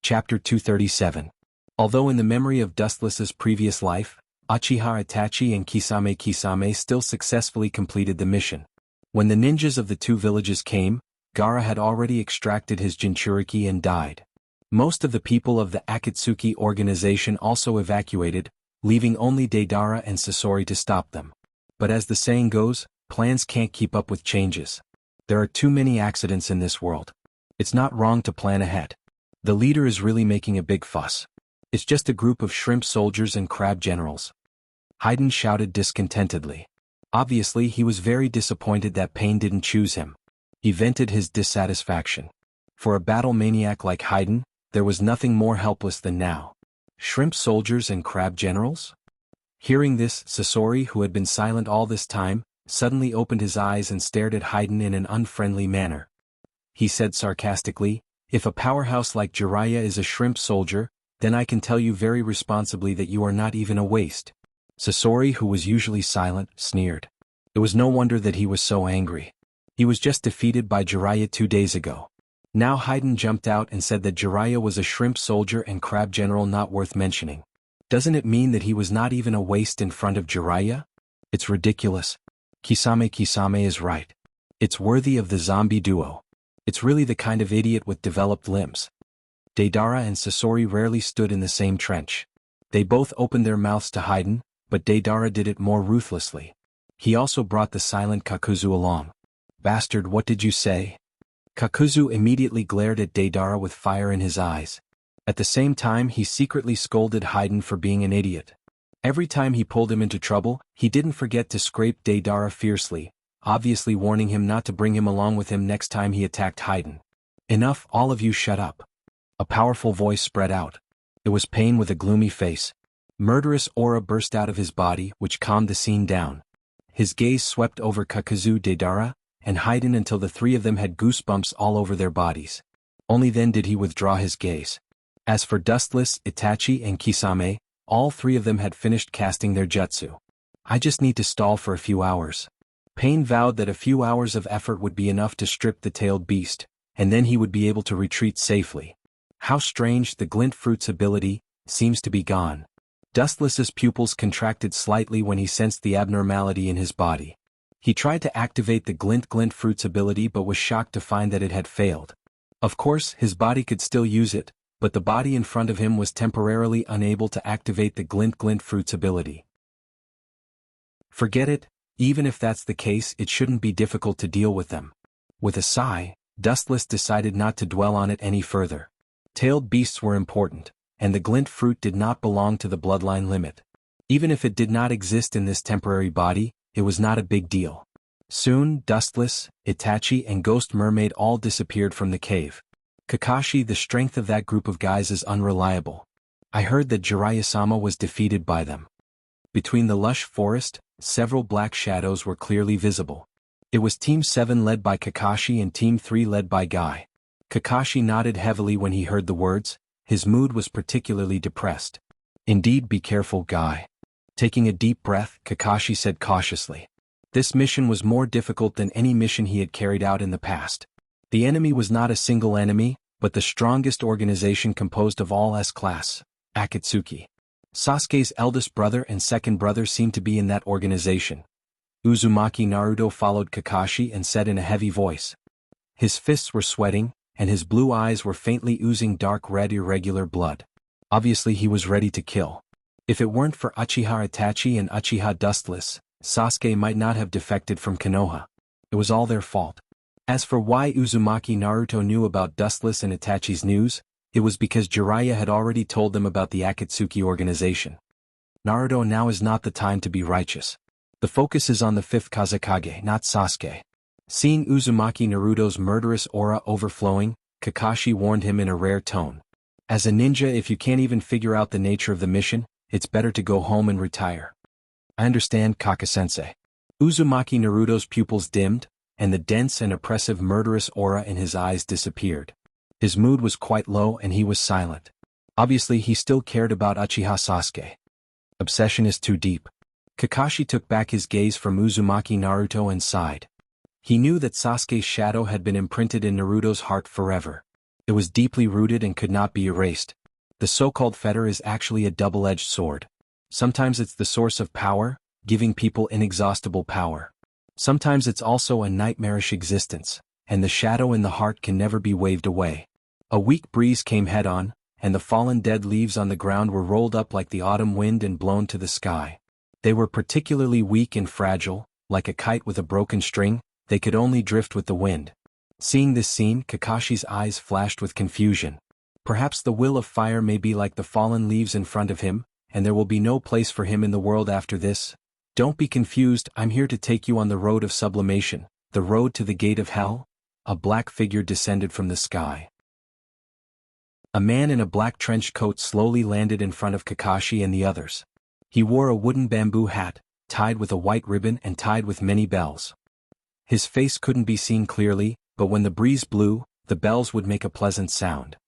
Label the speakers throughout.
Speaker 1: Chapter 237. Although in the memory of Dustless's previous life, Uchiha Itachi and Kisame still successfully completed the mission. When the ninjas of the two villages came, Gaara had already extracted his Jinchuriki and died. Most of the people of the Akatsuki organization also evacuated, leaving only Deidara and Sasori to stop them. But as the saying goes, plans can't keep up with changes. There are too many accidents in this world. It's not wrong to plan ahead. The leader is really making a big fuss. It's just a group of shrimp soldiers and crab generals. Haydn shouted discontentedly. Obviously he was very disappointed that Pain didn't choose him. He vented his dissatisfaction. For a battle maniac like Haydn, there was nothing more helpless than now. Shrimp soldiers and crab generals? Hearing this, Sasori, who had been silent all this time, suddenly opened his eyes and stared at Haydn in an unfriendly manner. He said sarcastically, "If a powerhouse like Jiraiya is a shrimp soldier, then I can tell you very responsibly that you are not even a waste." Sasori, who was usually silent, sneered. It was no wonder that he was so angry. He was just defeated by Jiraiya 2 days ago. Now Haydn jumped out and said that Jiraiya was a shrimp soldier and crab general not worth mentioning. Doesn't it mean that he was not even a waste in front of Jiraiya? It's ridiculous. Kisame is right. It's worthy of the zombie duo. It's really the kind of idiot with developed limbs. Deidara and Sasori rarely stood in the same trench. They both opened their mouths to Haydn, but Deidara did it more ruthlessly. He also brought the silent Kakuzu along. "Bastard, what did you say?" Kakuzu immediately glared at Deidara with fire in his eyes. At the same time he secretly scolded Haydn for being an idiot. Every time he pulled him into trouble, he didn't forget to scrape Deidara fiercely, obviously warning him not to bring him along with him next time he attacked Haydn. "Enough, all of you shut up." A powerful voice spread out. It was Pain with a gloomy face. Murderous aura burst out of his body, which calmed the scene down. His gaze swept over Kakuzu, Deidara, and Haydn until the three of them had goosebumps all over their bodies. Only then did he withdraw his gaze. As for Dustless, Itachi, and Kisame, all three of them had finished casting their jutsu. "I just need to stall for a few hours." Pain vowed that a few hours of effort would be enough to strip the tailed beast, and then he would be able to retreat safely. How strange, the glint fruit's ability seems to be gone. Dustless's pupils contracted slightly when he sensed the abnormality in his body. He tried to activate the glint fruit's ability but was shocked to find that it had failed. Of course, his body could still use it, but the body in front of him was temporarily unable to activate the glint fruit's ability. Forget it, even if that's the case it shouldn't be difficult to deal with them. With a sigh, Dustless decided not to dwell on it any further. Tailed beasts were important, and the glint fruit did not belong to the bloodline limit. Even if it did not exist in this temporary body, it was not a big deal. Soon, Dustless, Itachi and Ghost Mermaid all disappeared from the cave. "Kakashi, the strength of that group of guys is unreliable. I heard that Jiraiya-sama was defeated by them." Between the lush forest, several black shadows were clearly visible. It was Team 7 led by Kakashi and Team 3 led by Guy. Kakashi nodded heavily when he heard the words. His mood was particularly depressed. "Indeed, be careful, Guy." Taking a deep breath, Kakashi said cautiously. This mission was more difficult than any mission he had carried out in the past. The enemy was not a single enemy, but the strongest organization composed of all S-class, Akatsuki. Sasuke's eldest brother and second brother seemed to be in that organization. Uzumaki Naruto followed Kakashi and said in a heavy voice. His fists were sweating, and his blue eyes were faintly oozing dark red irregular blood. Obviously he was ready to kill. If it weren't for Uchiha Itachi and Uchiha Dustless, Sasuke might not have defected from Konoha. It was all their fault. As for why Uzumaki Naruto knew about Dustless and Itachi's news, it was because Jiraiya had already told them about the Akatsuki organization. Naruto, now is not the time to be righteous. The focus is on the 5th Kazekage, not Sasuke. Seeing Uzumaki Naruto's murderous aura overflowing, Kakashi warned him in a rare tone. "As a ninja, if you can't even figure out the nature of the mission, it's better to go home and retire." "I understand, Kaka-sensei." Uzumaki Naruto's pupils dimmed, and the dense and oppressive murderous aura in his eyes disappeared. His mood was quite low and he was silent. Obviously he still cared about Uchiha Sasuke. Obsession is too deep. Kakashi took back his gaze from Uzumaki Naruto and sighed. He knew that Sasuke's shadow had been imprinted in Naruto's heart forever. It was deeply rooted and could not be erased. The so-called fetter is actually a double-edged sword. Sometimes it's the source of power, giving people inexhaustible power. Sometimes it's also a nightmarish existence, and the shadow in the heart can never be waved away. A weak breeze came head-on, and the fallen dead leaves on the ground were rolled up like the autumn wind and blown to the sky. They were particularly weak and fragile, like a kite with a broken string, they could only drift with the wind. Seeing this scene, Kakashi's eyes flashed with confusion. Perhaps the will of fire may be like the fallen leaves in front of him, and there will be no place for him in the world after this. Don't be confused, I'm here to take you on the road of sublimation, the road to the gate of hell. A black figure descended from the sky. A man in a black trench coat slowly landed in front of Kakashi and the others. He wore a wooden bamboo hat, tied with a white ribbon and tied with many bells. His face couldn't be seen clearly, but when the breeze blew, the bells would make a pleasant sound.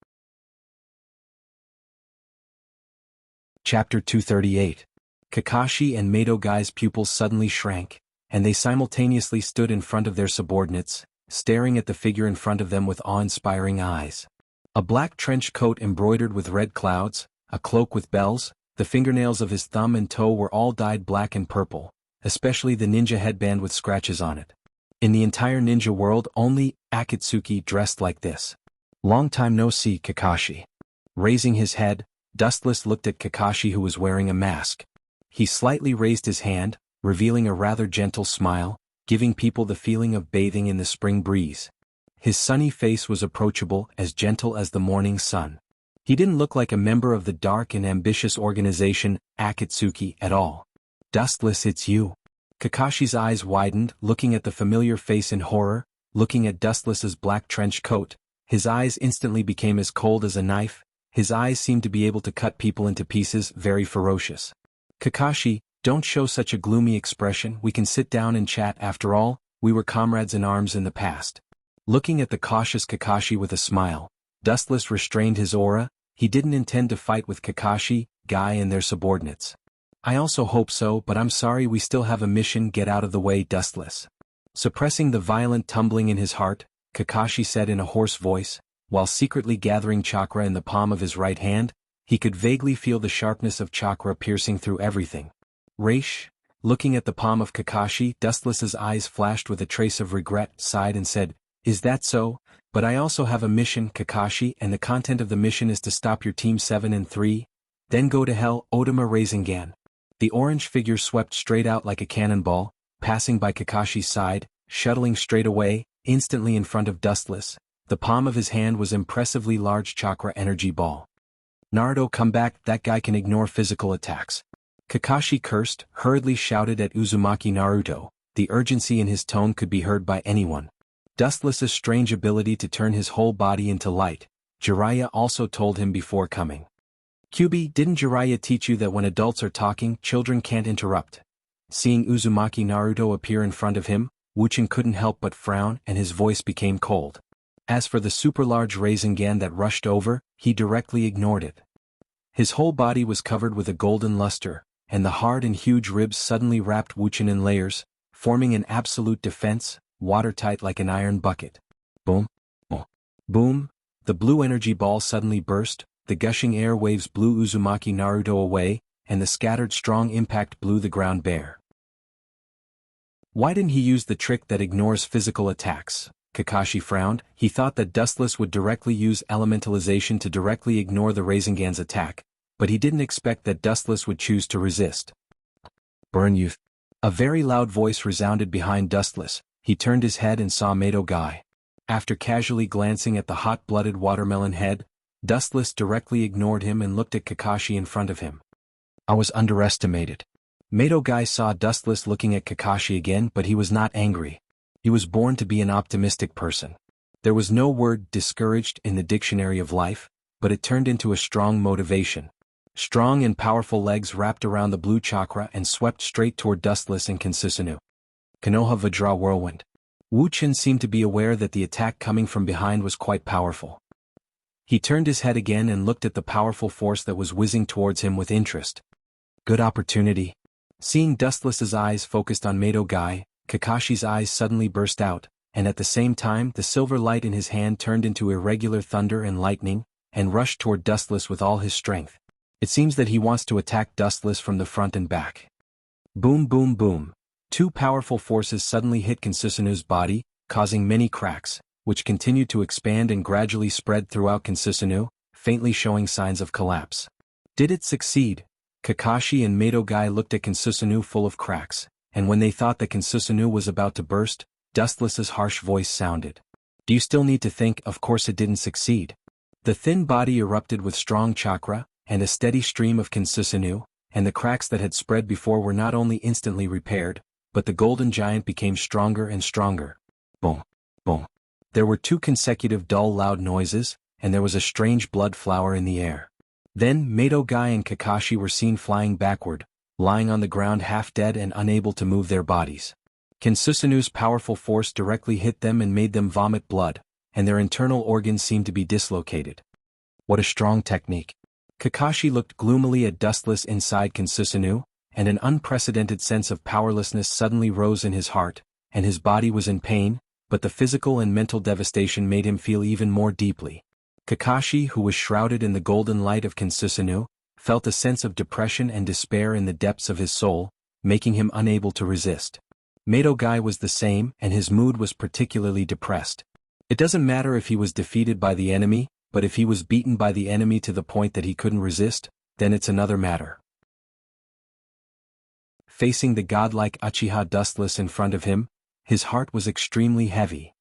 Speaker 1: Chapter 238. Kakashi and Mato Gai's pupils suddenly shrank, and they simultaneously stood in front of their subordinates, staring at the figure in front of them with awe-inspiring eyes. A black trench coat embroidered with red clouds, a cloak with bells, the fingernails of his thumb and toe were all dyed black and purple, especially the ninja headband with scratches on it. In the entire ninja world only Akatsuki dressed like this. Long time no see, Kakashi. Raising his head, Dustless looked at Kakashi, who was wearing a mask. He slightly raised his hand, revealing a rather gentle smile, giving people the feeling of bathing in the spring breeze. His sunny face was approachable, as gentle as the morning sun. He didn't look like a member of the dark and ambitious organization, Akatsuki, at all. Dustless, it's you. Kakashi's eyes widened, looking at the familiar face in horror, looking at Dustless's black trench coat. His eyes instantly became as cold as a knife. His eyes seemed to be able to cut people into pieces, very ferocious. Kakashi, don't show such a gloomy expression, we can sit down and chat after all, we were comrades in arms in the past. Looking at the cautious Kakashi with a smile, Dustless restrained his aura. He didn't intend to fight with Kakashi, Guy and their subordinates. I also hope so, but I'm sorry, we still have a mission, get out of the way, Dustless. Suppressing the violent tumbling in his heart, Kakashi said in a hoarse voice, while secretly gathering chakra in the palm of his right hand. He could vaguely feel the sharpness of chakra piercing through everything. Raish, looking at the palm of Kakashi, Dustless's eyes flashed with a trace of regret, sighed and said, is that so? But I also have a mission, Kakashi, and the content of the mission is to stop your Team 7 and 3. Then go to hell, Otama Rasengan. The orange figure swept straight out like a cannonball, passing by Kakashi's side, shuttling straight away, instantly in front of Dustless. The palm of his hand was impressively large chakra energy ball. Naruto, come back, that guy can ignore physical attacks. Kakashi cursed, hurriedly shouted at Uzumaki Naruto. The urgency in his tone could be heard by anyone. Dustless's strange ability to turn his whole body into light, Jiraiya also told him before coming. Kyubi, didn't Jiraiya teach you that when adults are talking, children can't interrupt? Seeing Uzumaki Naruto appear in front of him, Wuchin couldn't help but frown and his voice became cold. As for the super-large Rasengan that rushed over, he directly ignored it. His whole body was covered with a golden luster, and the hard and huge ribs suddenly wrapped Wuchin in layers, forming an absolute defense, watertight like an iron bucket. Boom. Oh. Boom. The blue energy ball suddenly burst, the gushing air waves blew Uzumaki Naruto away, and the scattered strong impact blew the ground bare. Why didn't he use the trick that ignores physical attacks? Kakashi frowned. He thought that Dustless would directly use elementalization to directly ignore the Rasengan's attack, but he didn't expect that Dustless would choose to resist. Burn you! A very loud voice resounded behind Dustless. He turned his head and saw Mato Gai. After casually glancing at the hot-blooded watermelon head, Dustless directly ignored him and looked at Kakashi in front of him. I was underestimated. Mato Gai saw Dustless looking at Kakashi again, but he was not angry. He was born to be an optimistic person. There was no word discouraged in the dictionary of life, but it turned into a strong motivation. Strong and powerful legs wrapped around the blue chakra and swept straight toward Dustless and Kinsisanu. Konoha Vajra Whirlwind. Wuchin seemed to be aware that the attack coming from behind was quite powerful. He turned his head again and looked at the powerful force that was whizzing towards him with interest. Good opportunity. Seeing Dustless's eyes focused on Mato Gai, Kakashi's eyes suddenly burst out, and at the same time the silver light in his hand turned into irregular thunder and lightning, and rushed toward Dustless with all his strength. It seems that he wants to attack Dustless from the front and back. Boom boom boom. Two powerful forces suddenly hit Consusanu's body, causing many cracks, which continued to expand and gradually spread throughout Consusanu, faintly showing signs of collapse. Did it succeed? Kakashi and Madogai looked at Consusanu full of cracks, and when they thought that Consusanu was about to burst, Dustless's harsh voice sounded. Do you still need to think? Of course it didn't succeed. The thin body erupted with strong chakra, and a steady stream of Consusanu, and the cracks that had spread before were not only instantly repaired, but the golden giant became stronger and stronger. Boom, boom. There were two consecutive dull loud noises, and there was a strange blood flower in the air. Then Madogai and Kakashi were seen flying backward, lying on the ground half dead and unable to move their bodies. Consusanu's powerful force directly hit them and made them vomit blood, and their internal organs seemed to be dislocated. What a strong technique. Kakashi looked gloomily at Dustless inside Consusanu, and an unprecedented sense of powerlessness suddenly rose in his heart, and his body was in pain, but the physical and mental devastation made him feel even more deeply. Kakashi, who was shrouded in the golden light of Consusanu, felt a sense of depression and despair in the depths of his soul, making him unable to resist. Madogai was the same, and his mood was particularly depressed. It doesn't matter if he was defeated by the enemy, but if he was beaten by the enemy to the point that he couldn't resist, then it's another matter. Facing the godlike Uchiha Dustless in front of him, his heart was extremely heavy.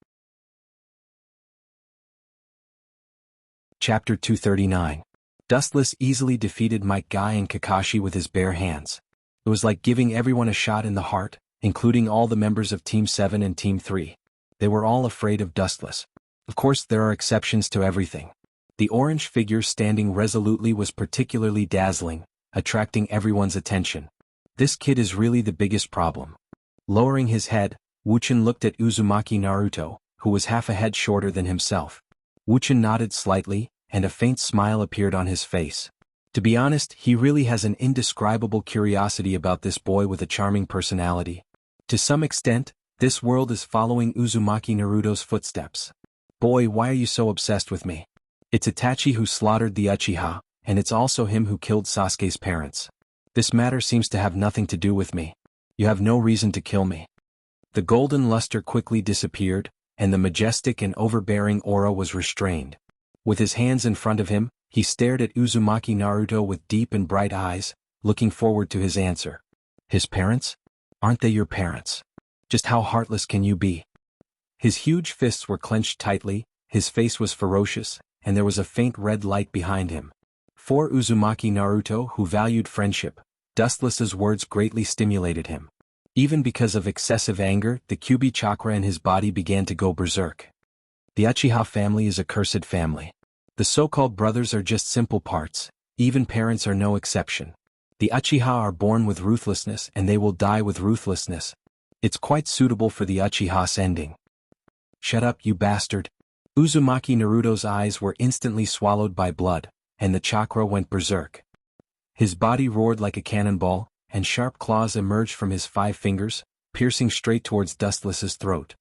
Speaker 1: Chapter 239. Dustless easily defeated Might Guy and Kakashi with his bare hands. It was like giving everyone a shot in the heart, including all the members of Team 7 and Team 3. They were all afraid of Dustless. Of course there are exceptions to everything. The orange figure standing resolutely was particularly dazzling, attracting everyone's attention. This kid is really the biggest problem. Lowering his head, Wuxia looked at Uzumaki Naruto, who was half a head shorter than himself. Wuxia nodded slightly, and a faint smile appeared on his face. To be honest, he really has an indescribable curiosity about this boy with a charming personality. To some extent, this world is following Uzumaki Naruto's footsteps. Boy, why are you so obsessed with me? It's Itachi who slaughtered the Uchiha, and it's also him who killed Sasuke's parents. This matter seems to have nothing to do with me. You have no reason to kill me. The golden luster quickly disappeared, and the majestic and overbearing aura was restrained. With his hands in front of him, he stared at Uzumaki Naruto with deep and bright eyes, looking forward to his answer. His parents? Aren't they your parents? Just how heartless can you be? His huge fists were clenched tightly, his face was ferocious, and there was a faint red light behind him. For Uzumaki Naruto, who valued friendship, Dustless's words greatly stimulated him. Even because of excessive anger, the Kyuubi chakra in his body began to go berserk. The Uchiha family is a cursed family. The so-called brothers are just simple parts, even parents are no exception. The Uchiha are born with ruthlessness and they will die with ruthlessness. It's quite suitable for the Uchiha's ending. Shut up, you bastard. Uzumaki Naruto's eyes were instantly swallowed by blood, and the chakra went berserk. His body roared like a cannonball, and sharp claws emerged from his 5 fingers, piercing straight towards Dustless's throat.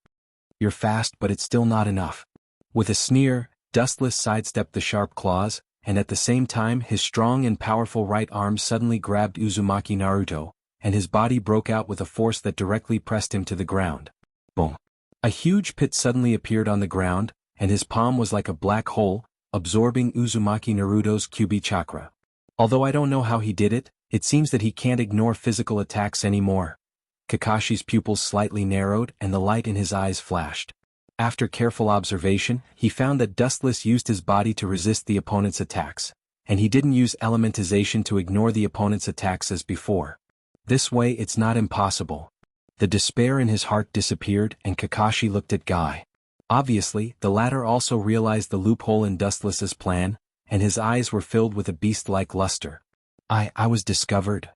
Speaker 1: You're fast, but it's still not enough. With a sneer, Dustless sidestepped the sharp claws, and at the same time his strong and powerful right arm suddenly grabbed Uzumaki Naruto, and his body broke out with a force that directly pressed him to the ground. Boom. A huge pit suddenly appeared on the ground, and his palm was like a black hole, absorbing Uzumaki Naruto's Kyuubi chakra. Although I don't know how he did it, it seems that he can't ignore physical attacks anymore. Kakashi's pupils slightly narrowed and the light in his eyes flashed. After careful observation, he found that Dustless used his body to resist the opponent's attacks, and he didn't use elementization to ignore the opponent's attacks as before. This way it's not impossible. The despair in his heart disappeared and Kakashi looked at Guy. Obviously, the latter also realized the loophole in Dustless's plan, and his eyes were filled with a beast-like luster. I was discovered.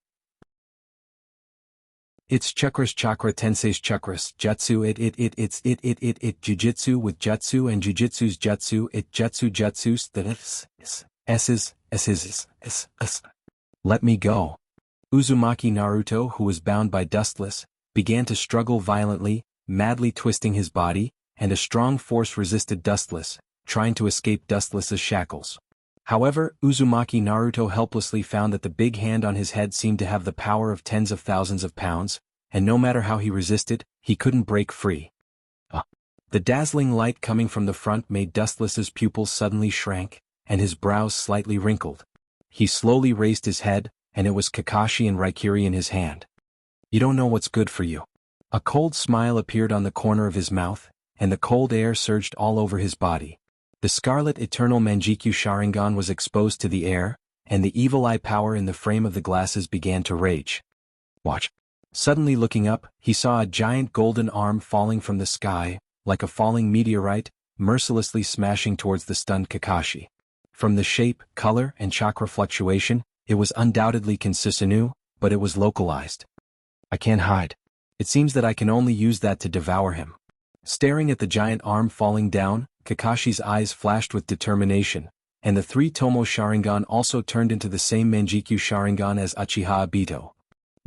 Speaker 1: It's chakras chakra tensei's chakras, jutsu it's jujitsu with jutsu and jujitsu's jutsu it jutsu's that s. Let me go. Uzumaki Naruto, who was bound by Dustless, began to struggle violently, madly twisting his body, and a strong force resisted Dustless, trying to escape Dustless's shackles. However, Uzumaki Naruto helplessly found that the big hand on his head seemed to have the power of tens of thousands of pounds, and no matter how he resisted, he couldn't break free. The dazzling light coming from the front made Dustless's pupils suddenly shrank, and his brows slightly wrinkled. He slowly raised his head, and it was Kakashi and Raikiri in his hand. "You don't know what's good for you." A cold smile appeared on the corner of his mouth, and the cold air surged all over his body. The Scarlet Eternal Manjikyu Sharingan was exposed to the air, and the evil eye power in the frame of the glasses began to rage. "Watch." Suddenly looking up, he saw a giant golden arm falling from the sky, like a falling meteorite, mercilessly smashing towards the stunned Kakashi. From the shape, color, and chakra fluctuation, it was undoubtedly Kinsusanoo, but it was localized. "I can't hide. It seems that I can only use that to devour him." Staring at the giant arm falling down, Kakashi's eyes flashed with determination, and the three Tomo Sharingan also turned into the same Manjikyu Sharingan as Uchiha Obito.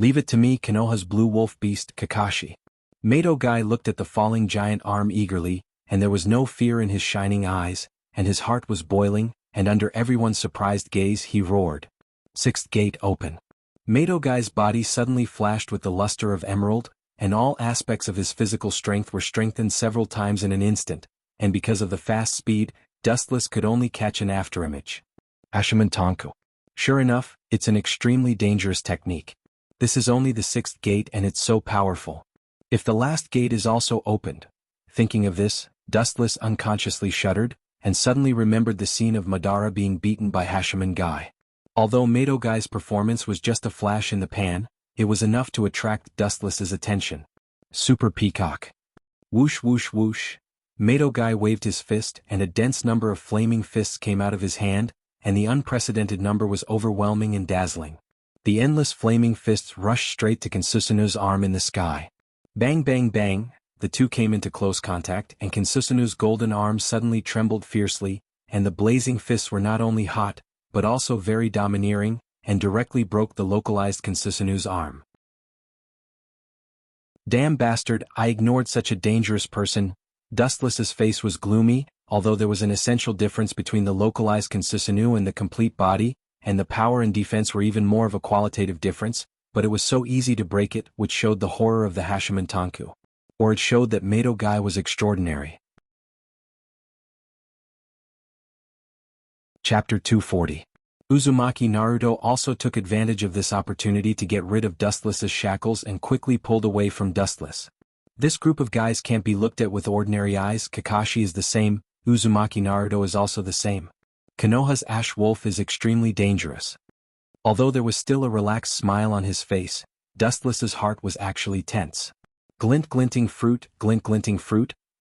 Speaker 1: "Leave it to me, Konoha's blue wolf beast, Kakashi." Mato Guy looked at the falling giant arm eagerly, and there was no fear in his shining eyes, and his heart was boiling, and under everyone's surprised gaze he roared. "Sixth gate open." Mato Guy's body suddenly flashed with the luster of emerald, and all aspects of his physical strength were strengthened several times in an instant, and because of the fast speed, Dustless could only catch an afterimage. Ashiman Tonku. Sure enough, it's an extremely dangerous technique. This is only the sixth gate and it's so powerful. If the last gate is also opened. Thinking of this, Dustless unconsciously shuddered, and suddenly remembered the scene of Madara being beaten by Hashiman Guy. Although Mato Guy's performance was just a flash in the pan, it was enough to attract Dustless's attention. Super Peacock. Whoosh whoosh whoosh. Mato Guy waved his fist and a dense number of flaming fists came out of his hand, and the unprecedented number was overwhelming and dazzling. The endless flaming fists rushed straight to Kinsusanoo's arm in the sky. Bang bang bang, the two came into close contact and Kinsusanoo's golden arm suddenly trembled fiercely, and the blazing fists were not only hot, but also very domineering, and directly broke the localized Kinsusanoo's arm. Damn bastard, I ignored such a dangerous person. Dustless's face was gloomy, although there was an essential difference between the localized Kinsusanoo and the complete body, and the power and defense were even more of a qualitative difference, but it was so easy to break it, which showed the horror of the Hashiman Tonku. Or it showed that Mato Guy was extraordinary. Chapter 240. Uzumaki Naruto also took advantage of this opportunity to get rid of Dustless's shackles and quickly pulled away from Dustless. This group of guys can't be looked at with ordinary eyes. Kakashi is the same, Uzumaki Naruto is also the same. Konoha's Ash Wolf is extremely dangerous. Although there was still a relaxed smile on his face, Dustless's heart was actually tense. Glint glinting fruit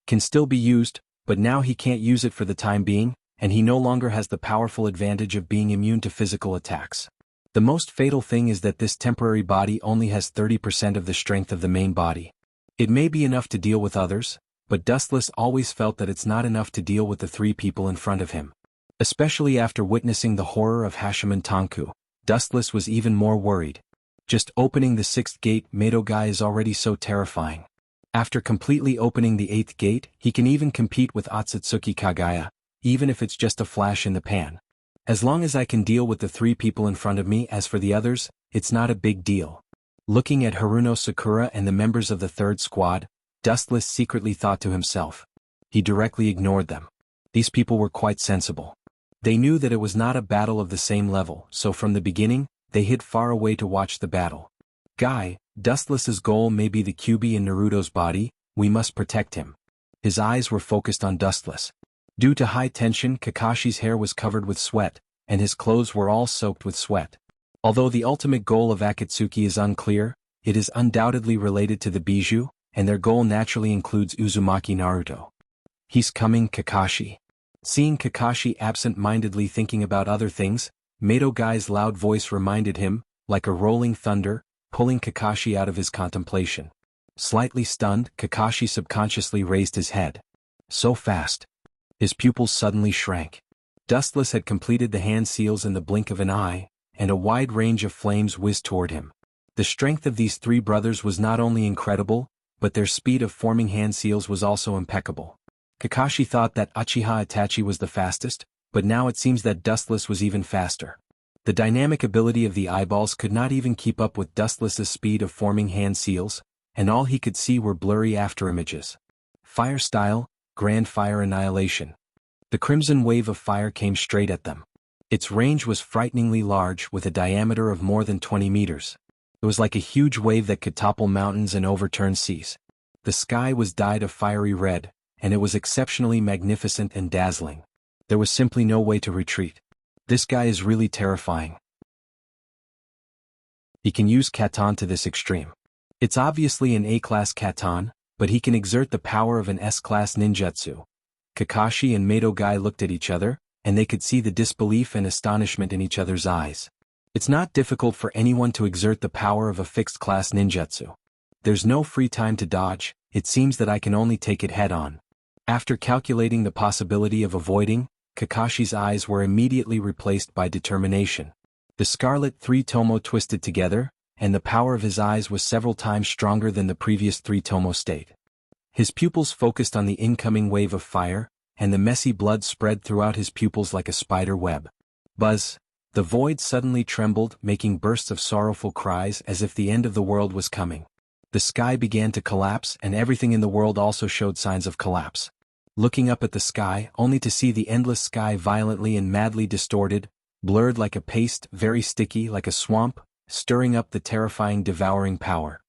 Speaker 1: can still be used, but now he can't use it for the time being, and he no longer has the powerful advantage of being immune to physical attacks. The most fatal thing is that this temporary body only has 30% of the strength of the main body. It may be enough to deal with others, but Dustless always felt that it's not enough to deal with the three people in front of him. Especially after witnessing the horror of Hashiman Tonku, Dustless was even more worried. Just opening the sixth gate, Mato Guy is already so terrifying. After completely opening the eighth gate, he can even compete with Otsutsuki Kagaya, even if it's just a flash in the pan. As long as I can deal with the three people in front of me, as for the others, it's not a big deal. Looking at Haruno Sakura and the members of the third squad, Dustless secretly thought to himself. He directly ignored them. These people were quite sensible. They knew that it was not a battle of the same level, so from the beginning, they hid far away to watch the battle. Guy, Dustless's goal may be the Kyuubi in Naruto's body, we must protect him. His eyes were focused on Dustless. Due to high tension, Kakashi's hair was covered with sweat, and his clothes were all soaked with sweat. Although the ultimate goal of Akatsuki is unclear, it is undoubtedly related to the Bijou, and their goal naturally includes Uzumaki Naruto. He's coming, Kakashi. Seeing Kakashi absent-mindedly thinking about other things, Mato Guy's loud voice reminded him, like a rolling thunder, pulling Kakashi out of his contemplation. Slightly stunned, Kakashi subconsciously raised his head. So fast. His pupils suddenly shrank. Dustless had completed the hand seals in the blink of an eye, and a wide range of flames whizzed toward him. The strength of these three brothers was not only incredible, but their speed of forming hand seals was also impeccable. Kakashi thought that Uchiha Itachi was the fastest, but now it seems that Dustless was even faster. The dynamic ability of the eyeballs could not even keep up with Dustless's speed of forming hand seals, and all he could see were blurry afterimages. Fire style, Grand Fire Annihilation. The crimson wave of fire came straight at them. Its range was frighteningly large, with a diameter of more than 20 meters. It was like a huge wave that could topple mountains and overturn seas. The sky was dyed a fiery red, and it was exceptionally magnificent and dazzling. There was simply no way to retreat. This guy is really terrifying. He can use Katon to this extreme. It's obviously an A-class Katon, but he can exert the power of an S-class ninjutsu. Kakashi and Mato Guy looked at each other, and they could see the disbelief and astonishment in each other's eyes. It's not difficult for anyone to exert the power of a fixed-class ninjutsu. There's no free time to dodge, it seems that I can only take it head-on. After calculating the possibility of avoiding, Kakashi's eyes were immediately replaced by determination. The scarlet three tomo twisted together, and the power of his eyes was several times stronger than the previous three tomo state. His pupils focused on the incoming wave of fire, and the messy blood spread throughout his pupils like a spider web. Buzz! The void suddenly trembled, making bursts of sorrowful cries as if the end of the world was coming. The sky began to collapse, and everything in the world also showed signs of collapse. Looking up at the sky, only to see the endless sky violently and madly distorted, blurred like a paste, very sticky like a swamp, stirring up the terrifying devouring power.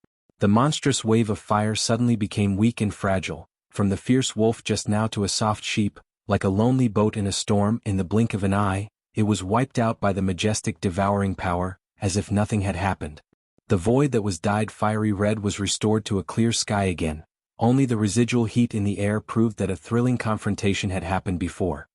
Speaker 1: The monstrous wave of fire suddenly became weak and fragile, from the fierce wolf just now to a soft sheep, like a lonely boat in a storm. In the blink of an eye, it was wiped out by the majestic devouring power, as if nothing had happened. The void that was dyed fiery red was restored to a clear sky again. Only the residual heat in the air proved that a thrilling confrontation had happened before.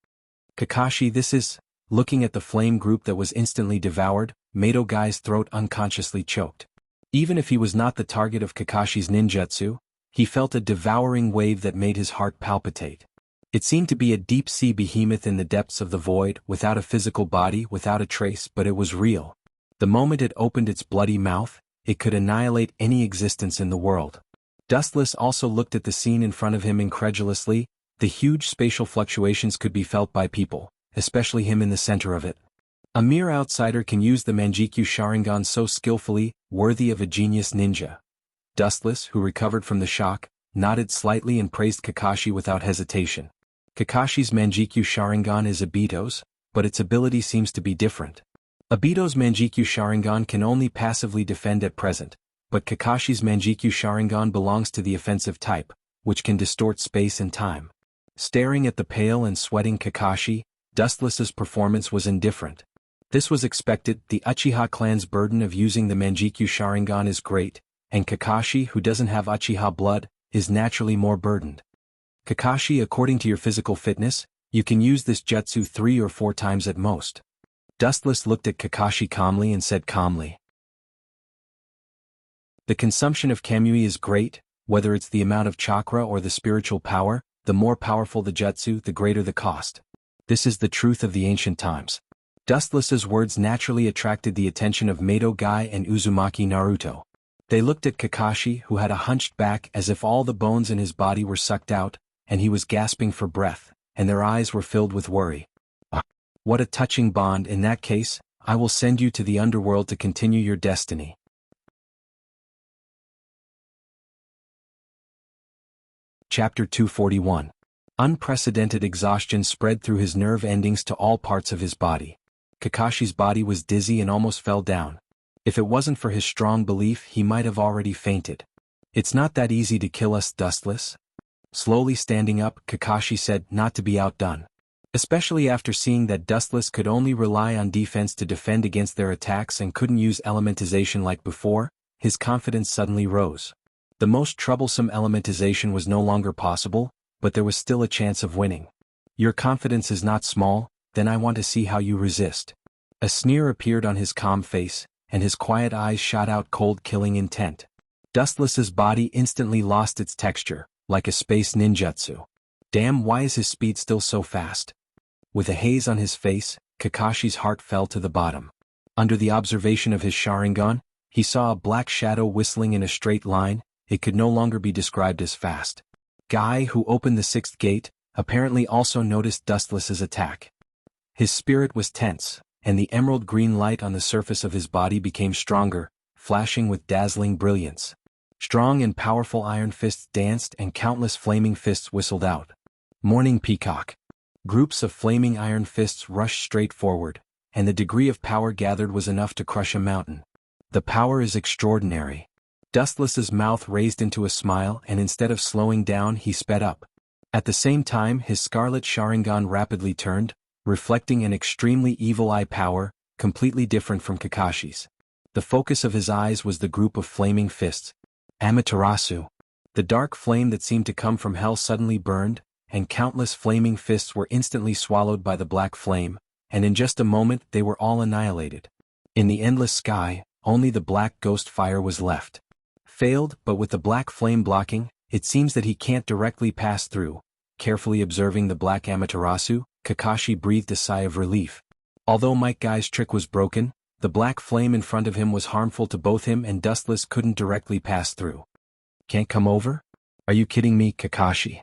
Speaker 1: Kakashi, this is... Looking at the flame group that was instantly devoured, Mato Guy's throat unconsciously choked. Even if he was not the target of Kakashi's ninjutsu, he felt a devouring wave that made his heart palpitate. It seemed to be a deep-sea behemoth in the depths of the void, without a physical body, without a trace, but it was real. The moment it opened its bloody mouth, it could annihilate any existence in the world. Dustless also looked at the scene in front of him incredulously. The huge spatial fluctuations could be felt by people, especially him in the center of it. A mere outsider can use the Manjikyu Sharingan so skillfully, worthy of a genius ninja. Dustless, who recovered from the shock, nodded slightly and praised Kakashi without hesitation. Kakashi's Manjikyu Sharingan is Obito's, but its ability seems to be different. Obito's Manjikyu Sharingan can only passively defend at present, but Kakashi's Manjikyu Sharingan belongs to the offensive type, which can distort space and time. Staring at the pale and sweating Kakashi, Dustless's performance was indifferent. This was expected. The Uchiha clan's burden of using the Manjikyu Sharingan is great, and Kakashi, who doesn't have Uchiha blood, is naturally more burdened. Kakashi, according to your physical fitness, you can use this jutsu 3 or 4 times at most. Dustless looked at Kakashi calmly and said calmly. The consumption of Kamui is great, whether it's the amount of chakra or the spiritual power, the more powerful the jutsu, the greater the cost. This is the truth of the ancient times. Dustless's words naturally attracted the attention of Mato Guy and Uzumaki Naruto. They looked at Kakashi, who had a hunched back as if all the bones in his body were sucked out, and he was gasping for breath, and their eyes were filled with worry. What a touching bond. In that case, I will send you to the underworld to continue your destiny. Chapter 241. Unprecedented exhaustion spread through his nerve endings to all parts of his body. Kakashi's body was dizzy and almost fell down. If it wasn't for his strong belief, he might have already fainted. It's not that easy to kill us, Dustless. Slowly standing up, Kakashi said, not to be outdone. Especially after seeing that Dustless could only rely on defense to defend against their attacks and couldn't use elementization like before, his confidence suddenly rose. The most troublesome elementization was no longer possible, but there was still a chance of winning. Your confidence is not small, then I want to see how you resist. A sneer appeared on his calm face, and his quiet eyes shot out cold killing intent. Dustless's body instantly lost its texture, like a space ninjutsu. Damn, why is his speed still so fast? With a haze on his face, Kakashi's heart fell to the bottom. Under the observation of his Sharingan, he saw a black shadow whistling in a straight line. It could no longer be described as fast. Guy, who opened the 6th gate, apparently also noticed Dustless's attack. His spirit was tense, and the emerald green light on the surface of his body became stronger, flashing with dazzling brilliance. Strong and powerful iron fists danced and countless flaming fists whistled out. Morning Peacock. Groups of flaming iron fists rushed straight forward, and the degree of power gathered was enough to crush a mountain. The power is extraordinary. Dustless's mouth raised into a smile, and instead of slowing down he sped up. At the same time his scarlet Sharingan rapidly turned, reflecting an extremely evil eye power, completely different from Kakashi's. The focus of his eyes was the group of flaming fists. Amaterasu. The dark flame that seemed to come from hell suddenly burned, and countless flaming fists were instantly swallowed by the black flame, and in just a moment they were all annihilated. In the endless sky, only the black ghost fire was left. Failed, but with the black flame blocking, it seems that he can't directly pass through. Carefully observing the black Amaterasu, Kakashi breathed a sigh of relief. Although Might Guy's trick was broken, the black flame in front of him was harmful to both him and Dustless couldn't directly pass through. Can't come over? Are you kidding me, Kakashi?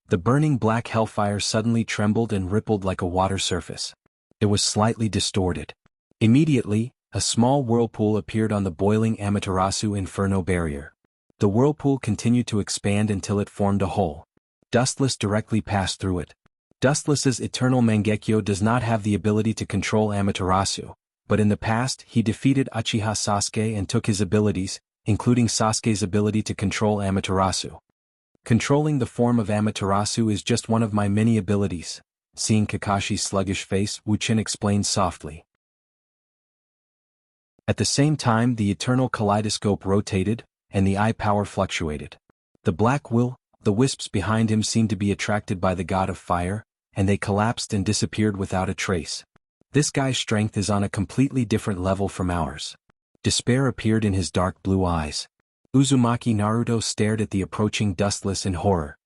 Speaker 1: The burning black hellfire suddenly trembled and rippled like a water surface. It was slightly distorted. Immediately, a small whirlpool appeared on the boiling Amaterasu Inferno barrier. The whirlpool continued to expand until it formed a hole. Dustless directly passed through it. Dustless's eternal Mangekyo does not have the ability to control Amaterasu, but in the past he defeated Uchiha Sasuke and took his abilities, including Sasuke's ability to control Amaterasu. Controlling the form of Amaterasu is just one of my many abilities. Seeing Kakashi's sluggish face, Wuxia explained softly. At the same time the eternal kaleidoscope rotated, and the eye power fluctuated. The black the wisps behind him seemed to be attracted by the god of fire, and they collapsed and disappeared without a trace. This guy's strength is on a completely different level from ours. Despair appeared in his dark blue eyes. Uzumaki Naruto stared at the approaching Dustless in horror.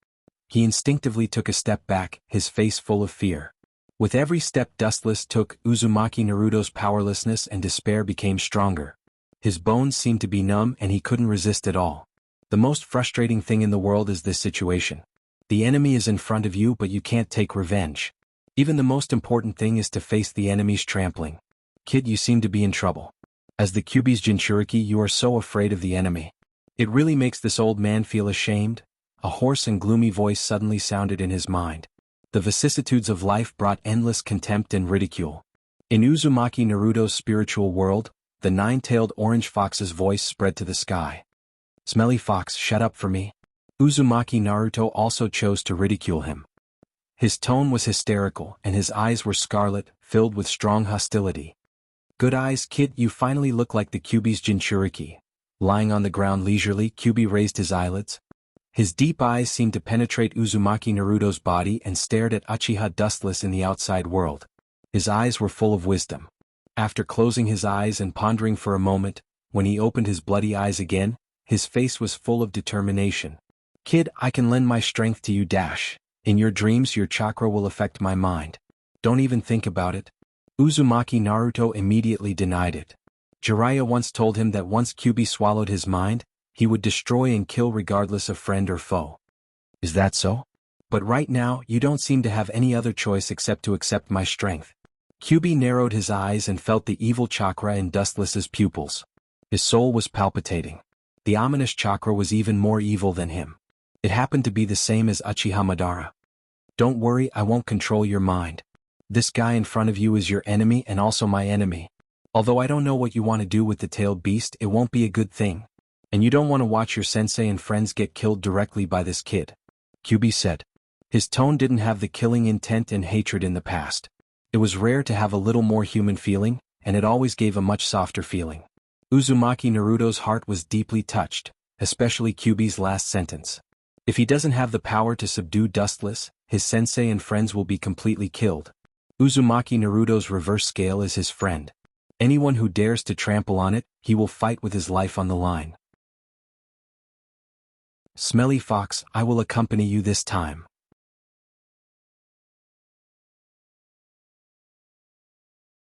Speaker 1: He instinctively took a step back, his face full of fear. With every step Dustless took, Uzumaki Naruto's powerlessness and despair became stronger. His bones seemed to be numb and he couldn't resist at all. The most frustrating thing in the world is this situation. The enemy is in front of you but you can't take revenge. Even the most important thing is to face the enemy's trampling. Kid, you seem to be in trouble. As the Kyuubi's Jinchuriki, you are so afraid of the enemy. It really makes this old man feel ashamed. A hoarse and gloomy voice suddenly sounded in his mind. The vicissitudes of life brought endless contempt and ridicule. In Uzumaki Naruto's spiritual world, the nine-tailed orange fox's voice spread to the sky. Smelly fox, shut up for me. Uzumaki Naruto also chose to ridicule him. His tone was hysterical and his eyes were scarlet, filled with strong hostility. Good eyes, kid, you finally look like the Kyuubi's Jinchuriki. Lying on the ground leisurely, Kyuubi raised his eyelids. His deep eyes seemed to penetrate Uzumaki Naruto's body and stared at Uchiha Dustless in the outside world. His eyes were full of wisdom. After closing his eyes and pondering for a moment, when he opened his bloody eyes again, his face was full of determination. Kid, I can lend my strength to you. In your dreams your chakra will affect my mind. Don't even think about it. Uzumaki Naruto immediately denied it. Jiraiya once told him that once Kyuubi swallowed his mind, he would destroy and kill regardless of friend or foe. Is that so? But right now you don't seem to have any other choice except to accept my strength. Kyuubi narrowed his eyes and felt the evil chakra in Dustless's pupils. His soul was palpitating. The ominous chakra was even more evil than him. It happened to be the same as Uchiha Madara. Don't worry, I won't control your mind. This guy in front of you is your enemy and also my enemy. Although I don't know what you want to do with the tailed beast, it won't be a good thing. And you don't want to watch your sensei and friends get killed directly by this kid. Kyuubi said. His tone didn't have the killing intent and hatred in the past. It was rare to have a little more human feeling, and it always gave a much softer feeling. Uzumaki Naruto's heart was deeply touched, especially Kyuubi's last sentence. If he doesn't have the power to subdue Dustless, his sensei and friends will be completely killed. Uzumaki Naruto's reverse scale is his friend. Anyone who dares to trample on it, he will fight with his life on the line. Smelly fox, I will accompany you this time.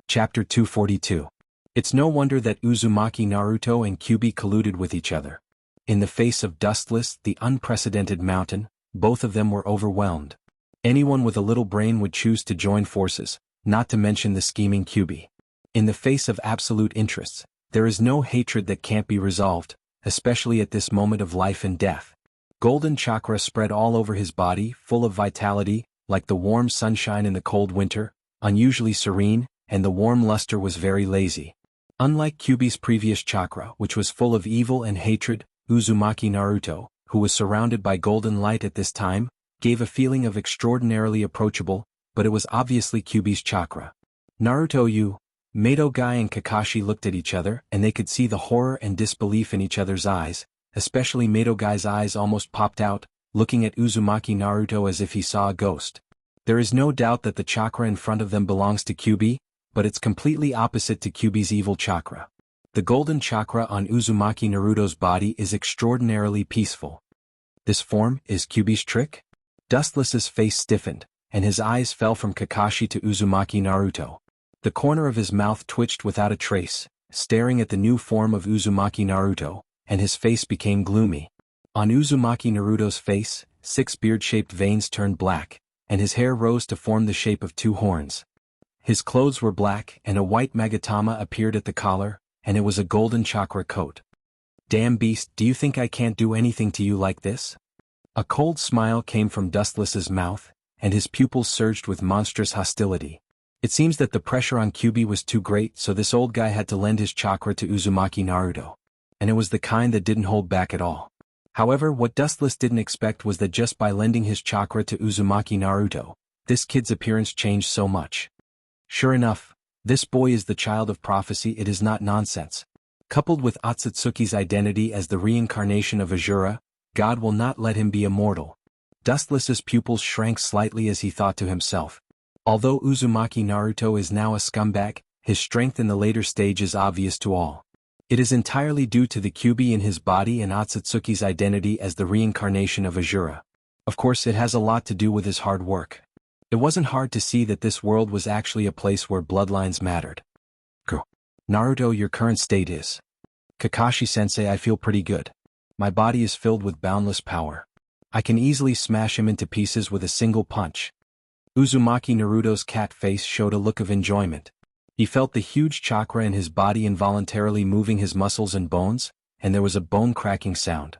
Speaker 1: Chapter 242. It's no wonder that Uzumaki Naruto and Kyuubi colluded with each other. In the face of Dustless, the unprecedented mountain, both of them were overwhelmed. Anyone with a little brain would choose to join forces, not to mention the scheming Kyubi. In the face of absolute interests, there is no hatred that can't be resolved, especially at this moment of life and death. Golden chakra spread all over his body, full of vitality, like the warm sunshine in the cold winter, unusually serene, and the warm luster was very lazy. Unlike Kyubi's previous chakra, which was full of evil and hatred, Uzumaki Naruto, who was surrounded by golden light at this time, gave a feeling of extraordinarily approachable, but it was obviously Kyubi's chakra. Naruto, Madogai and Kakashi looked at each other, and they could see the horror and disbelief in each other's eyes, especially Madogai's eyes almost popped out, looking at Uzumaki Naruto as if he saw a ghost. There is no doubt that the chakra in front of them belongs to Kyubi, but it's completely opposite to Kyubi's evil chakra. The golden chakra on Uzumaki Naruto's body is extraordinarily peaceful. This form is Kyubi's trick? Dustless's face stiffened, and his eyes fell from Kakashi to Uzumaki Naruto. The corner of his mouth twitched without a trace, staring at the new form of Uzumaki Naruto, and his face became gloomy. On Uzumaki Naruto's face, 6 beard-shaped veins turned black, and his hair rose to form the shape of 2 horns. His clothes were black, and a white magatama appeared at the collar, and it was a golden chakra coat. Damn beast, do you think I can't do anything to you like this? A cold smile came from Dustless's mouth, and his pupils surged with monstrous hostility. It seems that the pressure on Kyubi was too great, so this old guy had to lend his chakra to Uzumaki Naruto. And it was the kind that didn't hold back at all. However, what Dustless didn't expect was that just by lending his chakra to Uzumaki Naruto, this kid's appearance changed so much. Sure enough, this boy is the child of prophecy. It is not nonsense. Coupled with Otsutsuki's identity as the reincarnation of Azura, God will not let him be immortal. Dustless's pupils shrank slightly as he thought to himself. Although Uzumaki Naruto is now a scumbag, his strength in the later stage is obvious to all. It is entirely due to the Kyubi in his body and Otsutsuki's identity as the reincarnation of Azura. Of course, it has a lot to do with his hard work. It wasn't hard to see that this world was actually a place where bloodlines mattered. Naruto, your current state is. Kakashi-sensei, I feel pretty good. My body is filled with boundless power. I can easily smash him into pieces with a single punch. Uzumaki Naruto's cat face showed a look of enjoyment. He felt the huge chakra in his body involuntarily moving his muscles and bones, and there was a bone-cracking sound.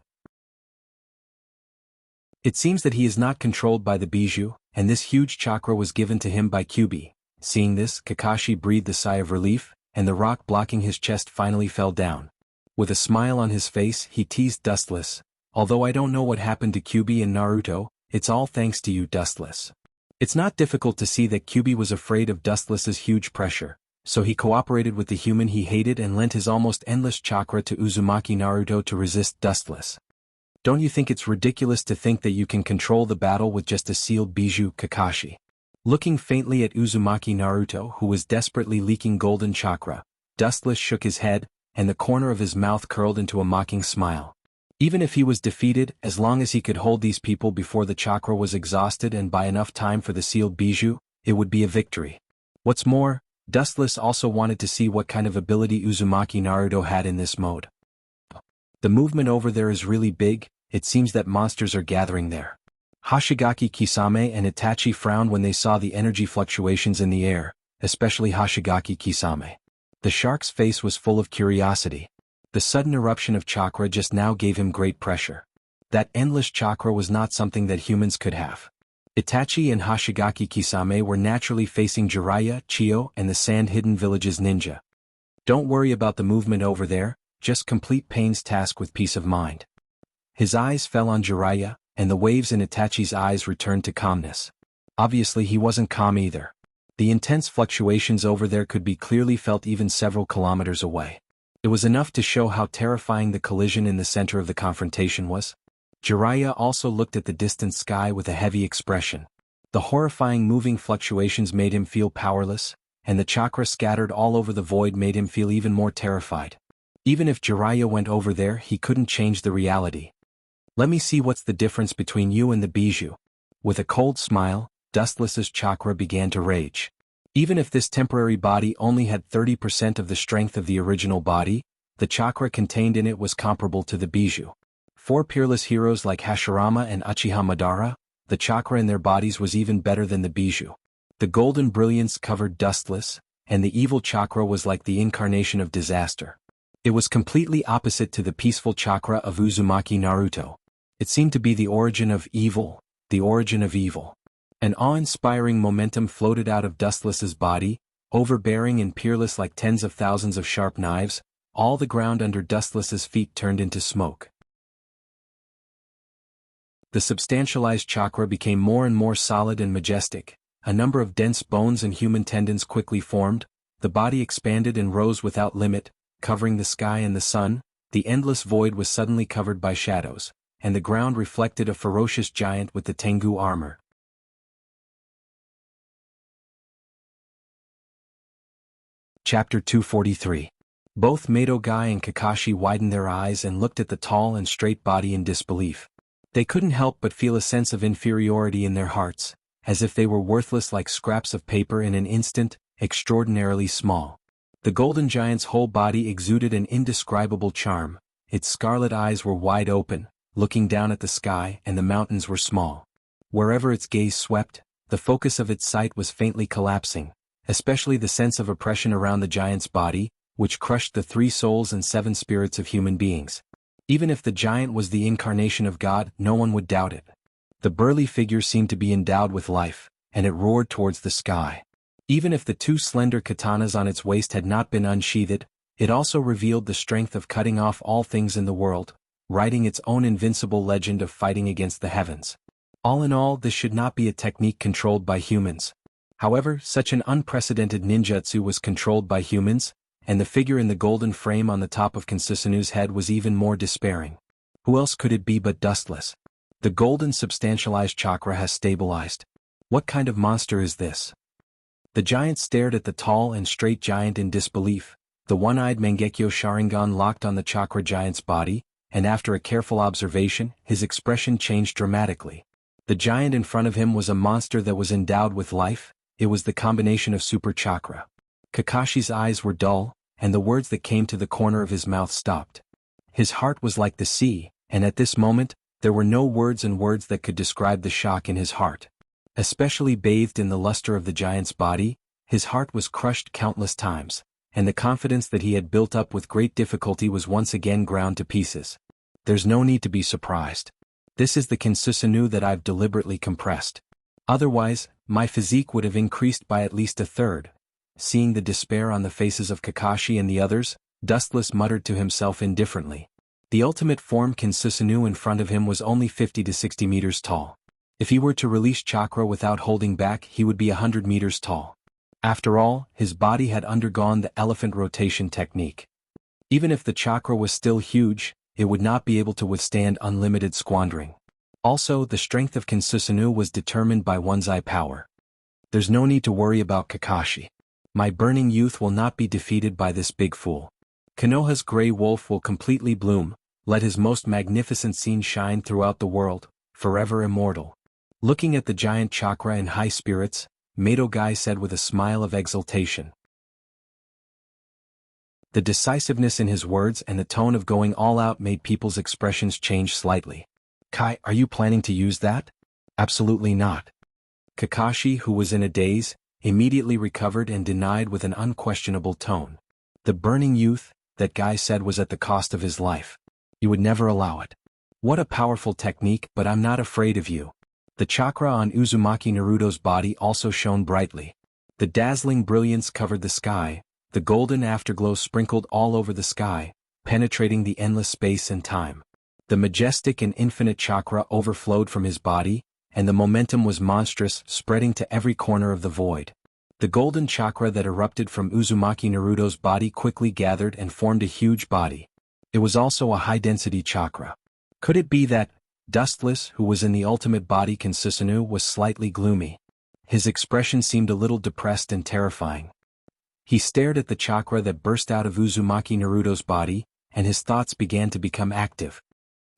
Speaker 1: It seems that he is not controlled by the bijou, and this huge chakra was given to him by Kyubi. Seeing this, Kakashi breathed a sigh of relief, and the rock blocking his chest finally fell down. With a smile on his face, he teased Dustless. Although I don't know what happened to Kyubi and Naruto, it's all thanks to you, Dustless. It's not difficult to see that Kyubi was afraid of Dustless's huge pressure, so he cooperated with the human he hated and lent his almost endless chakra to Uzumaki Naruto to resist Dustless. Don't you think it's ridiculous to think that you can control the battle with just a sealed bijou, Kakashi? Looking faintly at Uzumaki Naruto, who was desperately leaking golden chakra, Dustless shook his head, and the corner of his mouth curled into a mocking smile. Even if he was defeated, as long as he could hold these people before the chakra was exhausted and buy enough time for the sealed bijou, it would be a victory. What's more, Dustless also wanted to see what kind of ability Uzumaki Naruto had in this mode. The movement over there is really big. It seems that monsters are gathering there. Hoshigaki Kisame and Itachi frowned when they saw the energy fluctuations in the air, especially Hoshigaki Kisame. The shark's face was full of curiosity. The sudden eruption of chakra just now gave him great pressure. That endless chakra was not something that humans could have. Itachi and Hoshigaki Kisame were naturally facing Jiraiya, Chiyo, and the Sand-Hidden Village's ninja. Don't worry about the movement over there, just complete Pain's task with peace of mind. His eyes fell on Jiraiya, and the waves in Itachi's eyes returned to calmness. Obviously he wasn't calm either. The intense fluctuations over there could be clearly felt even several kilometers away. It was enough to show how terrifying the collision in the center of the confrontation was. Jiraiya also looked at the distant sky with a heavy expression. The horrifying moving fluctuations made him feel powerless, and the chakra scattered all over the void made him feel even more terrified. Even if Jiraiya went over there, he couldn't change the reality. Let me see what's the difference between you and the bijou. With a cold smile, Dustless's chakra began to rage. Even if this temporary body only had 30% of the strength of the original body, the chakra contained in it was comparable to the bijou. 4 peerless heroes like Hashirama and Uchiha Madara, the chakra in their bodies was even better than the bijou. The golden brilliance covered Dustless, and the evil chakra was like the incarnation of disaster. It was completely opposite to the peaceful chakra of Uzumaki Naruto. It seemed to be the origin of evil, the origin of evil. An awe-inspiring momentum floated out of Dustless's body, overbearing and peerless like tens of thousands of sharp knives. All the ground under Dustless's feet turned into smoke. The substantialized chakra became more and more solid and majestic. A number of dense bones and human tendons quickly formed. The body expanded and rose without limit, covering the sky and the sun. The endless void was suddenly covered by shadows, and the ground reflected a ferocious giant with the Tengu armor. Chapter 243. Both Madogai and Kakashi widened their eyes and looked at the tall and straight body in disbelief. They couldn't help but feel a sense of inferiority in their hearts, as if they were worthless like scraps of paper in an instant, extraordinarily small. The golden giant's whole body exuded an indescribable charm. Its scarlet eyes were wide open, looking down at the sky, and the mountains were small. Wherever its gaze swept, the focus of its sight was faintly collapsing, especially the sense of oppression around the giant's body, which crushed the 3 souls and 7 spirits of human beings. Even if the giant was the incarnation of God, no one would doubt it. The burly figure seemed to be endowed with life, and it roared towards the sky. Even if the 2 slender katanas on its waist had not been unsheathed, it also revealed the strength of cutting off all things in the world, writing its own invincible legend of fighting against the heavens. All in all, this should not be a technique controlled by humans. However, such an unprecedented ninjutsu was controlled by humans, and the figure in the golden frame on the top of Kansusanu's head was even more despairing. Who else could it be but Dustless? The golden substantialized chakra has stabilized. What kind of monster is this? The giant stared at the tall and straight giant in disbelief. The one-eyed Mangekyo Sharingan locked on the chakra giant's body, and after a careful observation, his expression changed dramatically. The giant in front of him was a monster that was endowed with life. It was the combination of super chakra. Kakashi's eyes were dull, and the words that came to the corner of his mouth stopped. His heart was like the sea, and at this moment, there were no words that could describe the shock in his heart. Especially bathed in the luster of the giant's body, his heart was crushed countless times, and the confidence that he had built up with great difficulty was once again ground to pieces. There's no need to be surprised. This is the Kansusanu that I've deliberately compressed. Otherwise, my physique would have increased by at least 1/3. Seeing the despair on the faces of Kakashi and the others, Dustless muttered to himself indifferently. The ultimate form Kansusanu in front of him was only 50 to 60 meters tall. If he were to release chakra without holding back, he would be 100 meters tall. After all, his body had undergone the elephant rotation technique. Even if the chakra was still huge, it would not be able to withstand unlimited squandering. Also, the strength of Kansusanu was determined by one's eye power. There's no need to worry about Kakashi. My burning youth will not be defeated by this big fool. Konoha's gray wolf will completely bloom, let his most magnificent scene shine throughout the world, forever immortal. Looking at the giant chakra in high spirits, Madogai said with a smile of exultation. The decisiveness in his words and the tone of going all out made people's expressions change slightly. Kai, are you planning to use that? Absolutely not. Kakashi, who was in a daze, immediately recovered and denied with an unquestionable tone. The burning youth, that guy said, was at the cost of his life. You would never allow it. What a powerful technique, but I'm not afraid of you. The chakra on Uzumaki Naruto's body also shone brightly. The dazzling brilliance covered the sky, the golden afterglow sprinkled all over the sky, penetrating the endless space and time. The majestic and infinite chakra overflowed from his body, and the momentum was monstrous, spreading to every corner of the void. The golden chakra that erupted from Uzumaki Naruto's body quickly gathered and formed a huge body. It was also a high-density chakra. Could it be that Dustless, who was in the ultimate body Kansusanu, was slightly gloomy? His expression seemed a little depressed and terrifying. He stared at the chakra that burst out of Uzumaki Naruto's body, and his thoughts began to become active.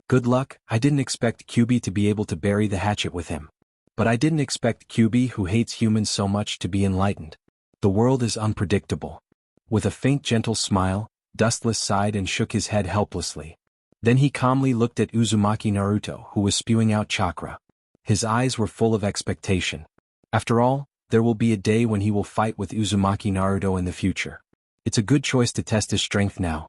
Speaker 1: Good luck. I didn't expect Kyuubi to be able to bury the hatchet with him. But I didn't expect Kyuubi, who hates humans so much, to be enlightened. The world is unpredictable. With a faint gentle smile, Dustless sighed and shook his head helplessly. Then he calmly looked at Uzumaki Naruto, who was spewing out chakra. His eyes were full of expectation. After all, there will be a day when he will fight with Uzumaki Naruto in the future. It's a good choice to test his strength now.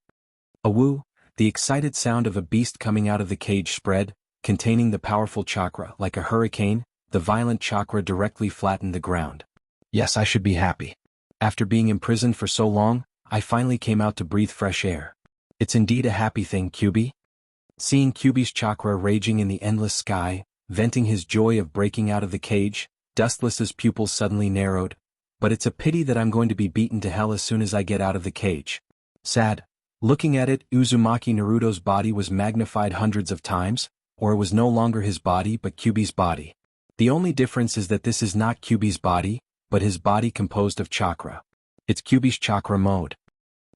Speaker 1: Awoo, the excited sound of a beast coming out of the cage spread, containing the powerful chakra. Like a hurricane, the violent chakra directly flattened the ground. Yes, I should be happy. After being imprisoned for so long, I finally came out to breathe fresh air. It's indeed a happy thing, Kyubi. Seeing Kyubi's chakra raging in the endless sky, venting his joy of breaking out of the cage, Dustless's pupils suddenly narrowed. But it's a pity that I'm going to be beaten to hell as soon as I get out of the cage. Sad. Looking at it, Uzumaki Naruto's body was magnified hundreds of times, or it was no longer his body but Kyubi's body. The only difference is that this is not Kyubi's body, but his body composed of chakra. It's Kyubi's chakra mode.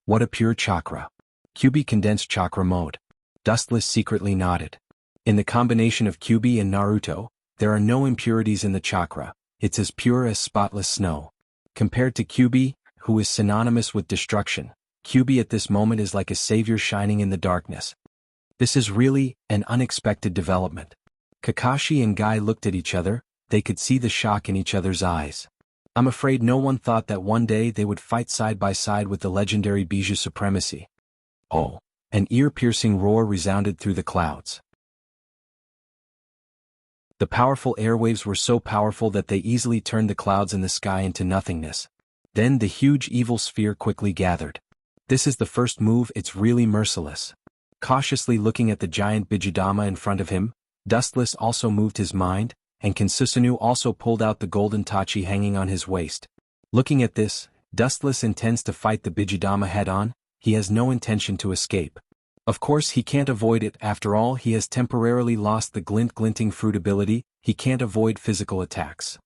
Speaker 1: What a pure chakra. Kyubi condensed chakra mode. Dustless secretly nodded. In the combination of Kyubi and Naruto, there are no impurities in the chakra. It's as pure as spotless snow. Compared to Kyubi, who is synonymous with destruction, Kyubi at this moment is like a savior shining in the darkness. This is really an unexpected development. Kakashi and Guy looked at each other. They could see the shock in each other's eyes. I'm afraid no one thought that one day they would fight side by side with the legendary Bijou supremacy. Oh! An ear-piercing roar resounded through the clouds. The powerful airwaves were so powerful that they easily turned the clouds in the sky into nothingness. Then the huge evil sphere quickly gathered. This is the first move, it's really merciless. Cautiously looking at the giant Bijudama in front of him, Dustless also moved his mind, and Kinsusanu also pulled out the golden tachi hanging on his waist. Looking at this, Dustless intends to fight the Bijudama head-on. He has no intention to escape. Of course he can't avoid it, after all he has temporarily lost the glinting fruit ability, he can't avoid physical attacks.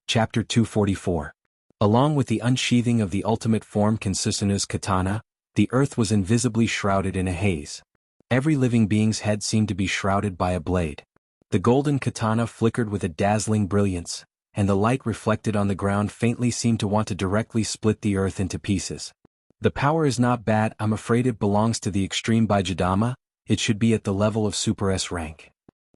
Speaker 1: Chapter 244. Along with the unsheathing of the ultimate form Kinsusanu's katana, the earth was invisibly shrouded in a haze. Every living being's head seemed to be shrouded by a blade. The golden katana flickered with a dazzling brilliance, and the light reflected on the ground faintly seemed to want to directly split the earth into pieces. The power is not bad, I'm afraid it belongs to the extreme Bijudama, it should be at the level of Super S rank.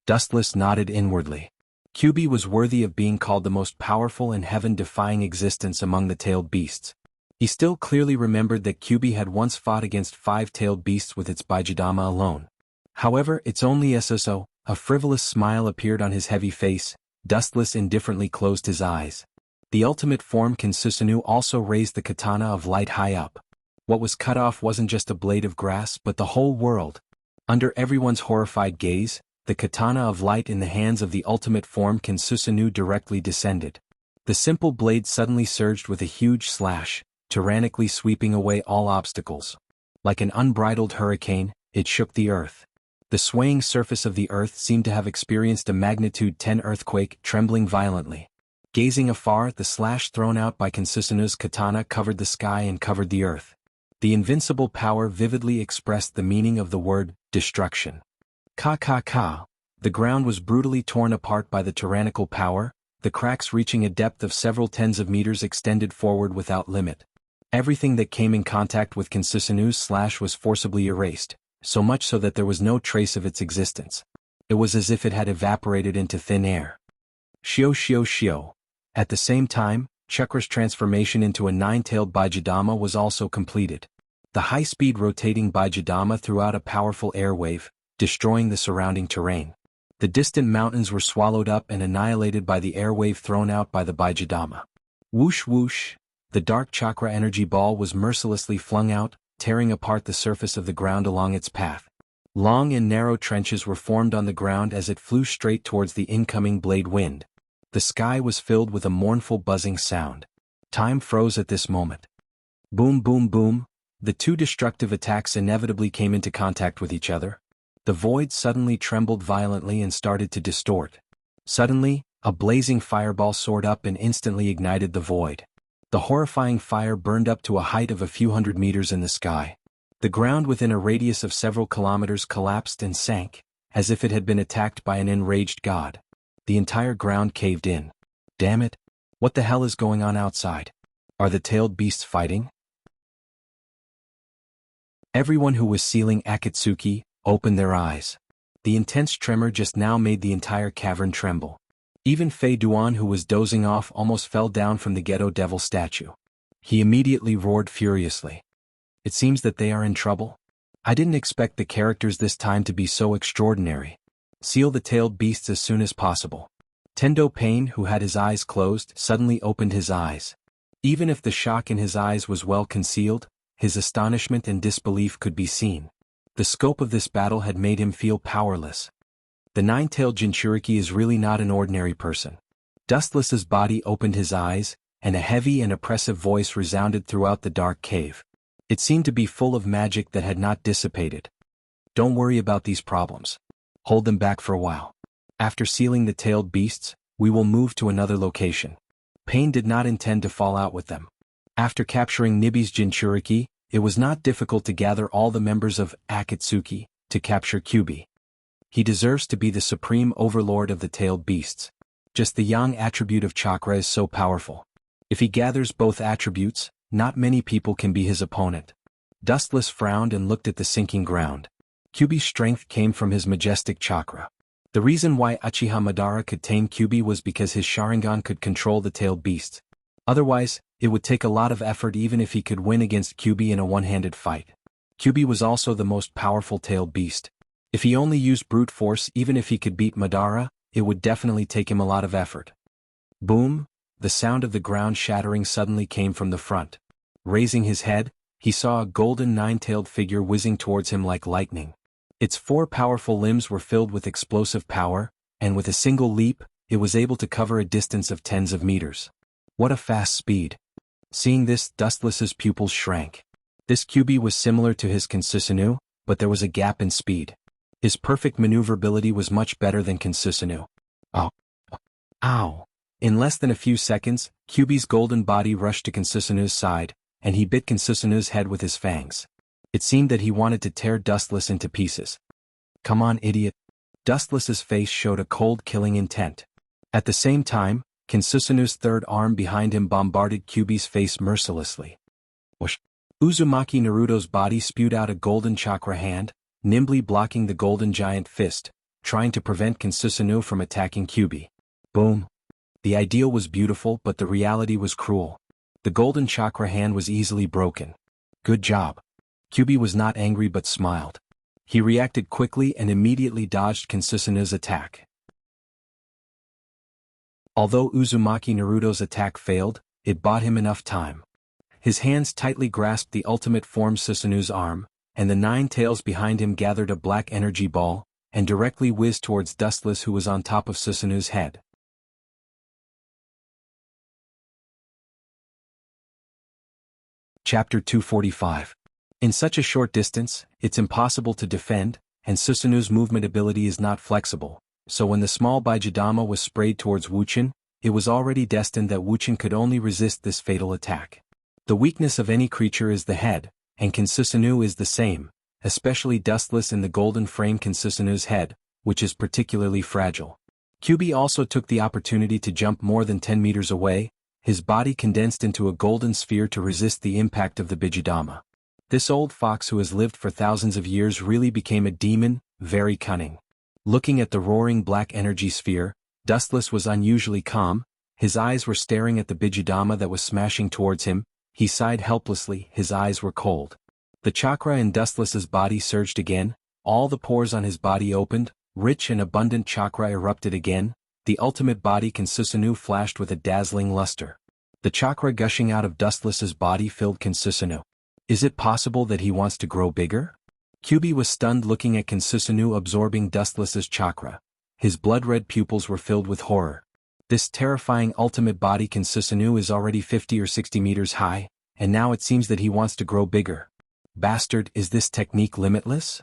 Speaker 1: Dustless nodded inwardly. Kyubi was worthy of being called the most powerful and heaven-defying existence among the tailed beasts. He still clearly remembered that Kyubi had once fought against 5-tailed beasts with its Bijudama alone. However, it's only SSO, a frivolous smile appeared on his heavy face. Dustless indifferently closed his eyes. The ultimate form Kinsusanu also raised the katana of light high up. What was cut off wasn't just a blade of grass but the whole world. Under everyone's horrified gaze, the katana of light in the hands of the ultimate form Kinsusanu directly descended. The simple blade suddenly surged with a huge slash, tyrannically sweeping away all obstacles. Like an unbridled hurricane, it shook the earth. The swaying surface of the earth seemed to have experienced a magnitude 10 earthquake, trembling violently. Gazing afar, the slash thrown out by Kinsusanu's katana covered the sky and covered the earth. The invincible power vividly expressed the meaning of the word, destruction. Ka. The ground was brutally torn apart by the tyrannical power, the cracks reaching a depth of several tens of meters extended forward without limit. Everything that came in contact with Kinsusanu's slash was forcibly erased. So much so that there was no trace of its existence. It was as if it had evaporated into thin air. Shio. At the same time, Chakra's transformation into a 9-tailed Bijudama was also completed. The high-speed rotating Bijudama threw out a powerful air wave, destroying the surrounding terrain. The distant mountains were swallowed up and annihilated by the air wave thrown out by the Bijudama. Whoosh. The dark chakra energy ball was mercilessly flung out, tearing apart the surface of the ground along its path. Long and narrow trenches were formed on the ground as it flew straight towards the incoming blade wind. The sky was filled with a mournful buzzing sound. Time froze at this moment. Boom. The two destructive attacks inevitably came into contact with each other. The void suddenly trembled violently and started to distort. Suddenly, a blazing fireball soared up and instantly ignited the void. The horrifying fire burned up to a height of a few hundred meters in the sky. The ground within a radius of several kilometers collapsed and sank, as if it had been attacked by an enraged god. The entire ground caved in. Damn it! What the hell is going on outside? Are the tailed beasts fighting? Everyone who was sealing Akatsuki opened their eyes. The intense tremor just now made the entire cavern tremble. Even Fei Duan, who was dozing off, almost fell down from the ghetto devil statue. He immediately roared furiously. It seems that they are in trouble. I didn't expect the characters this time to be so extraordinary. Seal the tailed beasts as soon as possible. Tendo Pain, who had his eyes closed, suddenly opened his eyes. Even if the shock in his eyes was well concealed, his astonishment and disbelief could be seen. The scope of this battle had made him feel powerless. The nine-tailed Jinchuriki is really not an ordinary person. Dustless's body opened his eyes, and a heavy and oppressive voice resounded throughout the dark cave. It seemed to be full of magic that had not dissipated. Don't worry about these problems. Hold them back for a while. After sealing the tailed beasts, we will move to another location. Pain did not intend to fall out with them. After capturing Nibi's Jinchuriki, it was not difficult to gather all the members of Akatsuki to capture Kyubi. He deserves to be the supreme overlord of the tailed beasts. Just the yang attribute of chakra is so powerful. If he gathers both attributes, not many people can be his opponent. Dustless frowned and looked at the sinking ground. Kyubi's strength came from his majestic chakra. The reason why Uchiha Madara could tame Kyubi was because his Sharingan could control the tailed beasts. Otherwise, it would take a lot of effort even if he could win against Kyubi in a one-handed fight. Kyubi was also the most powerful tailed beast. If he only used brute force, even if he could beat Madara, it would definitely take him a lot of effort. Boom! The sound of the ground shattering suddenly came from the front. Raising his head, he saw a golden nine-tailed figure whizzing towards him like lightning. Its four powerful limbs were filled with explosive power, and with a single leap, it was able to cover a distance of tens of meters. What a fast speed! Seeing this, Dustless's pupils shrank. This Kyubi was similar to his Kansusanu, but there was a gap in speed. His perfect maneuverability was much better than Kansusanu. Oh! Ow! In less than a few seconds, Kyubi's golden body rushed to Kansusanu's side, and he bit Kansusanu's head with his fangs. It seemed that he wanted to tear Dustless into pieces. Come on, idiot! Dustless's face showed a cold, killing intent. At the same time, Kansusanu's third arm behind him bombarded Kyubi's face mercilessly. Whoosh! Uzumaki Naruto's body spewed out a golden chakra hand, nimbly blocking the golden giant fist, trying to prevent Kansusanu from attacking Kyubi. Boom! The ideal was beautiful, but the reality was cruel. The golden chakra hand was easily broken. Good job. Kyubi was not angry but smiled. He reacted quickly and immediately dodged Kansusanu's attack. Although Uzumaki Naruto's attack failed, it bought him enough time. His hands tightly grasped the ultimate form Susanu's arm, and the nine tails behind him gathered a black energy ball, and directly whizzed towards Dustless, who was on top of Susanu's head. Chapter 245. In such a short distance, it's impossible to defend, and Susanu's movement ability is not flexible, so when the small Baijidama was sprayed towards Wuchin, it was already destined that Wuchin could only resist this fatal attack. The weakness of any creature is the head, and Kansusanu is the same, especially Dustless in the golden frame Kansusanu's head, which is particularly fragile. Kyubi also took the opportunity to jump more than 10 meters away, his body condensed into a golden sphere to resist the impact of the Bijidama. This old fox who has lived for thousands of years really became a demon, very cunning. Looking at the roaring black energy sphere, Dustless was unusually calm, his eyes were staring at the Bijidama that was smashing towards him, he sighed helplessly, his eyes were cold. The chakra in Dustless's body surged again, all the pores on his body opened, rich and abundant chakra erupted again, the ultimate body Kansusanu flashed with a dazzling luster. The chakra gushing out of Dustless's body filled Kansusanu. Is it possible that he wants to grow bigger? Kyubi was stunned looking at Kansusanu absorbing Dustless's chakra. His blood-red pupils were filled with horror. This terrifying ultimate body Kansusanu is already 50 or 60 meters high, and now it seems that he wants to grow bigger. Bastard, is this technique limitless?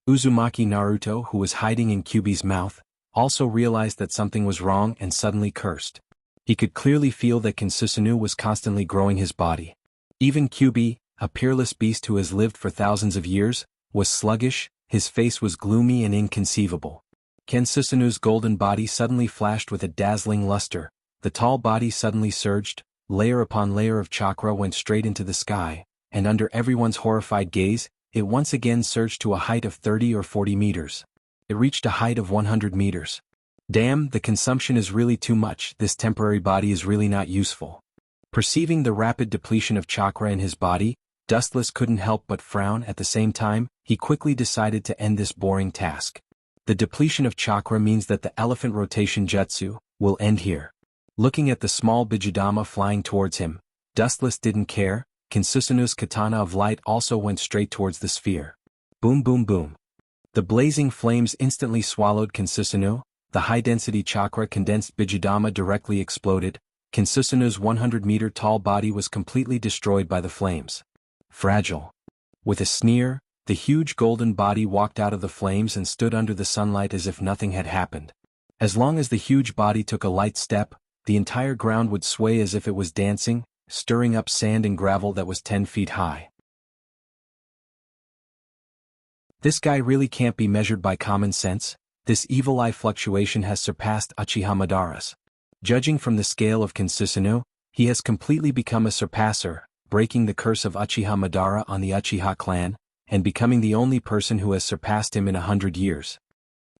Speaker 1: Uzumaki Naruto, who was hiding in Kyubi's mouth, also realized that something was wrong and suddenly cursed. He could clearly feel that Kansusanu was constantly growing his body. Even Kyubi, a peerless beast who has lived for thousands of years, was sluggish, his face was gloomy and inconceivable. Kansusanu's golden body suddenly flashed with a dazzling luster, the tall body suddenly surged, layer upon layer of chakra went straight into the sky, and under everyone's horrified gaze, it once again surged to a height of 30 or 40 meters. It reached a height of 100 meters. Damn, the consumption is really too much, this temporary body is really not useful. Perceiving the rapid depletion of chakra in his body, Dustless couldn't help but frown. At the same time, he quickly decided to end this boring task. The depletion of chakra means that the elephant rotation jutsu will end here. Looking at the small Bijudama flying towards him, Dustless didn't care. Kinsusanu's katana of light also went straight towards the sphere. Boom boom boom. The blazing flames instantly swallowed Kinsusanu. The high-density chakra condensed Bijudama directly exploded. Kinsusanu's 100-meter tall body was completely destroyed by the flames. Fragile. With a sneer, the huge golden body walked out of the flames and stood under the sunlight as if nothing had happened. As long as the huge body took a light step, the entire ground would sway as if it was dancing, stirring up sand and gravel that was 10 feet high. This guy really can't be measured by common sense. This evil eye fluctuation has surpassed Uchiha Madara's. Judging from the scale of Kinsusanu, he has completely become a surpasser, breaking the curse of Uchiha Madara on the Uchiha clan, and becoming the only person who has surpassed him in 100 years.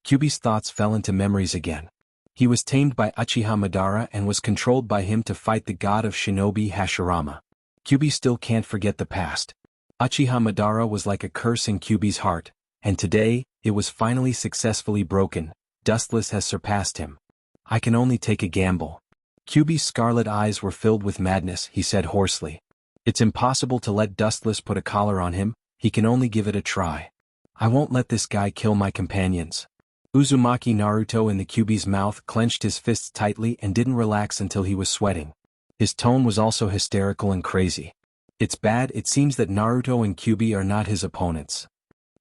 Speaker 1: Kyubi's thoughts fell into memories again. He was tamed by Uchiha Madara and was controlled by him to fight the god of shinobi Hashirama. Kyubi still can't forget the past. Uchiha Madara was like a curse in Kyubi's heart, and today, it was finally successfully broken. Dustless has surpassed him. I can only take a gamble. Kyubi's scarlet eyes were filled with madness, he said hoarsely. It's impossible to let Dustless put a collar on him, he can only give it a try. I won't let this guy kill my companions. Uzumaki Naruto in the Kyubi's mouth clenched his fists tightly and didn't relax until he was sweating. His tone was also hysterical and crazy. It's bad, it seems that Naruto and Kyubi are not his opponents.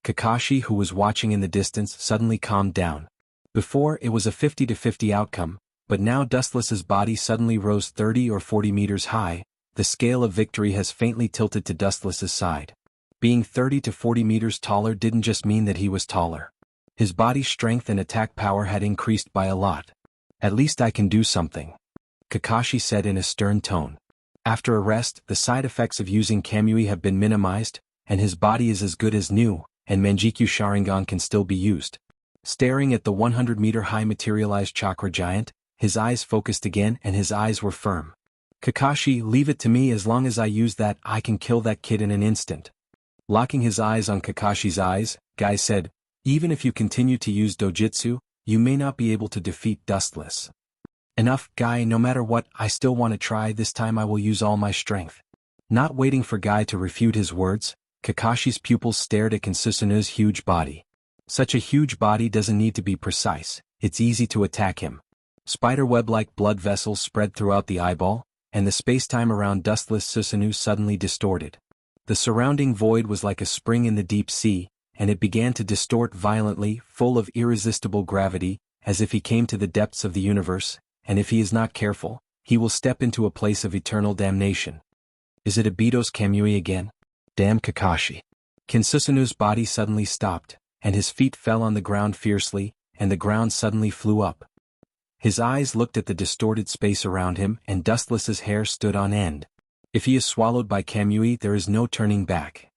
Speaker 1: Kakashi, who was watching in the distance, suddenly calmed down. Before, it was a 50-50 outcome, but now Dustless's body suddenly rose 30 or 40 meters high. The scale of victory has faintly tilted to Dustless's side. Being 30 to 40 meters taller didn't just mean that he was taller. His body's strength and attack power had increased by a lot. At least I can do something, Kakashi said in a stern tone. After a rest, the side effects of using Kamui have been minimized, and his body is as good as new, and Manjikyu Sharingan can still be used. Staring at the 100-meter-high materialized chakra giant, his eyes focused again and his eyes were firm. Kakashi, leave it to me, as long as I use that, I can kill that kid in an instant. Locking his eyes on Kakashi's eyes, Guy said, even if you continue to use dojutsu, you may not be able to defeat Dustless. Enough, Guy, no matter what, I still want to try, this time I will use all my strength. Not waiting for Guy to refute his words, Kakashi's pupils stared at Kinsusanu's huge body. Such a huge body doesn't need to be precise, it's easy to attack him. Spiderweb-like blood vessels spread throughout the eyeball, and the space-time around Dustless Susanu suddenly distorted. The surrounding void was like a spring in the deep sea, and it began to distort violently, full of irresistible gravity, as if he came to the depths of the universe, and if he is not careful, he will step into a place of eternal damnation. Is it Obito's Kamui again? Damn Kakashi. Kinsusanu's body suddenly stopped, and his feet fell on the ground fiercely, and the ground suddenly flew up. His eyes looked at the distorted space around him, and Dustless's hair stood on end. If he is swallowed by Kamui, there is no turning back.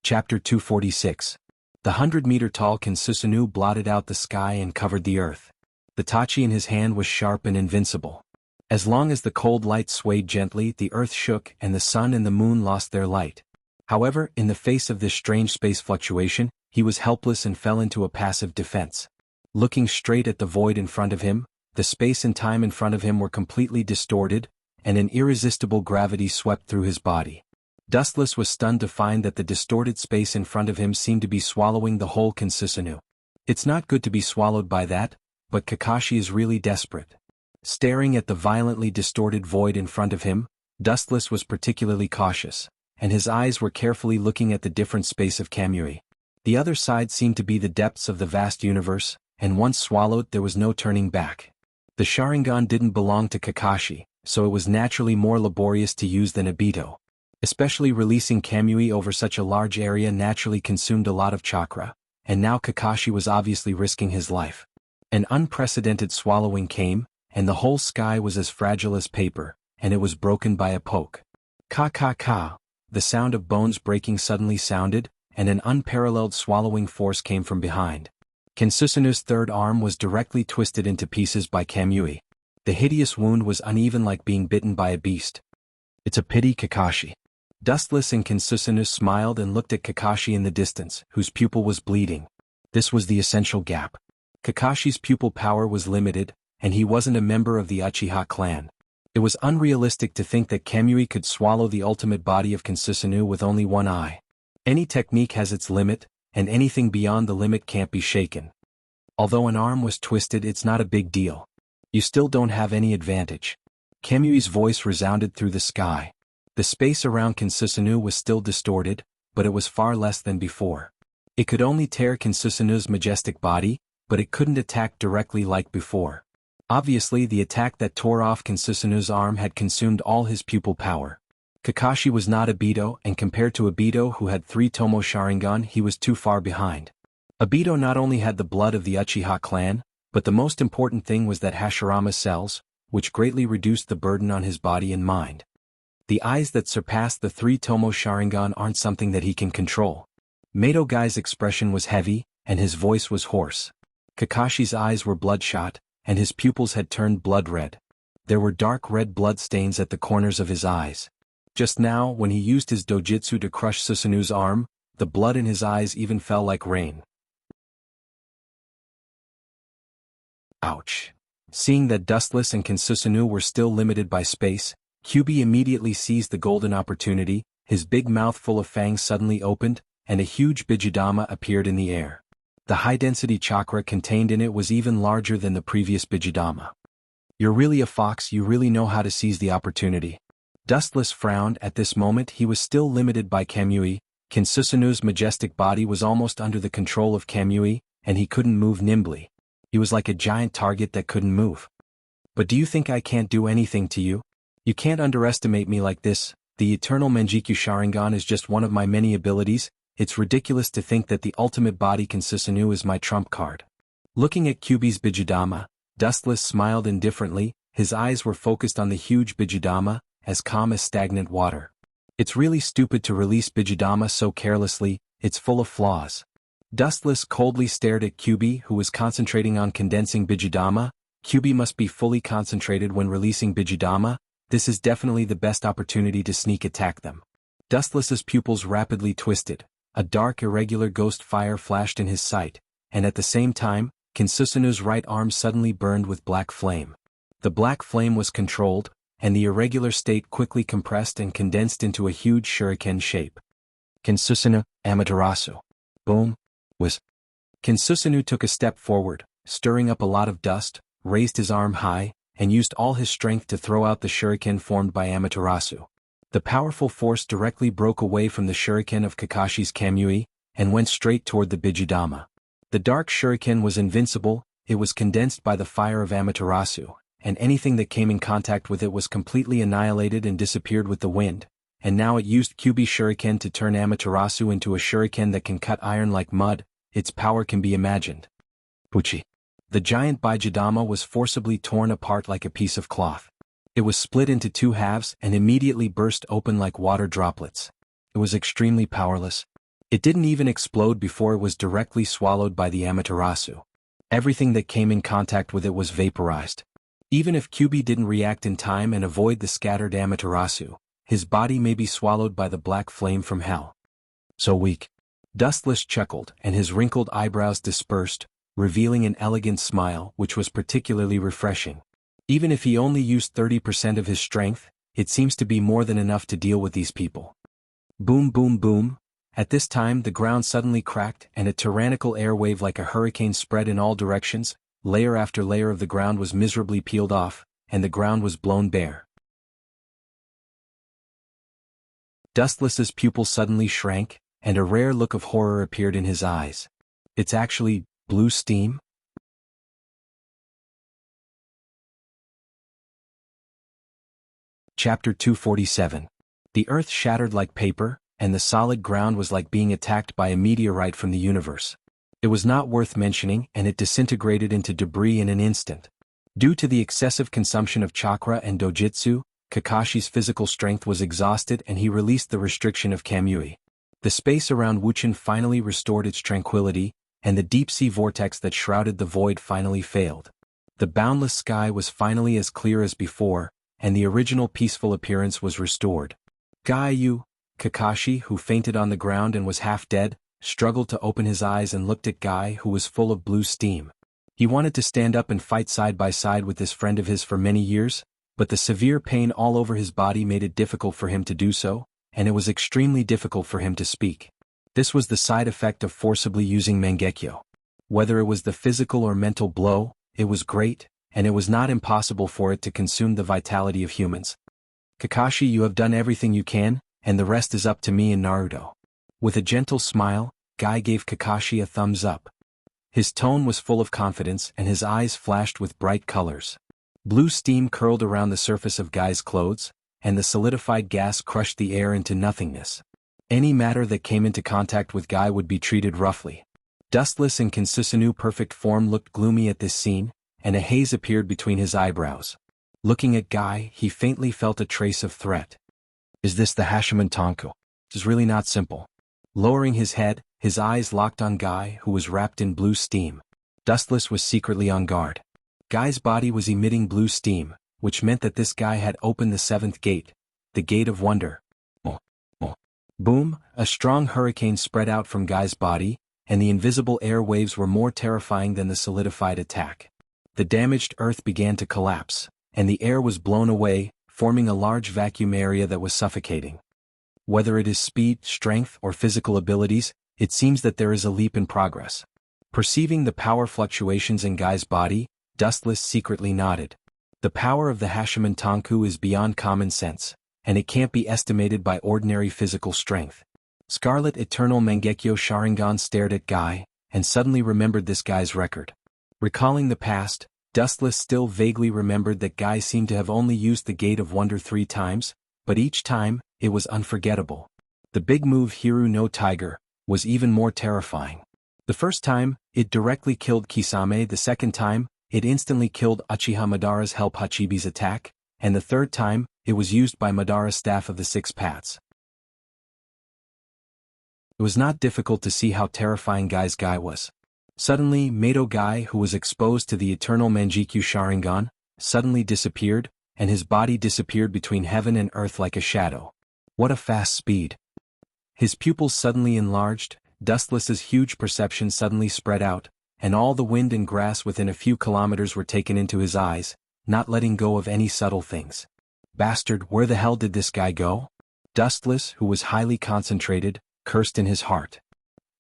Speaker 1: Chapter 246. The 100-meter-tall Kinsusanu blotted out the sky and covered the earth. The tachi in his hand was sharp and invincible. As long as the cold light swayed gently, the earth shook and the sun and the moon lost their light. However, in the face of this strange space fluctuation, he was helpless and fell into a passive defense. Looking straight at the void in front of him, the space and time in front of him were completely distorted, and an irresistible gravity swept through his body. Dustless was stunned to find that the distorted space in front of him seemed to be swallowing the whole Kinsusanu. It's not good to be swallowed by that, but Kakashi is really desperate. Staring at the violently distorted void in front of him, Dustless was particularly cautious, and his eyes were carefully looking at the different space of Kamui. The other side seemed to be the depths of the vast universe, and once swallowed there was no turning back. The Sharingan didn't belong to Kakashi, so it was naturally more laborious to use than Obito. Especially releasing Kamui over such a large area naturally consumed a lot of chakra, and now Kakashi was obviously risking his life. An unprecedented swallowing came, and the whole sky was as fragile as paper, and it was broken by a poke. Ka ka ka, the sound of bones breaking suddenly sounded, and an unparalleled swallowing force came from behind. Kinsusanu's third arm was directly twisted into pieces by Kamui. The hideous wound was uneven like being bitten by a beast. It's a pity, Kakashi. Dustless and Kinsusanu smiled and looked at Kakashi in the distance, whose pupil was bleeding. This was the essential gap. Kakashi's pupil power was limited, and he wasn't a member of the Uchiha clan. It was unrealistic to think that Kamui could swallow the ultimate body of Kinsusanu with only one eye. Any technique has its limit, and anything beyond the limit can't be shaken. Although an arm was twisted, it's not a big deal. You still don't have any advantage. Kamui's voice resounded through the sky. The space around Kinsusanu was still distorted, but it was far less than before. It could only tear Kinsusanu's majestic body, but it couldn't attack directly like before. Obviously, the attack that tore off Kinsusanu's arm had consumed all his pupil power. Kakashi was not Obito, and compared to Obito, who had 3 Tomo Sharingan, he was too far behind. Obito not only had the blood of the Uchiha clan, but the most important thing was that Hashirama cells, which greatly reduced the burden on his body and mind. The eyes that surpassed the 3 Tomo Sharingan aren't something that he can control. Mato Gai's expression was heavy, and his voice was hoarse. Kakashi's eyes were bloodshot, and his pupils had turned blood red. There were dark red blood stains at the corners of his eyes. Just now, when he used his dojutsu to crush Susanu's arm, the blood in his eyes even fell like rain. Ouch. Seeing that Dustless and Kinsusanu were still limited by space, Kyuubi immediately seized the golden opportunity. His big mouth full of fangs suddenly opened, and a huge Bijudama appeared in the air. The high-density chakra contained in it was even larger than the previous Bijudama. You're really a fox, you really know how to seize the opportunity. Dustless frowned. At this moment he was still limited by Kamui. Kinsusanu's majestic body was almost under the control of Kamui, and he couldn't move nimbly. He was like a giant target that couldn't move. But do you think I can't do anything to you? You can't underestimate me like this. The Eternal Manjikyu Sharingan is just one of my many abilities. It's ridiculous to think that the ultimate body Kinsusanu is my trump card. Looking at Kyuubi's Bijudama, Dustless smiled indifferently. His eyes were focused on the huge Bijudama, as calm as stagnant water. It's really stupid to release Bijudama so carelessly, it's full of flaws. Dustless coldly stared at Kyuubi, who was concentrating on condensing Bijudama. Kyuubi must be fully concentrated when releasing Bijudama. This is definitely the best opportunity to sneak attack them. Dustless's pupils rapidly twisted. A dark irregular ghost fire flashed in his sight, and at the same time, Kinsusanu's right arm suddenly burned with black flame. The black flame was controlled, and the irregular state quickly compressed and condensed into a huge shuriken shape. Kinsusanu, Amaterasu. Boom. Kinsusanu took a step forward, stirring up a lot of dust, raised his arm high, and used all his strength to throw out the shuriken formed by Amaterasu. The powerful force directly broke away from the shuriken of Kakashi's Kamui, and went straight toward the Bijudama. The dark shuriken was invincible. It was condensed by the fire of Amaterasu, and anything that came in contact with it was completely annihilated and disappeared with the wind, and now it used Kyuubi shuriken to turn Amaterasu into a shuriken that can cut iron like mud. Its power can be imagined. Puchi. The giant Bijudama was forcibly torn apart like a piece of cloth. It was split into 2 halves and immediately burst open like water droplets. It was extremely powerless. It didn't even explode before it was directly swallowed by the Amaterasu. Everything that came in contact with it was vaporized. Even if Kyuubi didn't react in time and avoid the scattered Amaterasu, his body may be swallowed by the black flame from hell. So weak. Dustless chuckled, and his wrinkled eyebrows dispersed, revealing an elegant smile which was particularly refreshing. Even if he only used 30% of his strength, it seems to be more than enough to deal with these people. Boom boom boom. At this time the ground suddenly cracked and a tyrannical air wave like a hurricane spread in all directions. Layer after layer of the ground was miserably peeled off, and the ground was blown bare. Dustless's pupil suddenly shrank, and a rare look of horror appeared in his eyes. It's actually blue steam? Chapter 247. The earth shattered like paper, and the solid ground was like being attacked by a meteorite from the universe. It was not worth mentioning, and it disintegrated into debris in an instant. Due to the excessive consumption of chakra and dojutsu, Kakashi's physical strength was exhausted and he released the restriction of Kamui. The space around Wuchen finally restored its tranquility, and the deep-sea vortex that shrouded the void finally failed. The boundless sky was finally as clear as before, and the original peaceful appearance was restored. Kakashi, who fainted on the ground and was half dead, struggled to open his eyes and looked at Guy, who was full of blue steam. He wanted to stand up and fight side by side with this friend of his for many years, but the severe pain all over his body made it difficult for him to do so, and it was extremely difficult for him to speak. This was the side effect of forcibly using Mangekyo. Whether it was the physical or mental blow, it was great, and it was not impossible for it to consume the vitality of humans. Kakashi, you have done everything you can, and the rest is up to me and Naruto. With a gentle smile, Guy gave Kakashi a thumbs up. His tone was full of confidence and his eyes flashed with bright colors. Blue steam curled around the surface of Guy's clothes, and the solidified gas crushed the air into nothingness. Any matter that came into contact with Guy would be treated roughly. Dustless and Kinsusanoo perfect form looked gloomy at this scene, and a haze appeared between his eyebrows. Looking at Guy, he faintly felt a trace of threat. Is this the Hashiman Tonku? It is really not simple. Lowering his head, his eyes locked on Guy, who was wrapped in blue steam. Dustless was secretly on guard. Guy's body was emitting blue steam, which meant that this guy had opened the seventh gate, the gate of wonder. Boom, a strong hurricane spread out from Guy's body, and the invisible air waves were more terrifying than the solidified attack. The damaged earth began to collapse, and the air was blown away, forming a large vacuum area that was suffocating. Whether it is speed, strength, or physical abilities, it seems that there is a leap in progress. Perceiving the power fluctuations in Guy's body, Dustless secretly nodded. The power of the Hashiman Tonku is beyond common sense, and it can't be estimated by ordinary physical strength. Scarlet Eternal Mangekyo Sharingan stared at Guy, and suddenly remembered this guy's record. Recalling the past, Dustless still vaguely remembered that Guy seemed to have only used the Gate of Wonder 3 times, but each time, it was unforgettable. The big move Hiru no Tiger was even more terrifying. The first time, it directly killed Kisame. The second time, it instantly killed Uchiha Madara's Help Hachibi's attack, and the third time, it was used by Madara's Staff of the Six Paths. It was not difficult to see how terrifying Guy's Guy was. Suddenly, Mato Guy, who was exposed to the Eternal Mangekyo Sharingan, suddenly disappeared, and his body disappeared between heaven and earth like a shadow. What a fast speed! His pupils suddenly enlarged, Dustless's huge perception suddenly spread out, and all the wind and grass within a few kilometers were taken into his eyes, not letting go of any subtle things. Bastard, where the hell did this guy go? Dustless, who was highly concentrated, cursed in his heart.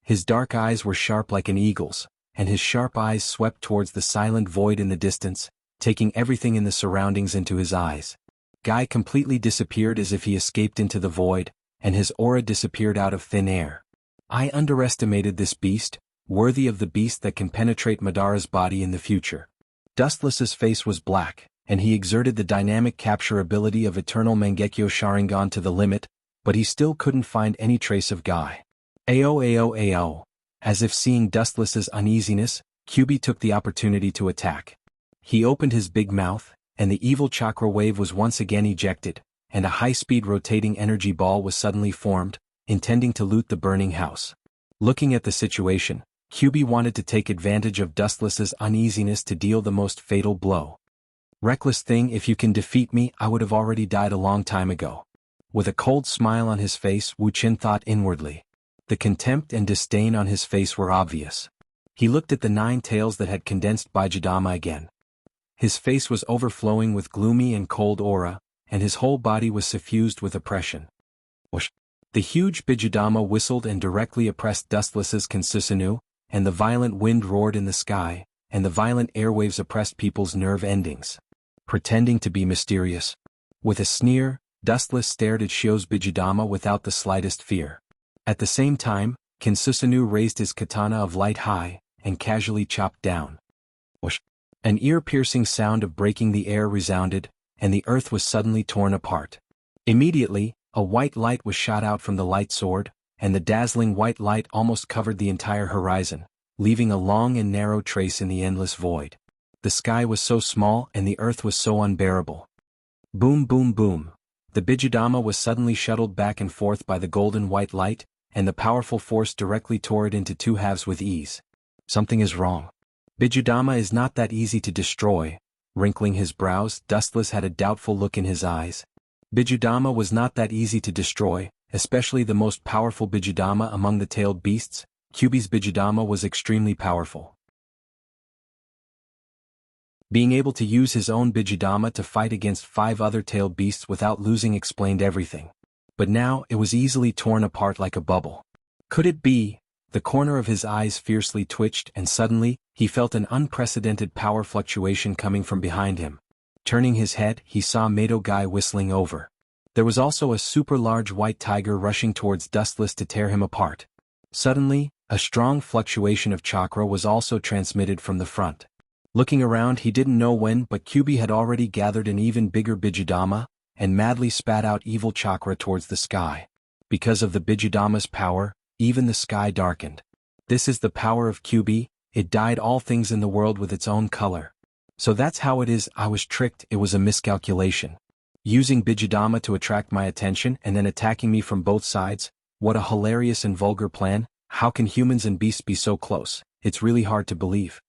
Speaker 1: His dark eyes were sharp like an eagle's, and his sharp eyes swept towards the silent void in the distance, taking everything in the surroundings into his eyes. Guy completely disappeared as if he escaped into the void, and his aura disappeared out of thin air. I underestimated this beast, worthy of the beast that can penetrate Madara's body in the future. Dustless's face was black, and he exerted the dynamic capture ability of Eternal Mangekyo Sharingan to the limit, but he still couldn't find any trace of Guy. Ao. As if seeing Dustless's uneasiness, Kyubi took the opportunity to attack. He opened his big mouth, and the evil chakra wave was once again ejected, and a high-speed rotating energy ball was suddenly formed, intending to loot the burning house. Looking at the situation, Kyubi wanted to take advantage of Dustless's uneasiness to deal the most fatal blow. Reckless thing, if you can defeat me, I would have already died a long time ago. With a cold smile on his face, Wu Qin thought inwardly. The contempt and disdain on his face were obvious. He looked at the 9 tails that had condensed Bijidama again. His face was overflowing with gloomy and cold aura, and his whole body was suffused with oppression. Whoosh! The huge Bijidama whistled and directly oppressed Dustless's Kinsusanoo, and the violent wind roared in the sky, and the violent airwaves oppressed people's nerve endings. Pretending to be mysterious. With a sneer, Dustless stared at Shio's Bijidama without the slightest fear. At the same time, Kinsusanoo raised his katana of light high, and casually chopped down. Whoosh! An ear-piercing sound of breaking the air resounded, and the earth was suddenly torn apart. Immediately, a white light was shot out from the light sword, and the dazzling white light almost covered the entire horizon, leaving a long and narrow trace in the endless void. The sky was so small and the earth was so unbearable. Boom boom boom. The Bijudama was suddenly shuttled back and forth by the golden white light, and the powerful force directly tore it into two halves with ease. Something is wrong. Bijudama is not that easy to destroy. Wrinkling his brows, Dustless had a doubtful look in his eyes. Bijudama was not that easy to destroy, especially the most powerful Bijudama among the tailed beasts. Kyuubi's Bijudama was extremely powerful. Being able to use his own Bijudama to fight against 5 other tailed beasts without losing explained everything. But now, it was easily torn apart like a bubble. Could it be? The corner of his eyes fiercely twitched and suddenly, he felt an unprecedented power fluctuation coming from behind him. Turning his head, he saw Mato Guy whistling over. There was also a super large white tiger rushing towards Dustless to tear him apart. Suddenly, a strong fluctuation of chakra was also transmitted from the front. Looking around, he didn't know when, but Kyuubi had already gathered an even bigger Bijudama, and madly spat out evil chakra towards the sky. Because of the Bijudama's power, even the sky darkened. This is the power of Kyuubi, it dyed all things in the world with its own color. So that's how it is. I was tricked, it was a miscalculation. Using Bijudama to attract my attention and then attacking me from both sides, what a hilarious and vulgar plan. How can humans and beasts be so close? It's really hard to believe.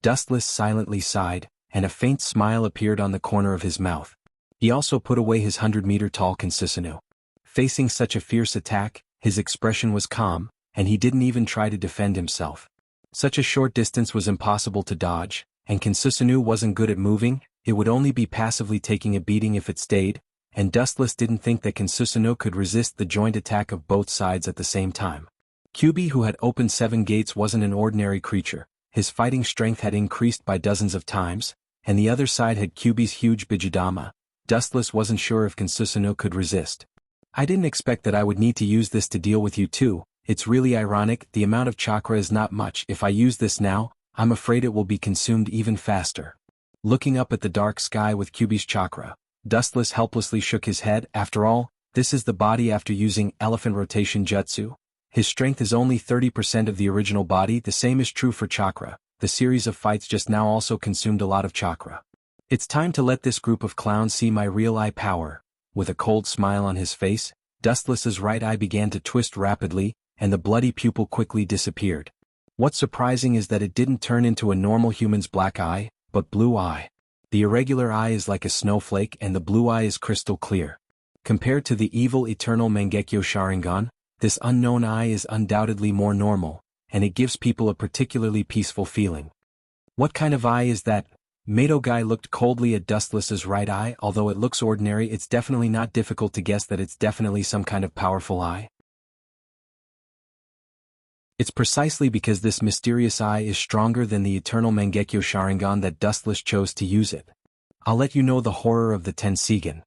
Speaker 1: Dustless silently sighed, and a faint smile appeared on the corner of his mouth. He also put away his 100-meter-tall Consusinu. Facing such a fierce attack, his expression was calm, and he didn't even try to defend himself. Such a short distance was impossible to dodge, and Consusinu wasn't good at moving, it would only be passively taking a beating if it stayed, and Dustless didn't think that Consusinu could resist the joint attack of both sides at the same time. Kyuubi, who had opened 7 gates, wasn't an ordinary creature. His fighting strength had increased by dozens of times, and the other side had Kyuubi's huge Bijudama. Dustless wasn't sure if Consusinu could resist. I didn't expect that I would need to use this to deal with you too. It's really ironic, the amount of chakra is not much. If I use this now, I'm afraid it will be consumed even faster. Looking up at the dark sky with Kyuubi's chakra, Dustless helplessly shook his head. After all, this is the body after using elephant rotation jutsu. His strength is only 30% of the original body. The same is true for chakra. The series of fights just now also consumed a lot of chakra. It's time to let this group of clowns see my real eye power. With a cold smile on his face, Dustless's right eye began to twist rapidly, and the bloody pupil quickly disappeared. What's surprising is that it didn't turn into a normal human's black eye, but blue eye. The irregular eye is like a snowflake and the blue eye is crystal clear. Compared to the evil eternal Mangekyo Sharingan, this unknown eye is undoubtedly more normal, and it gives people a particularly peaceful feeling. What kind of eye is that? Mato Guy looked coldly at Dustless's right eye. Although it looks ordinary, it's definitely not difficult to guess that it's definitely some kind of powerful eye. It's precisely because this mysterious eye is stronger than the eternal Mangekyo Sharingan that Dustless chose to use it. I'll let you know the horror of the Tensigen.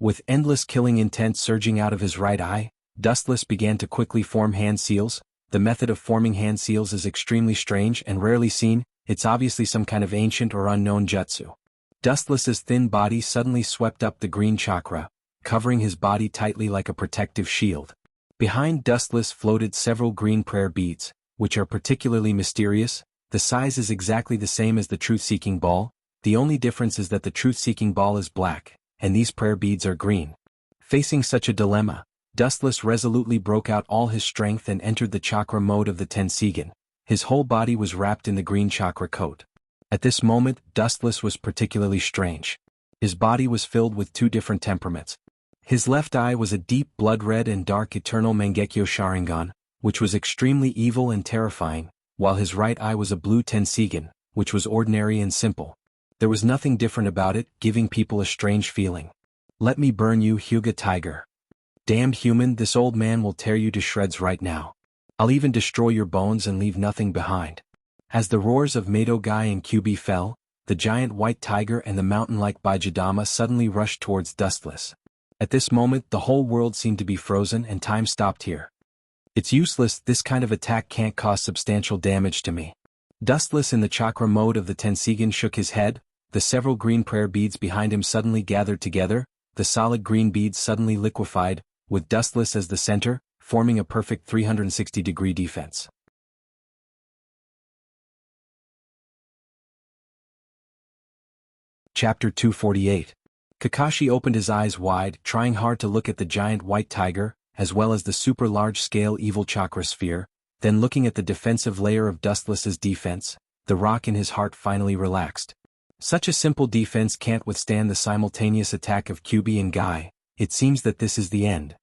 Speaker 1: With endless killing intent surging out of his right eye, Dustless began to quickly form hand seals. The method of forming hand seals is extremely strange and rarely seen. It's obviously some kind of ancient or unknown jutsu. Dustless's thin body suddenly swept up the green chakra, covering his body tightly like a protective shield. Behind Dustless floated several green prayer beads, which are particularly mysterious. The size is exactly the same as the truth-seeking ball. The only difference is that the truth-seeking ball is black, and these prayer beads are green. Facing such a dilemma, Dustless resolutely broke out all his strength and entered the chakra mode of the Tensigen. His whole body was wrapped in the green chakra coat. At this moment, Dustless was particularly strange. His body was filled with 2 different temperaments. His left eye was a deep blood red and dark eternal Mangekyo Sharingan, which was extremely evil and terrifying, while his right eye was a blue Tensigen, which was ordinary and simple. There was nothing different about it, giving people a strange feeling. Let me burn you, Hyuga Tiger. Damned human, this old man will tear you to shreds right now. I'll even destroy your bones and leave nothing behind. As the roars of Mato Guy and Kyuubi fell, the giant white tiger and the mountain-like Bijudama suddenly rushed towards Dustless. At this moment, the whole world seemed to be frozen and time stopped here. It's useless, this kind of attack can't cause substantial damage to me. Dustless in the chakra mode of the Tensigen shook his head. The several green prayer beads behind him suddenly gathered together. The solid green beads suddenly liquefied, with Dustless as the center, forming a perfect 360-degree defense. Chapter 248. Kakashi opened his eyes wide, trying hard to look at the giant white tiger, as well as the super large-scale evil chakra sphere, then looking at the defensive layer of Dustless's defense, the rock in his heart finally relaxed. Such a simple defense can't withstand the simultaneous attack of Kyuubi and Guy. It seems that this is the end.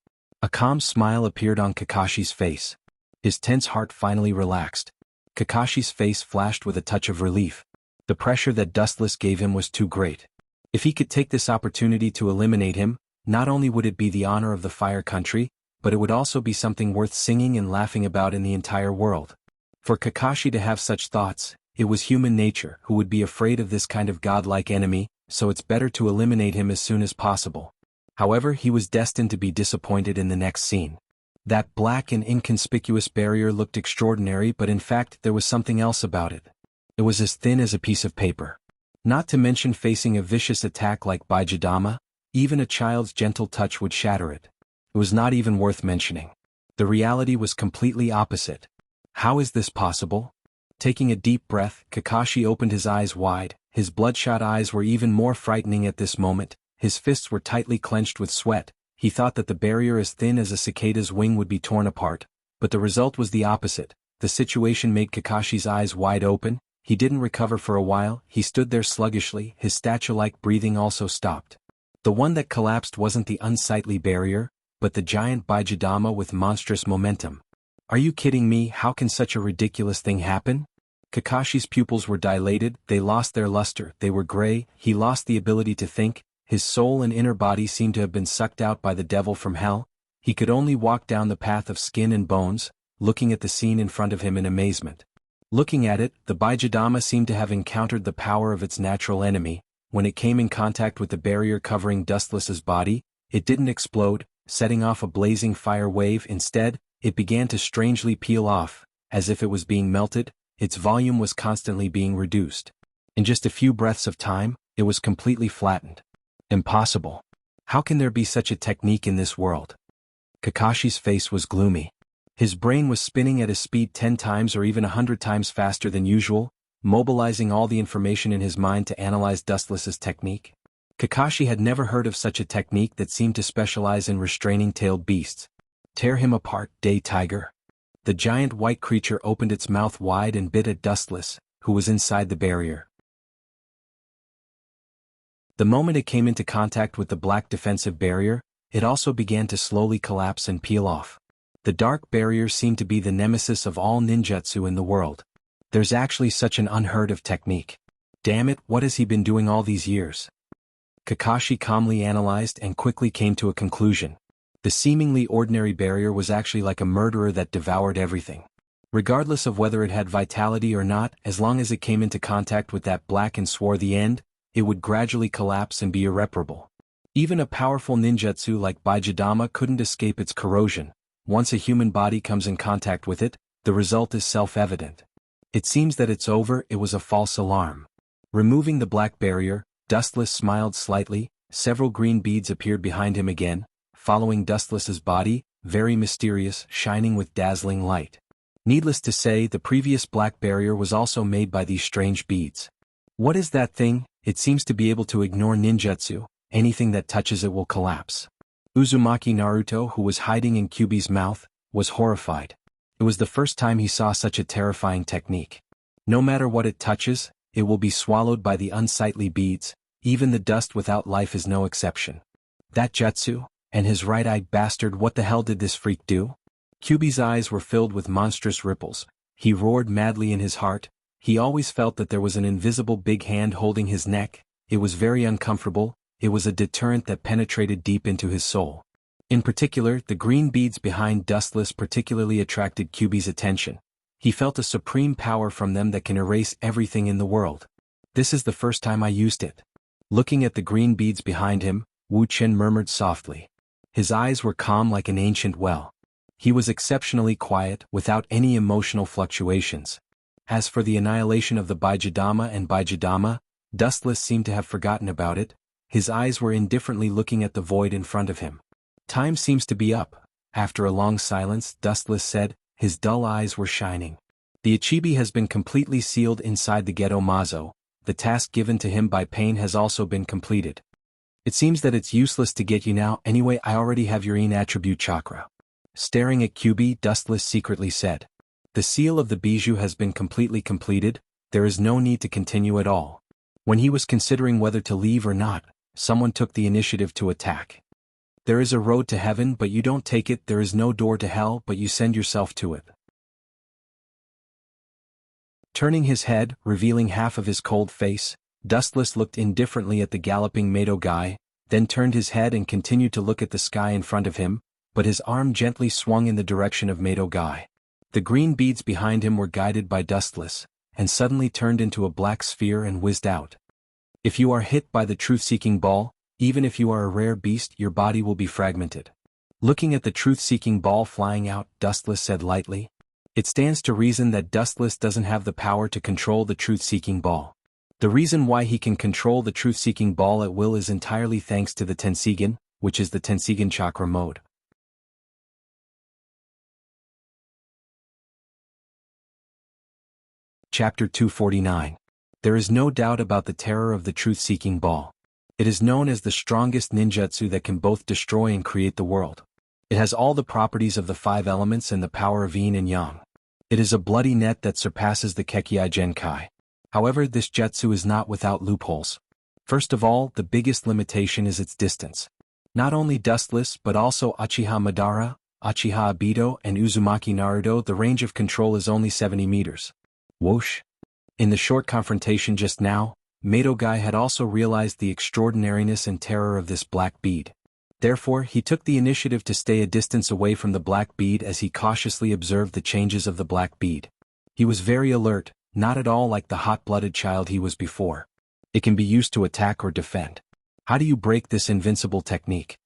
Speaker 1: A calm smile appeared on Kakashi's face. His tense heart finally relaxed. Kakashi's face flashed with a touch of relief. The pressure that Dustless gave him was too great. If he could take this opportunity to eliminate him, not only would it be the honor of the Fire Country, but it would also be something worth singing and laughing about in the entire world. For Kakashi to have such thoughts, it was human nature who would be afraid of this kind of godlike enemy, so it's better to eliminate him as soon as possible. However, he was destined to be disappointed in the next scene. That black and inconspicuous barrier looked extraordinary, but in fact there was something else about it. It was as thin as a piece of paper. Not to mention facing a vicious attack like Baijidama, even a child's gentle touch would shatter it. It was not even worth mentioning. The reality was completely opposite. How is this possible? Taking a deep breath, Kakashi opened his eyes wide. His bloodshot eyes were even more frightening at this moment. His fists were tightly clenched with sweat. He thought that the barrier as thin as a cicada's wing would be torn apart, but the result was the opposite. The situation made Kakashi's eyes wide open. He didn't recover for a while. He stood there sluggishly. His statue-like breathing also stopped. The one that collapsed wasn't the unsightly barrier, but the giant Baijidama with monstrous momentum. Are you kidding me? How can such a ridiculous thing happen? Kakashi's pupils were dilated, they lost their luster, they were gray, he lost the ability to think, his soul and inner body seemed to have been sucked out by the devil from hell. He could only walk down the path of skin and bones, looking at the scene in front of him in amazement. Looking at it, the Baijidama seemed to have encountered the power of its natural enemy. When it came in contact with the barrier covering Dustless's body, it didn't explode, setting off a blazing fire wave. Instead, it began to strangely peel off, as if it was being melted. Its volume was constantly being reduced. In just a few breaths of time, it was completely flattened. Impossible. How can there be such a technique in this world? Kakashi's face was gloomy. His brain was spinning at a speed 10 times or even 100 times faster than usual, mobilizing all the information in his mind to analyze Dustless's technique. Kakashi had never heard of such a technique that seemed to specialize in restraining tailed beasts. Tear him apart, Day Tiger. The giant white creature opened its mouth wide and bit at Dustless, who was inside the barrier. The moment it came into contact with the black defensive barrier, it also began to slowly collapse and peel off. The dark barrier seemed to be the nemesis of all ninjutsu in the world. There's actually such an unheard of technique. Damn it, what has he been doing all these years? Kakashi calmly analyzed and quickly came to a conclusion. The seemingly ordinary barrier was actually like a murderer that devoured everything. Regardless of whether it had vitality or not, as long as it came into contact with that black and swarthy end, it would gradually collapse and be irreparable. Even a powerful ninjutsu like Baijidama couldn't escape its corrosion. Once a human body comes in contact with it, the result is self-evident. It seems that it's over. It was a false alarm. Removing the black barrier, Dustless smiled slightly. Several green beads appeared behind him again, following Dustless's body, very mysterious, shining with dazzling light. Needless to say, the previous black barrier was also made by these strange beads. What is that thing? It seems to be able to ignore ninjutsu. Anything that touches it will collapse. Uzumaki Naruto, who was hiding in Kyuubi's mouth, was horrified. It was the first time he saw such a terrifying technique. No matter what it touches, it will be swallowed by the unsightly beads. Even the dust without life is no exception. That jutsu? And his right-eyed bastard, what the hell did this freak do? Kyuubi's eyes were filled with monstrous ripples. He roared madly in his heart. He always felt that there was an invisible big hand holding his neck. It was very uncomfortable. It was a deterrent that penetrated deep into his soul. In particular, the green beads behind Dustless particularly attracted Kyuubi's attention. He felt a supreme power from them that can erase everything in the world. This is the first time I used it. Looking at the green beads behind him, Wu Chen murmured softly. His eyes were calm like an ancient well. He was exceptionally quiet, without any emotional fluctuations. As for the annihilation of the Baijidama and Baijidama, Dustless seemed to have forgotten about it. His eyes were indifferently looking at the void in front of him. Time seems to be up. After a long silence, Dustless said, his dull eyes were shining. The Ichibi has been completely sealed inside the Ghetto Mazo. The task given to him by Pain has also been completed. It seems that it's useless to get you now anyway. I already have your attribute chakra. Staring at QB, Dustless secretly said. The seal of the bijou has been completely completed, there is no need to continue at all. When he was considering whether to leave or not, someone took the initiative to attack. There is a road to heaven but you don't take it, there is no door to hell but you send yourself to it. Turning his head, revealing half of his cold face, Dustless looked indifferently at the galloping Mado guy, then turned his head and continued to look at the sky in front of him, but his arm gently swung in the direction of Mado guy. The green beads behind him were guided by Dustless, and suddenly turned into a black sphere and whizzed out. If you are hit by the truth-seeking ball, even if you are a rare beast, your body will be fragmented. Looking at the truth-seeking ball flying out, Dustless said lightly. It stands to reason that Dustless doesn't have the power to control the truth-seeking ball. The reason why he can control the truth-seeking ball at will is entirely thanks to the Tensigen, which is the Tensigen chakra mode. Chapter 249. There is no doubt about the terror of the truth-seeking ball. It is known as the strongest ninjutsu that can both destroy and create the world. It has all the properties of the 5 elements and the power of yin and yang. It is a bloody net that surpasses the Kekkei Genkai. However, this jutsu is not without loopholes. First of all, the biggest limitation is its distance. Not only Dustless but also Uchiha Madara, Uchiha Obito and Uzumaki Naruto, the range of control is only 70 meters. Whoosh! In the short confrontation just now, Mado Guy had also realized the extraordinariness and terror of this black bead. Therefore, he took the initiative to stay a distance away from the black bead as he cautiously observed the changes of the black bead. He was very alert, not at all like the hot-blooded child he was before. It can be used to attack or defend. How do you break this invincible technique?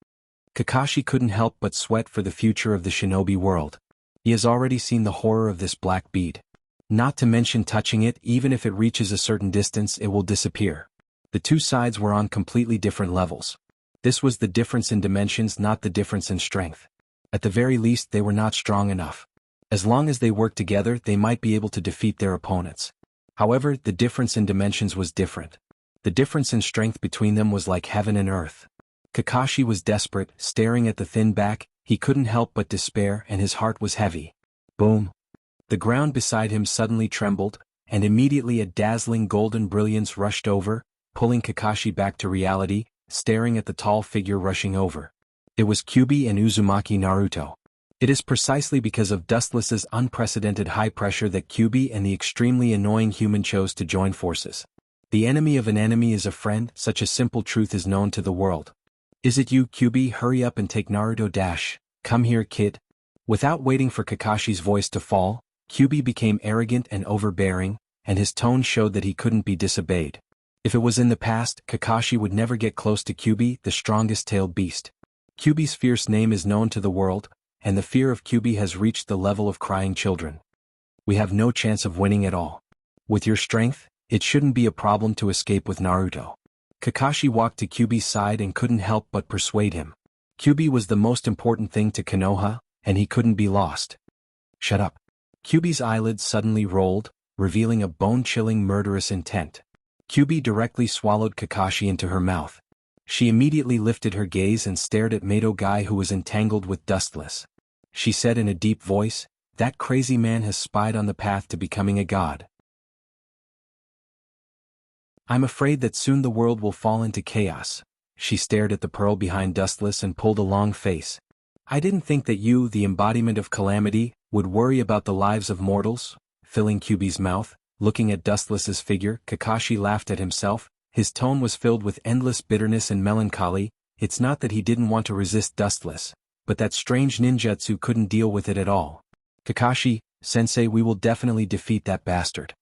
Speaker 1: Kakashi couldn't help but sweat for the future of the shinobi world. He has already seen the horror of this black bead. Not to mention touching it, even if it reaches a certain distance it will disappear. The two sides were on completely different levels. This was the difference in dimensions, not the difference in strength. At the very least they were not strong enough. As long as they worked together they might be able to defeat their opponents. However, the difference in dimensions was different. The difference in strength between them was like heaven and earth. Kakashi was desperate, staring at the thin back, he couldn't help but despair and his heart was heavy. Boom! The ground beside him suddenly trembled, and immediately a dazzling golden brilliance rushed over, pulling Kakashi back to reality, staring at the tall figure rushing over. It was Kyuubi and Uzumaki Naruto. It is precisely because of Dustless's unprecedented high pressure that Kyuubi and the extremely annoying human chose to join forces. The enemy of an enemy is a friend, such a simple truth is known to the world. Is it you, Kyuubi? Hurry up and take Naruto. Come here, kid. Without waiting for Kakashi's voice to fall, Kyuubi became arrogant and overbearing, and his tone showed that he couldn't be disobeyed. If it was in the past, Kakashi would never get close to Kyuubi, the strongest-tailed beast. Kyuubi's fierce name is known to the world, and the fear of Kyuubi has reached the level of crying children. We have no chance of winning at all. With your strength, it shouldn't be a problem to escape with Naruto. Kakashi walked to Kyuubi's side and couldn't help but persuade him. Kyuubi was the most important thing to Konoha, and he couldn't be lost. Shut up. Kyuubi's eyelids suddenly rolled, revealing a bone-chilling murderous intent. Kyuubi directly swallowed Kakashi into her mouth. She immediately lifted her gaze and stared at Mado Guy, who was entangled with Dustless. She said in a deep voice, "That crazy man has spied on the path to becoming a god. I'm afraid that soon the world will fall into chaos." She stared at the pearl behind Dustless and pulled a long face. "I didn't think that you, the embodiment of calamity, would worry about the lives of mortals." Filling Kyuubi's mouth, looking at Dustless's figure, Kakashi laughed at himself. His tone was filled with endless bitterness and melancholy. It's not that he didn't want to resist Dustless, but that strange ninjutsu couldn't deal with it at all. "Kakashi, sensei, we will definitely defeat that bastard."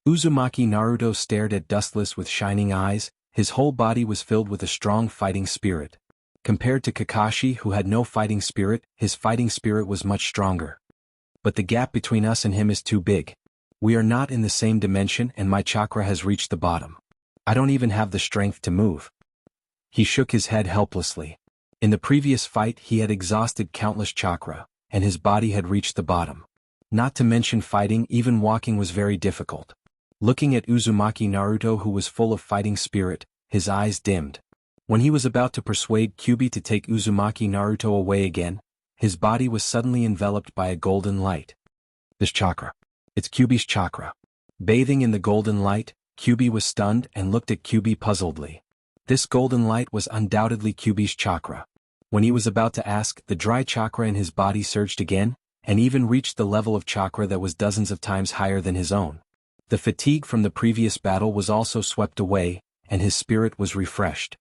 Speaker 1: Uzumaki Naruto stared at Dustless with shining eyes. His whole body was filled with a strong fighting spirit. Compared to Kakashi, who had no fighting spirit, his fighting spirit was much stronger. "But the gap between us and him is too big. We are not in the same dimension and my chakra has reached the bottom. I don't even have the strength to move." He shook his head helplessly. In the previous fight he had exhausted countless chakra, and his body had reached the bottom. Not to mention fighting, even walking was very difficult. Looking at Uzumaki Naruto, who was full of fighting spirit, his eyes dimmed. When he was about to persuade Kyubi to take Uzumaki Naruto away again, his body was suddenly enveloped by a golden light. This chakra. It's Kyubi's chakra. Bathing in the golden light, Kyubi was stunned and looked at Kyubi puzzledly. This golden light was undoubtedly Kyubi's chakra. When he was about to ask, the dry chakra in his body surged again, and even reached the level of chakra that was dozens of times higher than his own. The fatigue from the previous battle was also swept away, and his spirit was refreshed.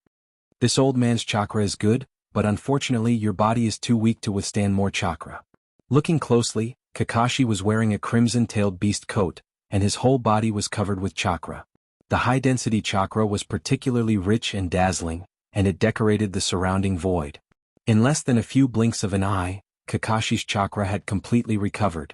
Speaker 1: This old man's chakra is good, but unfortunately your body is too weak to withstand more chakra. Looking closely, Kakashi was wearing a crimson-tailed beast coat, and his whole body was covered with chakra. The high-density chakra was particularly rich and dazzling, and it decorated the surrounding void. In less than a few blinks of an eye, Kakashi's chakra had completely recovered.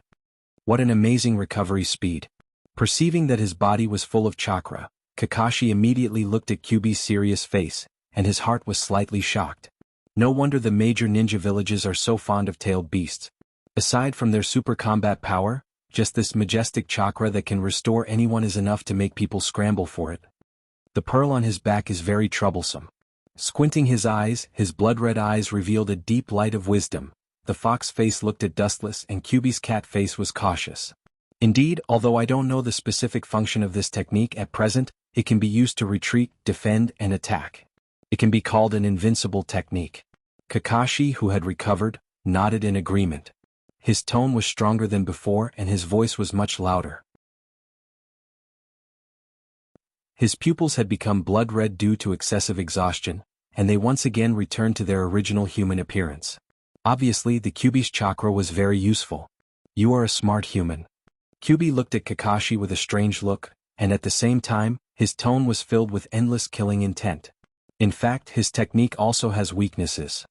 Speaker 1: What an amazing recovery speed. Perceiving that his body was full of chakra, Kakashi immediately looked at Kyubi's serious face, and his heart was slightly shocked. No wonder the major ninja villages are so fond of tailed beasts. Aside from their super combat power, just this majestic chakra that can restore anyone is enough to make people scramble for it. The pearl on his back is very troublesome. Squinting his eyes, his blood-red eyes revealed a deep light of wisdom. The fox face looked at Dustless and Kyubi's cat face was cautious. Indeed, although I don't know the specific function of this technique at present, it can be used to retreat, defend, and attack. It can be called an invincible technique. Kakashi, who had recovered, nodded in agreement. His tone was stronger than before and his voice was much louder. His pupils had become blood-red due to excessive exhaustion, and they once again returned to their original human appearance. Obviously, the Kyubi's chakra was very useful. You are a smart human. Kyubi looked at Kakashi with a strange look, and at the same time, his tone was filled with endless killing intent. In fact, his technique also has weaknesses.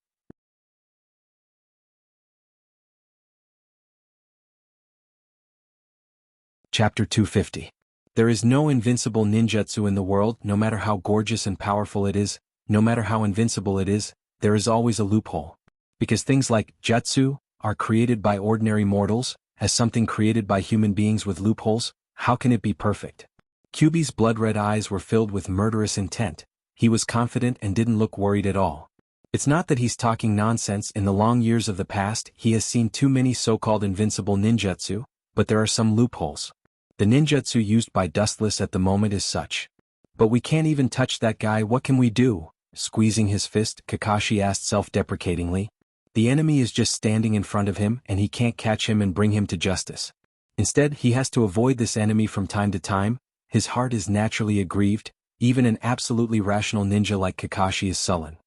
Speaker 1: Chapter 250. There is no invincible ninjutsu in the world, no matter how gorgeous and powerful it is, no matter how invincible it is, there is always a loophole. Because things like jutsu are created by ordinary mortals, as something created by human beings with loopholes, how can it be perfect? Kyubi's blood-red eyes were filled with murderous intent. He was confident and didn't look worried at all. It's not that he's talking nonsense. In the long years of the past, he has seen too many so-called invincible ninjutsu, but there are some loopholes. The ninjutsu used by Dustless at the moment is such. But we can't even touch that guy, what can we do? Squeezing his fist, Kakashi asked self-deprecatingly. The enemy is just standing in front of him and he can't catch him and bring him to justice. Instead, he has to avoid this enemy from time to time. His heart is naturally aggrieved. Even an absolutely rational ninja like Kakashi is sullen.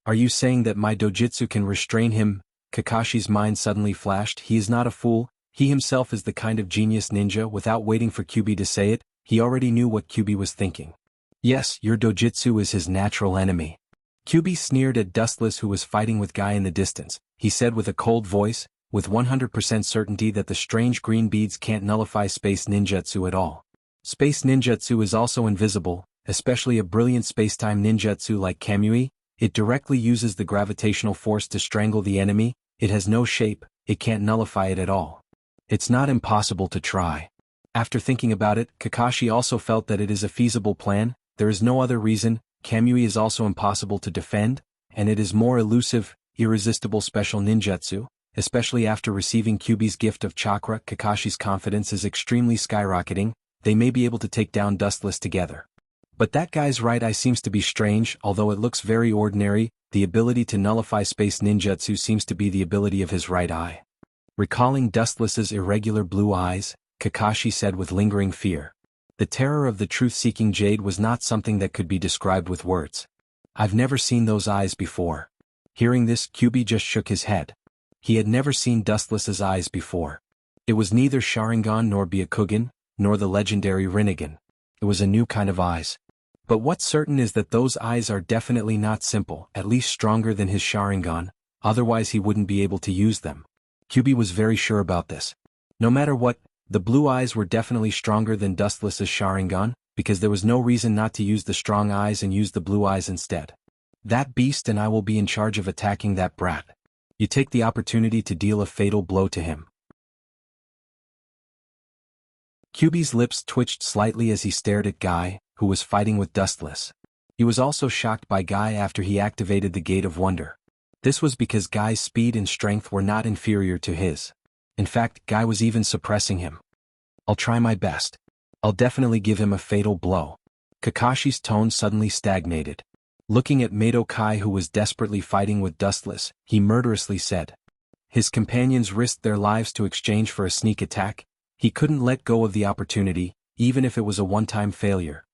Speaker 1: Are you saying that my dojutsu can restrain him? Kakashi's mind suddenly flashed. He is not a fool. He himself is the kind of genius ninja. Without waiting for Kyubi to say it, he already knew what Kyubi was thinking. Yes, your dojutsu is his natural enemy. Kyubi sneered at Dustless, who was fighting with Guy in the distance. He said with a cold voice, with 100% certainty, that the strange green beads can't nullify space ninjutsu at all. Space ninjutsu is also invisible, especially a brilliant space-time ninjutsu like Kamui. It directly uses the gravitational force to strangle the enemy. It has no shape, it can't nullify it at all. It's not impossible to try. After thinking about it, Kakashi also felt that it is a feasible plan. There is no other reason. Kamui is also impossible to defend, and it is more elusive, irresistible special ninjutsu. Especially after receiving Kyubi's gift of chakra, Kakashi's confidence is extremely skyrocketing. They may be able to take down Dustless together. But that guy's right eye seems to be strange. Although it looks very ordinary, the ability to nullify space ninjutsu seems to be the ability of his right eye. Recalling Dustless's irregular blue eyes, Kakashi said with lingering fear. The terror of the truth-seeking jade was not something that could be described with words. I've never seen those eyes before. Hearing this, Kyubi just shook his head. He had never seen Dustless's eyes before. It was neither Sharingan nor Byakugan, nor the legendary Rinnegan. It was a new kind of eyes. But what's certain is that those eyes are definitely not simple, at least stronger than his Sharingan, otherwise he wouldn't be able to use them. Kyubi was very sure about this. No matter what, the blue eyes were definitely stronger than Dustless's Sharingan, because there was no reason not to use the strong eyes and use the blue eyes instead. That beast and I will be in charge of attacking that brat. You take the opportunity to deal a fatal blow to him. Kyubi's lips twitched slightly as he stared at Guy, who was fighting with Dustless. He was also shocked by Guy after he activated the Gate of Wonder. This was because Guy's speed and strength were not inferior to his. In fact, Guy was even suppressing him. I'll try my best. I'll definitely give him a fatal blow. Kakashi's tone suddenly stagnated. Looking at Madokai, who was desperately fighting with Dustless, he murderously said. His companions risked their lives to exchange for a sneak attack. He couldn't let go of the opportunity, even if it was a one-time failure.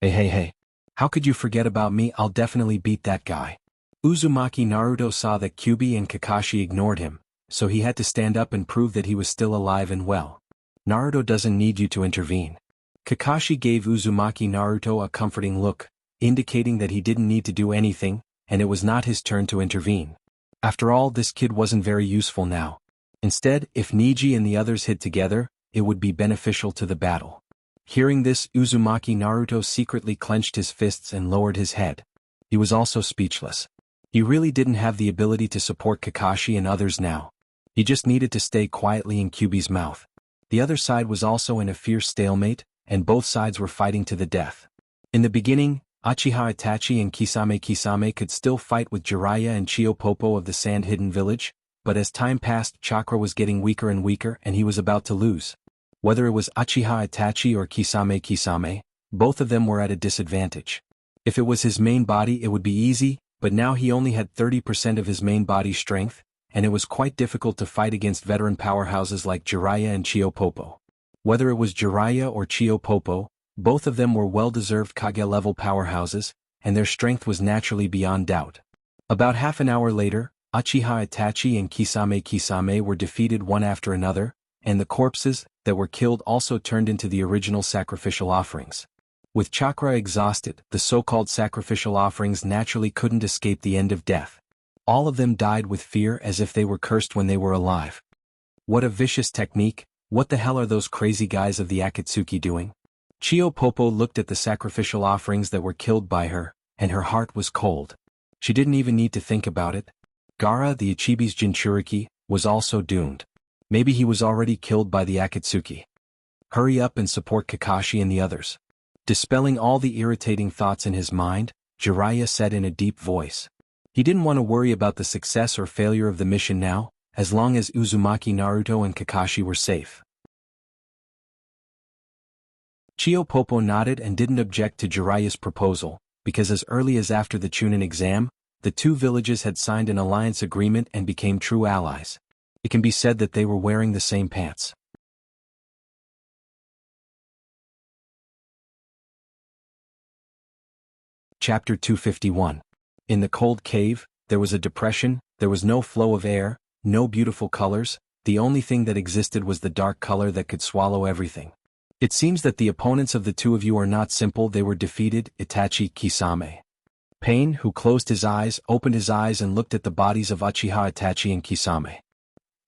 Speaker 1: Hey. How could you forget about me? I'll definitely beat that guy. Uzumaki Naruto saw that Kyuubi and Kakashi ignored him, so he had to stand up and prove that he was still alive and well. Naruto doesn't need you to intervene. Kakashi gave Uzumaki Naruto a comforting look, indicating that he didn't need to do anything, and it was not his turn to intervene. After all, this kid wasn't very useful now. Instead, if Niji and the others hid together, it would be beneficial to the battle. Hearing this, Uzumaki Naruto secretly clenched his fists and lowered his head. He was also speechless. He really didn't have the ability to support Kakashi and others now. He just needed to stay quietly in Kyuubi's mouth. The other side was also in a fierce stalemate, and both sides were fighting to the death. In the beginning, Uchiha Itachi and Kisame could still fight with Jiraiya and Chiyopopo of the Sand-Hidden Village, but as time passed, chakra was getting weaker and weaker and he was about to lose. Whether it was Uchiha Itachi or Kisame, both of them were at a disadvantage. If it was his main body it would be easy, but now he only had 30% of his main body's strength, and it was quite difficult to fight against veteran powerhouses like Jiraiya and Chiyopopo. Whether it was Jiraiya or Chiyopopo, both of them were well-deserved Kage-level powerhouses, and their strength was naturally beyond doubt. About half an hour later, Uchiha Itachi and Kisame were defeated one after another, and the corpses that were killed also turned into the original sacrificial offerings. With chakra exhausted, the so-called sacrificial offerings naturally couldn't escape the end of death. All of them died with fear as if they were cursed when they were alive. What a vicious technique! What the hell are those crazy guys of the Akatsuki doing? Chiyopopo looked at the sacrificial offerings that were killed by her, and her heart was cold. She didn't even need to think about it. Gaara, the Ichibi's Jinchuriki, was also doomed. Maybe he was already killed by the Akatsuki. Hurry up and support Kakashi and the others. Dispelling all the irritating thoughts in his mind, Jiraiya said in a deep voice. He didn't want to worry about the success or failure of the mission now, as long as Uzumaki Naruto and Kakashi were safe. Chiyopopo nodded and didn't object to Jiraiya's proposal, because as early as after the Chunin exam, the two villages had signed an alliance agreement and became true allies. It can be said that they were wearing the same pants. Chapter 251. In the cold cave, there was a depression, there was no flow of air, no beautiful colors, the only thing that existed was the dark color that could swallow everything. It seems that the opponents of the two of you are not simple, they were defeated, Itachi Kisame. Pain, who closed his eyes, opened his eyes and looked at the bodies of Uchiha Itachi and Kisame.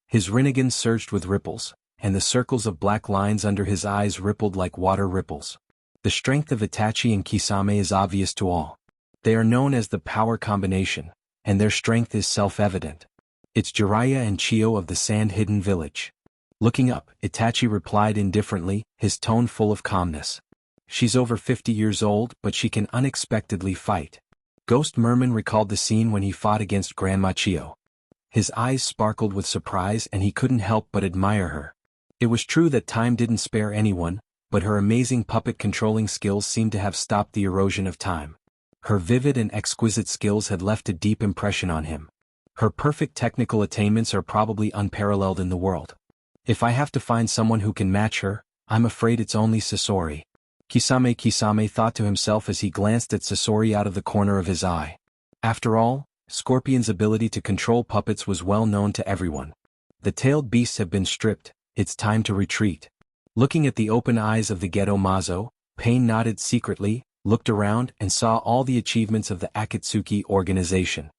Speaker 1: His Rinnegan surged with ripples, and the circles of black lines under his eyes rippled like water ripples. The strength of Itachi and Kisame is obvious to all. They are known as the power combination, and their strength is self-evident. It's Jiraiya and Chiyo of the Sand-Hidden Village. Looking up, Itachi replied indifferently, his tone full of calmness. She's over 50 years old, but she can unexpectedly fight. Ghost Merman recalled the scene when he fought against Grandma Chiyo. His eyes sparkled with surprise and he couldn't help but admire her. It was true that time didn't spare anyone, but her amazing puppet-controlling skills seemed to have stopped the erosion of time. Her vivid and exquisite skills had left a deep impression on him. Her perfect technical attainments are probably unparalleled in the world. If I have to find someone who can match her, I'm afraid it's only Sasori. Kisame thought to himself as he glanced at Sasori out of the corner of his eye. After all, Scorpion's ability to control puppets was well known to everyone. The tailed beasts have been stripped, it's time to retreat. Looking at the open eyes of the Geto Mazo, Pain nodded secretly, looked around and saw all the achievements of the Akatsuki organization.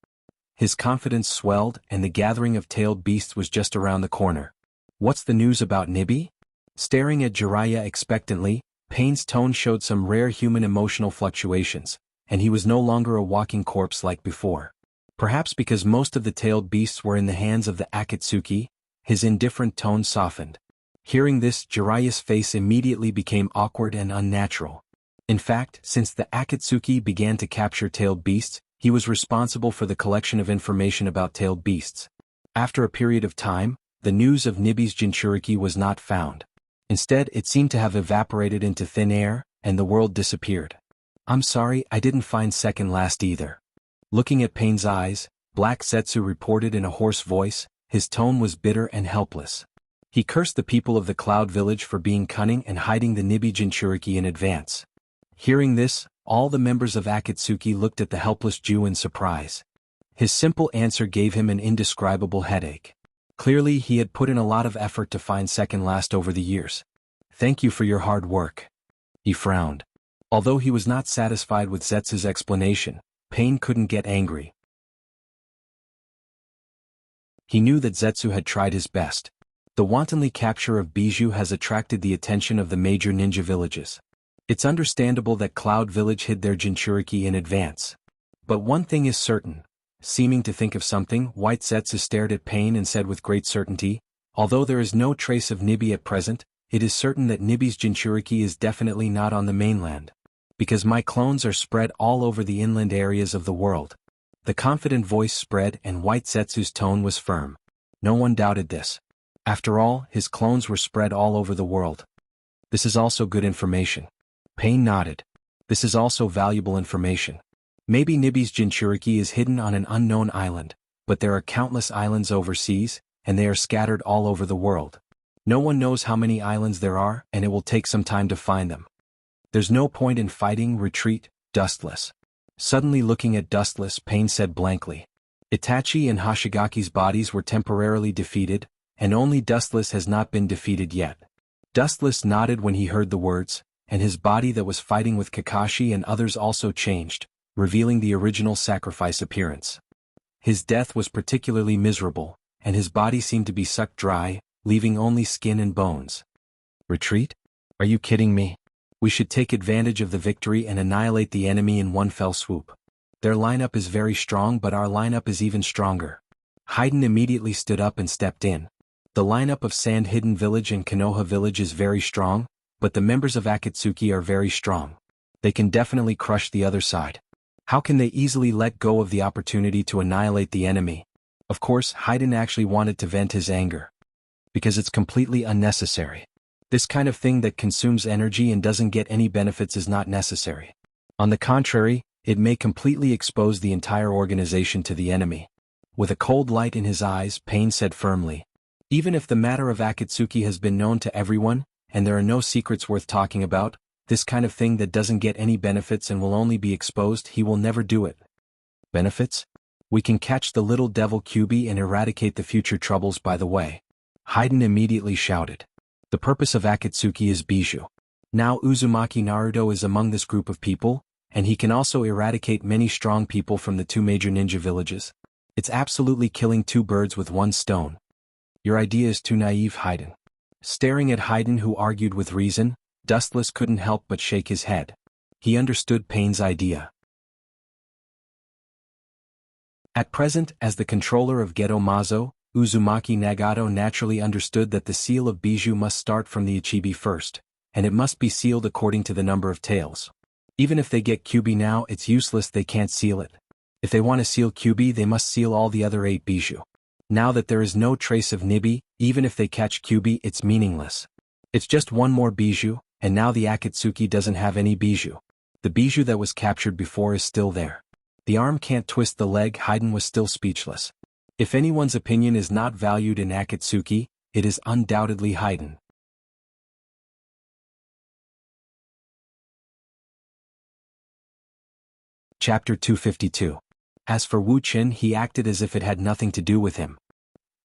Speaker 1: His confidence swelled and the gathering of tailed beasts was just around the corner. What's the news about Nibi? Staring at Jiraiya expectantly, Pain's tone showed some rare human emotional fluctuations, and he was no longer a walking corpse like before. Perhaps because most of the tailed beasts were in the hands of the Akatsuki, his indifferent tone softened. Hearing this, Jiraiya's face immediately became awkward and unnatural. In fact, since the Akatsuki began to capture tailed beasts, he was responsible for the collection of information about tailed beasts. After a period of time, the news of Nibi's Jinchuriki was not found. Instead, it seemed to have evaporated into thin air, and the world disappeared. I'm sorry, I didn't find second last either. Looking at Pain's eyes, Black Zetsu reported in a hoarse voice. His tone was bitter and helpless. He cursed the people of the Cloud Village for being cunning and hiding the Nibi Jinchuriki in advance. Hearing this, all the members of Akatsuki looked at the helpless Jew in surprise. His simple answer gave him an indescribable headache. Clearly he had put in a lot of effort to find second last over the years. Thank you for your hard work. He frowned. Although he was not satisfied with Zetsu's explanation, Pain couldn't get angry. He knew that Zetsu had tried his best. The wantonly capture of Bijou has attracted the attention of the major ninja villages. It's understandable that Cloud Village hid their Jinchuriki in advance. But one thing is certain. Seeming to think of something, White Zetsu stared at Pain and said with great certainty, although there is no trace of Nibi at present, it is certain that Nibi's Jinchuriki is definitely not on the mainland. Because my clones are spread all over the inland areas of the world. The confident voice spread and White Zetsu's tone was firm. No one doubted this. After all, his clones were spread all over the world. This is also good information. Pain nodded. This is also valuable information. Maybe Nibi's Jinchuriki is hidden on an unknown island, but there are countless islands overseas, and they are scattered all over the world. No one knows how many islands there are, and it will take some time to find them. There's no point in fighting, retreat, Dustless. Suddenly looking at Dustless, Pain said blankly. Itachi and Hashigaki's bodies were temporarily defeated, and only Dustless has not been defeated yet. Dustless nodded when he heard the words, and his body that was fighting with Kakashi and others also changed, revealing the original sacrifice appearance. His death was particularly miserable, and his body seemed to be sucked dry, leaving only skin and bones. Retreat? Are you kidding me? We should take advantage of the victory and annihilate the enemy in one fell swoop. Their lineup is very strong, but our lineup is even stronger. Haiden immediately stood up and stepped in. The lineup of Sand Hidden Village and Konoha Village is very strong, but the members of Akatsuki are very strong. They can definitely crush the other side. How can they easily let go of the opportunity to annihilate the enemy? Of course, Haiden actually wanted to vent his anger. Because it's completely unnecessary. This kind of thing that consumes energy and doesn't get any benefits is not necessary. On the contrary, it may completely expose the entire organization to the enemy. With a cold light in his eyes, Pain said firmly. Even if the matter of Akatsuki has been known to everyone, and there are no secrets worth talking about, this kind of thing that doesn't get any benefits and will only be exposed, he will never do it. Benefits? We can catch the little devil Kyubi and eradicate the future troubles by the way. Haiden immediately shouted. The purpose of Akatsuki is Bijou. Now Uzumaki Naruto is among this group of people, and he can also eradicate many strong people from the two major ninja villages. It's absolutely killing two birds with one stone. Your idea is too naive, Haiden. Staring at Haiden, who argued with reason, Dustless couldn't help but shake his head. He understood Pain's idea. At present, as the controller of Geto Mazo, Uzumaki Nagato naturally understood that the seal of Bijou must start from the Ichibi first, and it must be sealed according to the number of tails. Even if they get Kyubi now, it's useless, they can't seal it. If they want to seal Kyubi, they must seal all the other 8 Bijou. Now that there is no trace of Nibi, even if they catch Kyubi, it's meaningless. It's just one more Bijou, and now the Akatsuki doesn't have any Bijou. The Bijou that was captured before is still there. The arm can't twist the leg. Haiden was still speechless. If anyone's opinion is not valued in Akatsuki, it is undoubtedly Haiden. Chapter 252. As for Wu Qin, he acted as if it had nothing to do with him.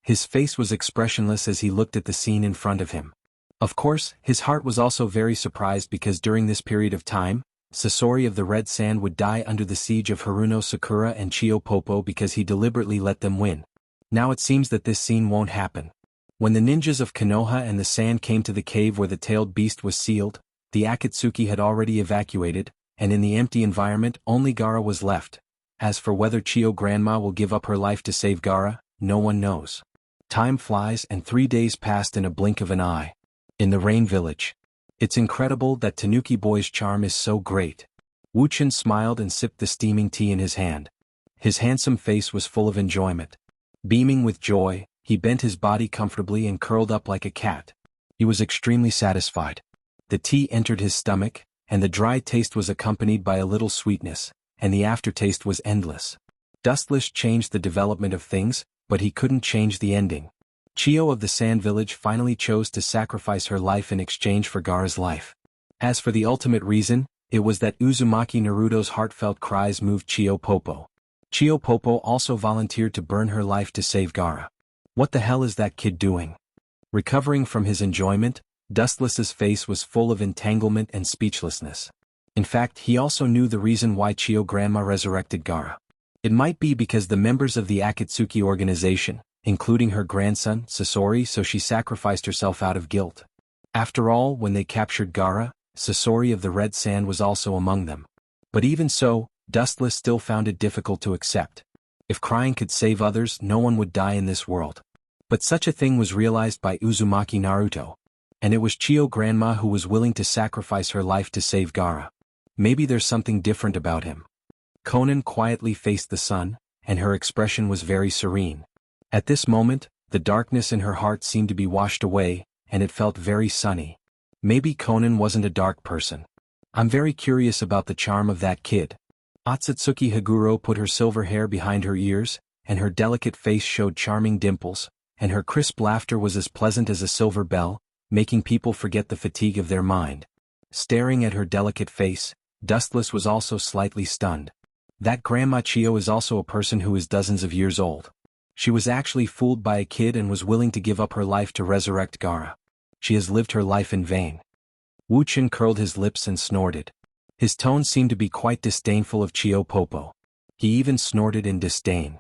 Speaker 1: His face was expressionless as he looked at the scene in front of him. Of course, his heart was also very surprised because during this period of time, Sasori of the Red Sand would die under the siege of Haruno Sakura and Chio Popo because he deliberately let them win. Now it seems that this scene won't happen. When the ninjas of Konoha and the Sand came to the cave where the tailed beast was sealed, the Akatsuki had already evacuated, and in the empty environment only Gaara was left. As for whether Chio Grandma will give up her life to save Gaara, no one knows. Time flies and 3 days passed in a blink of an eye. In the Rain Village. It's incredible that Tanuki Boy's charm is so great. Wuchen smiled and sipped the steaming tea in his hand. His handsome face was full of enjoyment. Beaming with joy, he bent his body comfortably and curled up like a cat. He was extremely satisfied. The tea entered his stomach, and the dry taste was accompanied by a little sweetness, and the aftertaste was endless. Dustless changed the development of things, but he couldn't change the ending. Chio of the Sand Village finally chose to sacrifice her life in exchange for Gaara's life. As for the ultimate reason, it was that Uzumaki Naruto's heartfelt cries moved Chio Popo. Chio Popo also volunteered to burn her life to save Gaara. What the hell is that kid doing? Recovering from his enjoyment, Dustless's face was full of entanglement and speechlessness. In fact, he also knew the reason why Chio Grandma resurrected Gaara. It might be because the members of the Akatsuki organization, including her grandson, Sasori, so she sacrificed herself out of guilt. After all, when they captured Gaara, Sasori of the Red Sand was also among them. But even so, Dustless still found it difficult to accept. If crying could save others, no one would die in this world. But such a thing was realized by Uzumaki Naruto. And it was Chio Grandma who was willing to sacrifice her life to save Gaara. Maybe there's something different about him. Konan quietly faced the sun, and her expression was very serene. At this moment, the darkness in her heart seemed to be washed away, and it felt very sunny. Maybe Konan wasn't a dark person. I'm very curious about the charm of that kid. Otsutsuki Haguro put her silver hair behind her ears, and her delicate face showed charming dimples, and her crisp laughter was as pleasant as a silver bell, making people forget the fatigue of their mind. Staring at her delicate face, Dustless was also slightly stunned. That Grandma Chio is also a person who is dozens of years old. She was actually fooled by a kid and was willing to give up her life to resurrect Gaara. She has lived her life in vain. Wuchen curled his lips and snorted. His tone seemed to be quite disdainful of Chio Popo. He even snorted in disdain.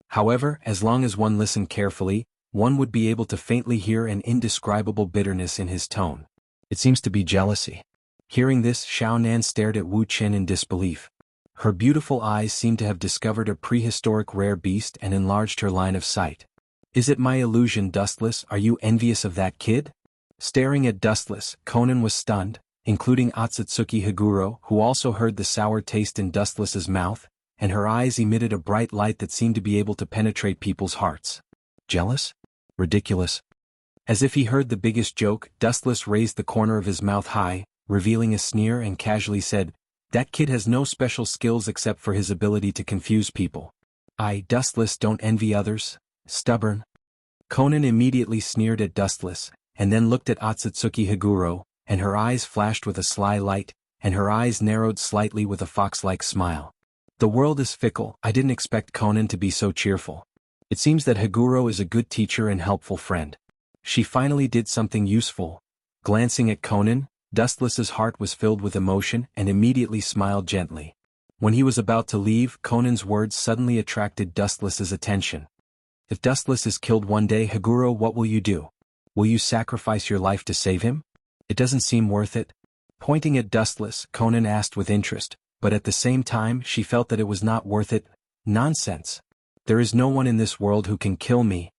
Speaker 1: However, as long as one listened carefully, one would be able to faintly hear an indescribable bitterness in his tone. It seems to be jealousy. Hearing this, Xiaonan stared at Wu Chen in disbelief. Her beautiful eyes seemed to have discovered a prehistoric rare beast and enlarged her line of sight. Is it my illusion, Dustless? Are you envious of that kid? Staring at Dustless, Konan was stunned, including Otsutsuki Haguro, who also heard the sour taste in Dustless's mouth, and her eyes emitted a bright light that seemed to be able to penetrate people's hearts. Jealous? Ridiculous. As if he heard the biggest joke, Dustless raised the corner of his mouth high, revealing a sneer, and casually said, "That kid has no special skills except for his ability to confuse people. I, Dustless, don't envy others. Stubborn." Konan immediately sneered at Dustless, and then looked at Otsutsuki Haguro, and her eyes flashed with a sly light, and her eyes narrowed slightly with a fox-like smile. The world is fickle. I didn't expect Konan to be so cheerful. It seems that Haguro is a good teacher and helpful friend. She finally did something useful. Glancing at Konan, Dustless's heart was filled with emotion and immediately smiled gently. When he was about to leave, Konan's words suddenly attracted Dustless's attention. If Dustless is killed one day, Haguro, what will you do? Will you sacrifice your life to save him? It doesn't seem worth it. Pointing at Dustless, Konan asked with interest, but at the same time she felt that it was not worth it. Nonsense. There is no one in this world who can kill me.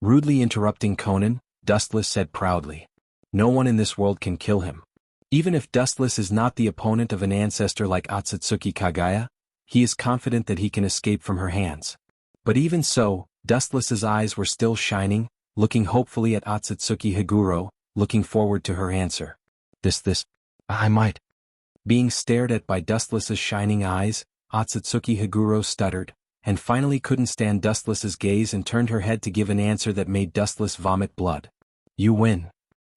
Speaker 1: Rudely interrupting Konan, Dustless said proudly. No one in this world can kill him. Even if Dustless is not the opponent of an ancestor like Otsutsuki Kagaya, he is confident that he can escape from her hands. But even so, Dustless's eyes were still shining, looking hopefully at Otsutsuki Haguro, looking forward to her answer. I might. Being stared at by Dustless's shining eyes, Otsutsuki Haguro stuttered, and finally couldn't stand Dustless's gaze and turned her head to give an answer that made Dustless vomit blood. You win.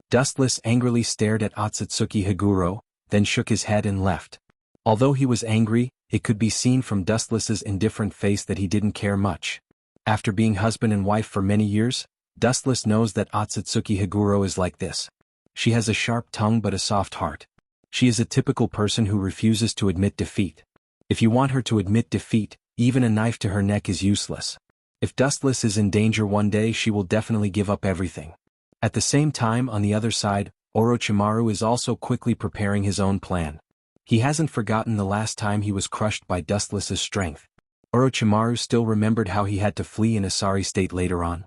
Speaker 1: Dustless angrily stared at Otsutsuki Haguro, then shook his head and left. Although he was angry, it could be seen from Dustless's indifferent face that he didn't care much. After being husband and wife for many years, Dustless knows that Otsutsuki Haguro is like this. She has a sharp tongue but a soft heart. She is a typical person who refuses to admit defeat. If you want her to admit defeat, even a knife to her neck is useless. If Dustless is in danger one day, she will definitely give up everything. At the same time, on the other side, Orochimaru is also quickly preparing his own plan. He hasn't forgotten the last time he was crushed by Dustless's strength. Orochimaru still remembered how he had to flee in a sorry state later on.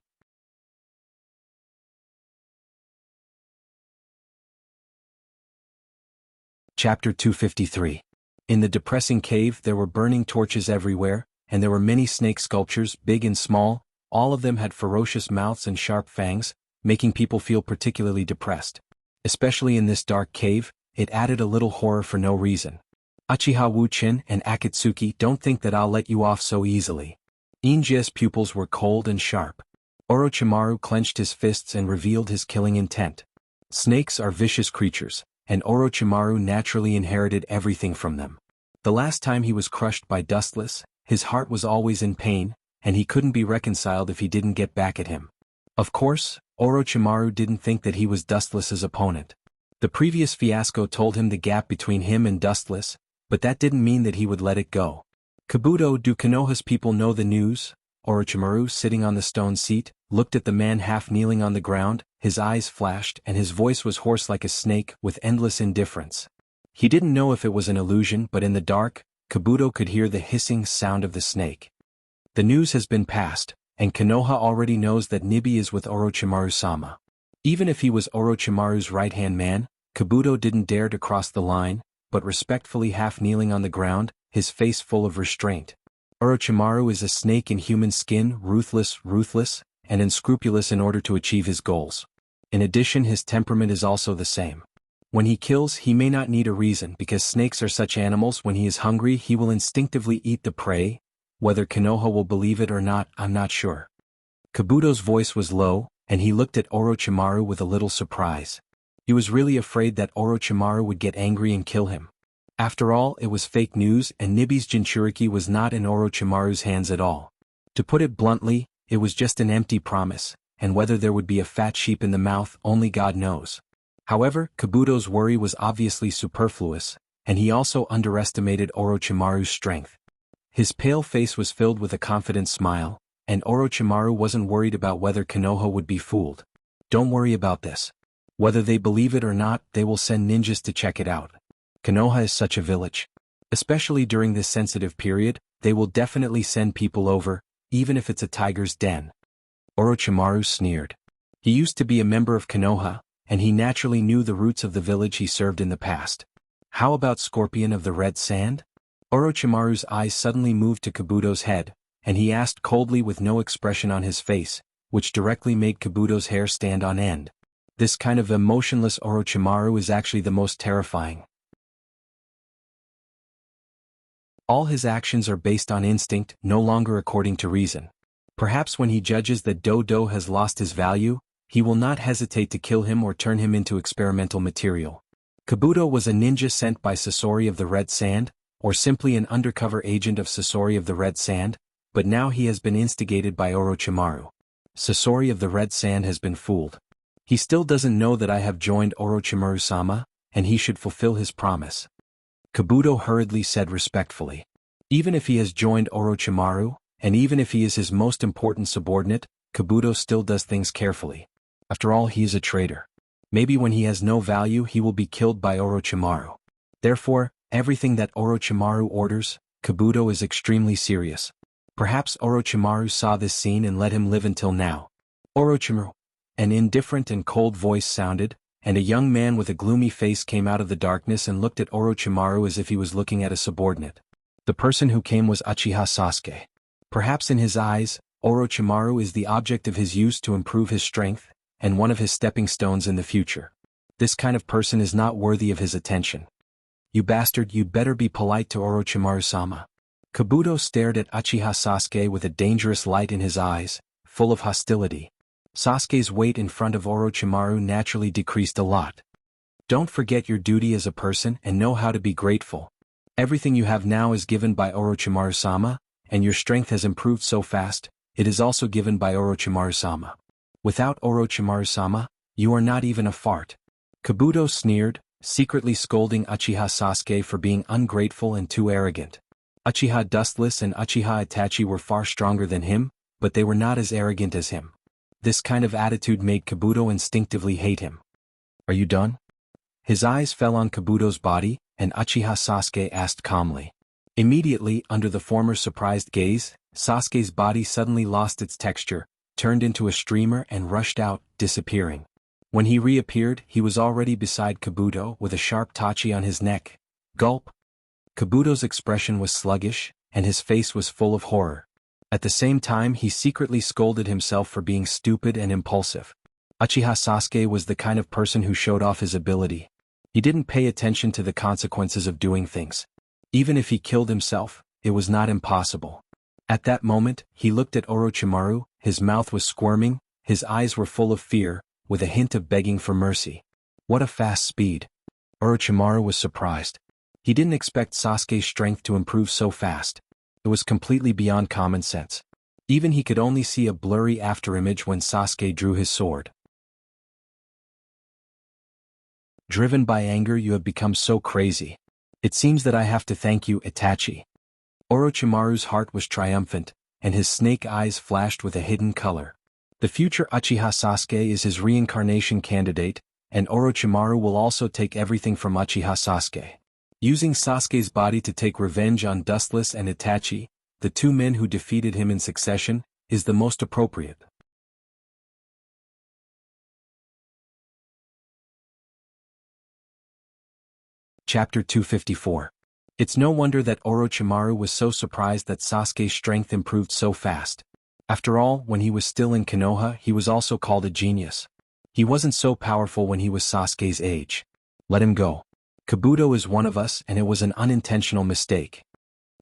Speaker 1: Chapter 253. In the depressing cave there were burning torches everywhere, and there were many snake sculptures, big and small. All of them had ferocious mouths and sharp fangs, making people feel particularly depressed. Especially in this dark cave, it added a little horror for no reason. Uchiha Wuchin and Akatsuki, don't think that I'll let you off so easily. Inji's pupils were cold and sharp. Orochimaru clenched his fists and revealed his killing intent. Snakes are vicious creatures, and Orochimaru naturally inherited everything from them. The last time he was crushed by Dustless, his heart was always in pain, and he couldn't be reconciled if he didn't get back at him. Of course, Orochimaru didn't think that he was Dustless's opponent. The previous fiasco told him the gap between him and Dustless, but that didn't mean that he would let it go. Kabuto, do Konoha's people know the news? Orochimaru, sitting on the stone seat, looked at the man half kneeling on the ground. His eyes flashed and his voice was hoarse like a snake, with endless indifference. He didn't know if it was an illusion, but in the dark, Kabuto could hear the hissing sound of the snake. The news has been passed, and Konoha already knows that Nibi is with Orochimaru-sama. Even if he was Orochimaru's right-hand man, Kabuto didn't dare to cross the line, but respectfully half kneeling on the ground, his face full of restraint. Orochimaru is a snake in human skin, ruthless, and unscrupulous in order to achieve his goals. In addition, his temperament is also the same. When he kills, he may not need a reason because snakes are such animals. When he is hungry, he will instinctively eat the prey. Whether Konoha will believe it or not, I'm not sure. Kabuto's voice was low, and he looked at Orochimaru with a little surprise. He was really afraid that Orochimaru would get angry and kill him. After all, it was fake news, and Nibi's Jinchuriki was not in Orochimaru's hands at all. To put it bluntly, it was just an empty promise, and whether there would be a fat sheep in the mouth, only God knows. However, Kabuto's worry was obviously superfluous, and he also underestimated Orochimaru's strength. His pale face was filled with a confident smile, and Orochimaru wasn't worried about whether Konoha would be fooled. Don't worry about this. Whether they believe it or not, they will send ninjas to check it out. Konoha is such a village. Especially during this sensitive period, they will definitely send people over, even if it's a tiger's den. Orochimaru sneered. He used to be a member of Konoha, and he naturally knew the roots of the village he served in the past. How about Scorpion of the Red Sand? Orochimaru's eyes suddenly moved to Kabuto's head, and he asked coldly with no expression on his face, which directly made Kabuto's hair stand on end. This kind of emotionless Orochimaru is actually the most terrifying. All his actions are based on instinct, no longer according to reason. Perhaps when he judges that Dodo has lost his value, he will not hesitate to kill him or turn him into experimental material. Kabuto was a ninja sent by Sasori of the Red Sand, or simply an undercover agent of Sasori of the Red Sand, but now he has been instigated by Orochimaru. Sasori of the Red Sand has been fooled. He still doesn't know that I have joined Orochimaru-sama, and he should fulfill his promise. Kabuto hurriedly said respectfully. Even if he has joined Orochimaru, and even if he is his most important subordinate, Kabuto still does things carefully. After all, he is a traitor. Maybe when he has no value he will be killed by Orochimaru. Therefore, everything that Orochimaru orders, Kabuto is extremely serious. Perhaps Orochimaru saw this scene and let him live until now. Orochimaru. An indifferent and cold voice sounded, and a young man with a gloomy face came out of the darkness and looked at Orochimaru as if he was looking at a subordinate. The person who came was Uchiha Sasuke. Perhaps in his eyes, Orochimaru is the object of his use to improve his strength, and one of his stepping stones in the future. This kind of person is not worthy of his attention. You bastard, you'd better be polite to Orochimaru-sama. Kabuto stared at Uchiha Sasuke with a dangerous light in his eyes, full of hostility. Sasuke's weight in front of Orochimaru naturally decreased a lot. Don't forget your duty as a person and know how to be grateful. Everything you have now is given by Orochimaru-sama, and your strength has improved so fast, it is also given by Orochimaru-sama. Without Orochimaru-sama, you are not even a fart. Kabuto sneered, secretly scolding Uchiha Sasuke for being ungrateful and too arrogant. Uchiha Dustless and Uchiha Itachi were far stronger than him, but they were not as arrogant as him. This kind of attitude made Kabuto instinctively hate him. Are you done? His eyes fell on Kabuto's body, and Uchiha Sasuke asked calmly. Immediately, under the former surprised gaze, Sasuke's body suddenly lost its texture, turned into a streamer and rushed out, disappearing. When he reappeared, he was already beside Kabuto with a sharp tachi on his neck. Gulp! Kabuto's expression was sluggish, and his face was full of horror. At the same time, he secretly scolded himself for being stupid and impulsive. Uchiha Sasuke was the kind of person who showed off his ability. He didn't pay attention to the consequences of doing things. Even if he killed himself, it was not impossible. At that moment, he looked at Orochimaru, his mouth was squirming, his eyes were full of fear, with a hint of begging for mercy. What a fast speed! Orochimaru was surprised. He didn't expect Sasuke's strength to improve so fast. It was completely beyond common sense. Even he could only see a blurry afterimage when Sasuke drew his sword. Driven by anger, you have become so crazy. It seems that I have to thank you, Itachi. Orochimaru's heart was triumphant, and his snake eyes flashed with a hidden color. The future Uchiha Sasuke is his reincarnation candidate, and Orochimaru will also take everything from Uchiha Sasuke. Using Sasuke's body to take revenge on Dustless and Itachi, the two men who defeated him in succession, is the most appropriate. Chapter 254. It's no wonder that Orochimaru was so surprised that Sasuke's strength improved so fast. After all, when he was still in Konoha, he was also called a genius. He wasn't so powerful when he was Sasuke's age. Let him go. Kabuto is one of us, and it was an unintentional mistake.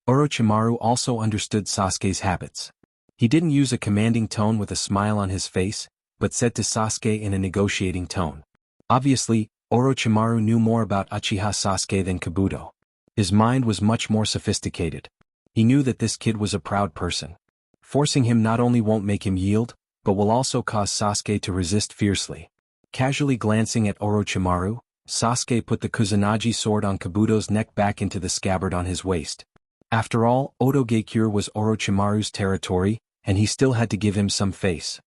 Speaker 1: Orochimaru also understood Sasuke's habits. He didn't use a commanding tone with a smile on his face, but said to Sasuke in a negotiating tone. Obviously, Orochimaru knew more about Uchiha Sasuke than Kabuto. His mind was much more sophisticated. He knew that this kid was a proud person. Forcing him not only won't make him yield, but will also cause Sasuke to resist fiercely. Casually glancing at Orochimaru, Sasuke put the Kusanagi sword on Kabuto's neck back into the scabbard on his waist. After all, Otogekyure was Orochimaru's territory, and he still had to give him some face.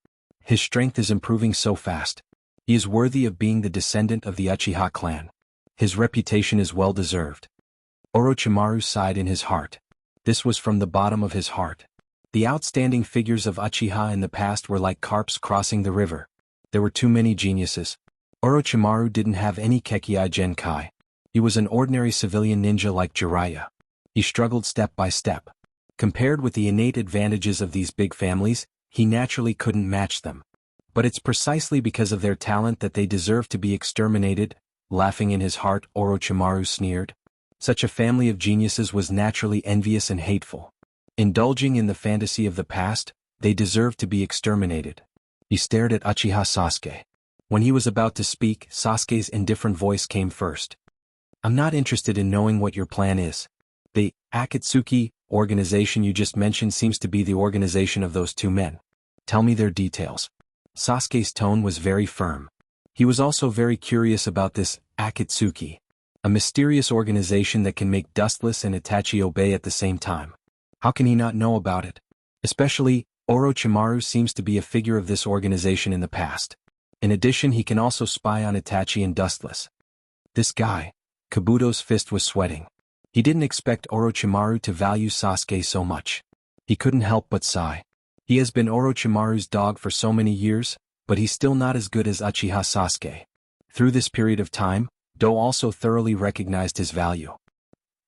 Speaker 1: His strength is improving so fast. He is worthy of being the descendant of the Uchiha clan. His reputation is well deserved. Orochimaru sighed in his heart. This was from the bottom of his heart. The outstanding figures of Uchiha in the past were like carps crossing the river. There were too many geniuses. Orochimaru didn't have any Kekkei Genkai. He was an ordinary civilian ninja like Jiraiya. He struggled step by step. Compared with the innate advantages of these big families, he naturally couldn't match them. But it's precisely because of their talent that they deserve to be exterminated. Laughing in his heart, Orochimaru sneered. Such a family of geniuses was naturally envious and hateful. Indulging in the fantasy of the past, they deserved to be exterminated. He stared at Uchiha Sasuke. When he was about to speak, Sasuke's indifferent voice came first. I'm not interested in knowing what your plan is. The Akatsuki organization you just mentioned seems to be the organization of those two men. Tell me their details. Sasuke's tone was very firm. He was also very curious about this Akatsuki, a mysterious organization that can make Dustless and Itachi obey at the same time. How can he not know about it? Especially, Orochimaru seems to be a figure of this organization in the past. In addition, he can also spy on Itachi and Dustless. This guy, Kabuto's fist was sweating. He didn't expect Orochimaru to value Sasuke so much. He couldn't help but sigh. He has been Orochimaru's dog for so many years, but he's still not as good as Uchiha Sasuke. Through this period of time, Do also thoroughly recognized his value.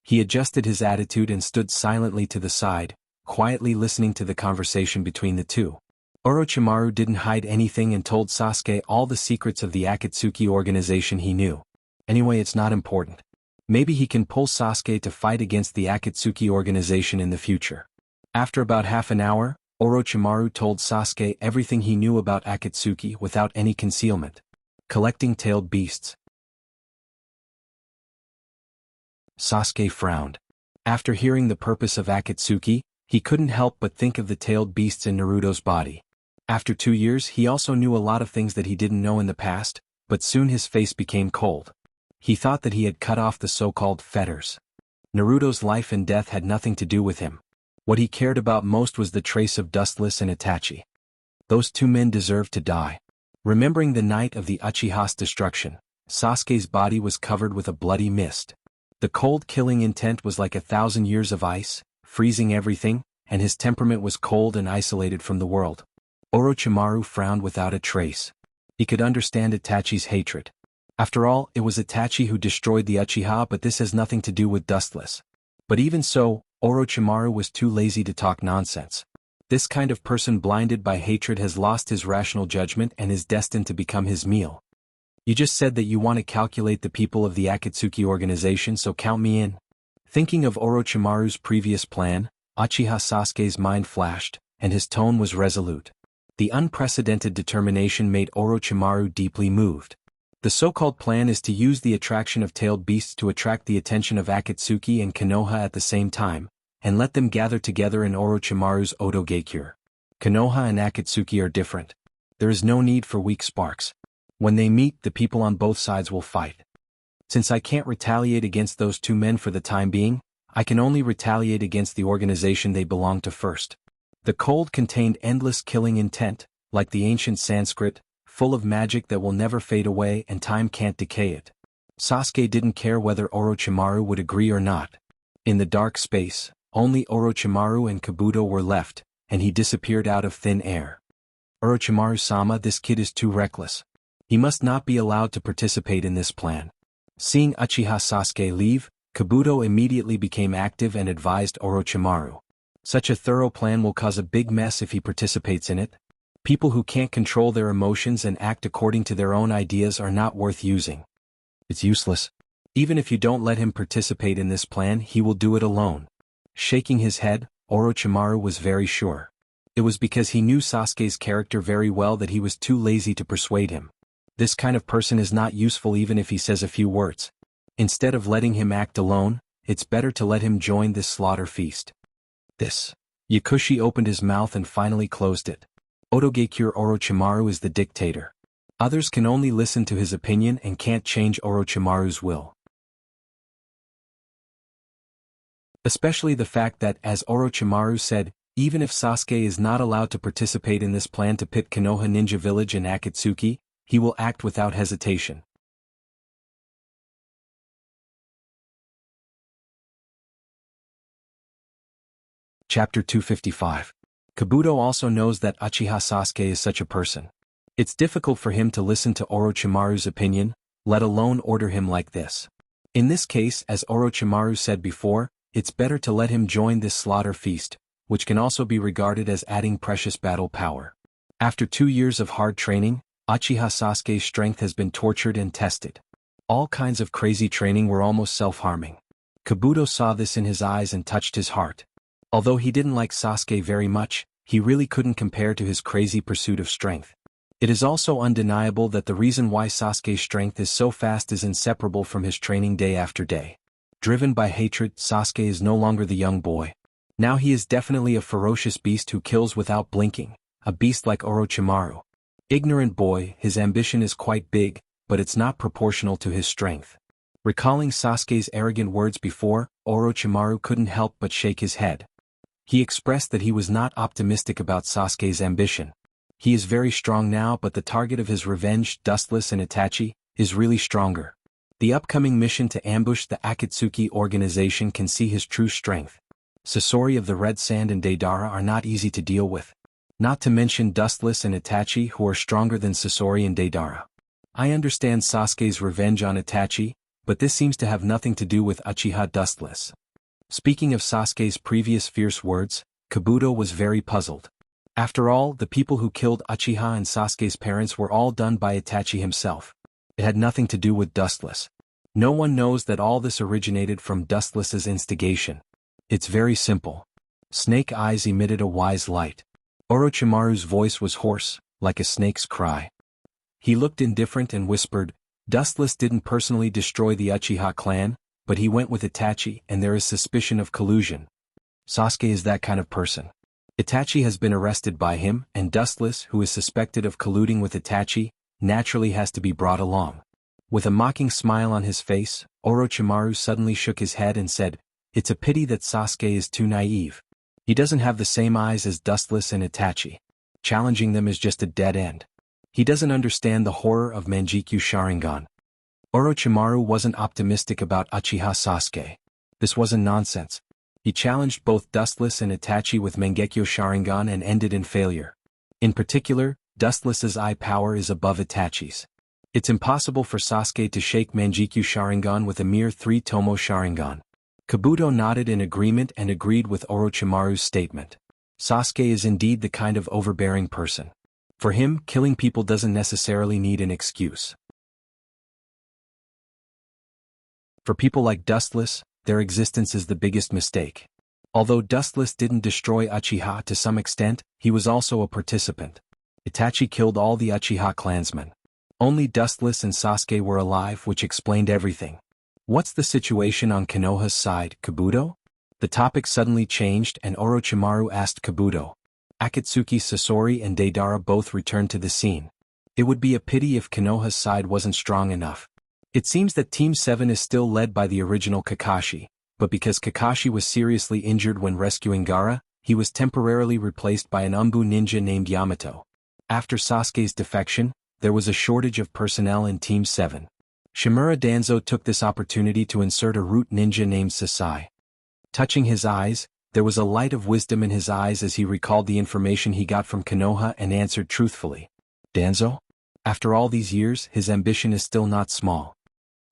Speaker 1: He adjusted his attitude and stood silently to the side, quietly listening to the conversation between the two. Orochimaru didn't hide anything and told Sasuke all the secrets of the Akatsuki organization he knew. Anyway, it's not important. Maybe he can pull Sasuke to fight against the Akatsuki organization in the future. After about half an hour, Orochimaru told Sasuke everything he knew about Akatsuki without any concealment. Collecting tailed beasts. Sasuke frowned. After hearing the purpose of Akatsuki, he couldn't help but think of the tailed beasts in Naruto's body. After 2 years, he also knew a lot of things that he didn't know in the past, but soon his face became cold. He thought that he had cut off the so-called fetters. Naruto's life and death had nothing to do with him. What he cared about most was the trace of Dustless and Itachi. Those two men deserved to die. Remembering the night of the Uchiha's destruction, Sasuke's body was covered with a bloody mist. The cold killing intent was like 1,000 years of ice, freezing everything, and his temperament was cold and isolated from the world. Orochimaru frowned without a trace. He could understand Itachi's hatred. After all, it was Itachi who destroyed the Uchiha, but this has nothing to do with Dustless. But even so, Orochimaru was too lazy to talk nonsense. This kind of person blinded by hatred has lost his rational judgment and is destined to become his meal. You just said that you want to calculate the people of the Akatsuki organization, so count me in. Thinking of Orochimaru's previous plan, Uchiha Sasuke's mind flashed, and his tone was resolute. The unprecedented determination made Orochimaru deeply moved. The so-called plan is to use the attraction of tailed beasts to attract the attention of Akatsuki and Konoha at the same time, and let them gather together in Orochimaru's Oto Geikure. Konoha and Akatsuki are different. There is no need for weak sparks. When they meet, the people on both sides will fight. Since I can't retaliate against those two men for the time being, I can only retaliate against the organization they belong to first. The cold contained endless killing intent, like the ancient Sanskrit, full of magic that will never fade away and time can't decay it. Sasuke didn't care whether Orochimaru would agree or not. In the dark space, only Orochimaru and Kabuto were left, and he disappeared out of thin air. Orochimaru-sama, this kid is too reckless. He must not be allowed to participate in this plan. Seeing Uchiha Sasuke leave, Kabuto immediately became active and advised Orochimaru. Such a thorough plan will cause a big mess if he participates in it. People who can't control their emotions and act according to their own ideas are not worth using. It's useless. Even if you don't let him participate in this plan, he will do it alone. Shaking his head, Orochimaru was very sure. It was because he knew Sasuke's character very well that he was too lazy to persuade him. This kind of person is not useful even if he says a few words. Instead of letting him act alone, it's better to let him join this slaughter feast. Yakushi opened his mouth and finally closed it. Otogeikure Orochimaru is the dictator. Others can only listen to his opinion and can't change Orochimaru's will. Especially the fact that, as Orochimaru said, even if Sasuke is not allowed to participate in this plan to pit Konoha Ninja Village and Akatsuki, he will act without hesitation. Chapter 255. Kabuto also knows that Uchiha Sasuke is such a person. It's difficult for him to listen to Orochimaru's opinion, let alone order him like this. In this case, as Orochimaru said before, it's better to let him join this slaughter feast, which can also be regarded as adding precious battle power. After 2 years of hard training, Uchiha Sasuke's strength has been tortured and tested. All kinds of crazy training were almost self-harming. Kabuto saw this in his eyes and touched his heart. Although he didn't like Sasuke very much, he really couldn't compare to his crazy pursuit of strength. It is also undeniable that the reason why Sasuke's strength is so fast is inseparable from his training day after day. Driven by hatred, Sasuke is no longer the young boy. Now he is definitely a ferocious beast who kills without blinking, a beast like Orochimaru. Ignorant boy, his ambition is quite big, but it's not proportional to his strength. Recalling Sasuke's arrogant words before, Orochimaru couldn't help but shake his head. He expressed that he was not optimistic about Sasuke's ambition. He is very strong now, but the target of his revenge, Dustless and Itachi, is really stronger. The upcoming mission to ambush the Akatsuki organization can see his true strength. Sasori of the Red Sand and Deidara are not easy to deal with. Not to mention Dustless and Itachi, who are stronger than Sasori and Deidara. I understand Sasuke's revenge on Itachi, but this seems to have nothing to do with Uchiha Dustless. Speaking of Sasuke's previous fierce words, Kabuto was very puzzled. After all, the people who killed Uchiha and Sasuke's parents were all done by Itachi himself. It had nothing to do with Dustless. No one knows that all this originated from Dustless's instigation. It's very simple. Snake Eyes emitted a wise light. Orochimaru's voice was hoarse, like a snake's cry. He looked indifferent and whispered, Dustless didn't personally destroy the Uchiha clan, but he went with Itachi and there is suspicion of collusion. Sasuke is that kind of person. Itachi has been arrested by him, and Dustless, who is suspected of colluding with Itachi, naturally has to be brought along. With a mocking smile on his face, Orochimaru suddenly shook his head and said, It's a pity that Sasuke is too naive. He doesn't have the same eyes as Dustless and Itachi. Challenging them is just a dead end. He doesn't understand the horror of Mangekyo Sharingan. Orochimaru wasn't optimistic about Uchiha Sasuke. This wasn't nonsense. He challenged both Dustless and Itachi with Mangekyo Sharingan and ended in failure. In particular, Dustless's eye power is above Itachi's. It's impossible for Sasuke to shake Manjikyu Sharingan with a mere 3 Tomo Sharingan. Kabuto nodded in agreement and agreed with Orochimaru's statement. Sasuke is indeed the kind of overbearing person. For him, killing people doesn't necessarily need an excuse. For people like Dustless, their existence is the biggest mistake. Although Dustless didn't destroy Uchiha to some extent, he was also a participant. Itachi killed all the Uchiha clansmen. Only Dustless and Sasuke were alive, which explained everything. What's the situation on Konoha's side, Kabuto? The topic suddenly changed and Orochimaru asked Kabuto. Akatsuki, Sasori and Deidara both returned to the scene. It would be a pity if Konoha's side wasn't strong enough. It seems that Team 7 is still led by the original Kakashi, but because Kakashi was seriously injured when rescuing Gaara, he was temporarily replaced by an Umbu ninja named Yamato. After Sasuke's defection, there was a shortage of personnel in Team 7. Shimura Danzo took this opportunity to insert a root ninja named Sasai. Touching his eyes, there was a light of wisdom in his eyes as he recalled the information he got from Konoha and answered truthfully. Danzo? After all these years, his ambition is still not small.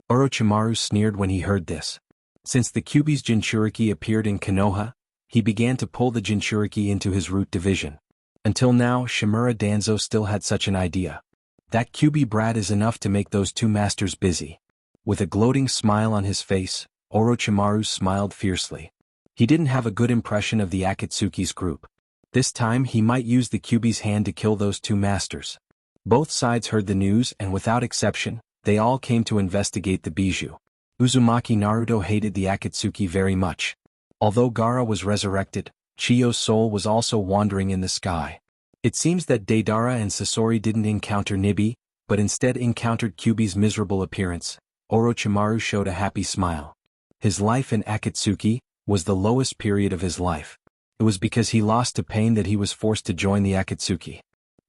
Speaker 1: Orochimaru sneered when he heard this. Since the Kyuubi's Jinchuriki appeared in Konoha, he began to pull the Jinchuriki into his root division. Until now, Shimura Danzo still had such an idea. That Kyuubi brat is enough to make those two masters busy. With a gloating smile on his face, Orochimaru smiled fiercely. He didn't have a good impression of the Akatsuki's group. This time he might use the Kyuubi's hand to kill those two masters. Both sides heard the news and without exception, they all came to investigate the Bijou. Uzumaki Naruto hated the Akatsuki very much. Although Gaara was resurrected, Chiyo's soul was also wandering in the sky. It seems that Deidara and Sasori didn't encounter Nibi, but instead encountered Kyuubi's miserable appearance. Orochimaru showed a happy smile. His life in Akatsuki was the lowest period of his life. It was because he lost to pain that he was forced to join the Akatsuki.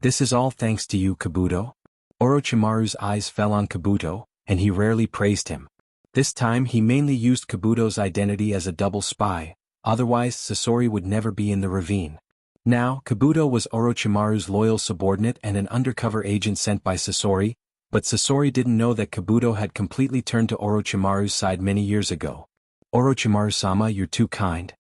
Speaker 1: This is all thanks to you, Kabuto. Orochimaru's eyes fell on Kabuto, and he rarely praised him. This time he mainly used Kabuto's identity as a double spy, otherwise Sasori would never be in the ravine. Now, Kabuto was Orochimaru's loyal subordinate and an undercover agent sent by Sasori, but Sasori didn't know that Kabuto had completely turned to Orochimaru's side many years ago. Orochimaru-sama, you're too kind.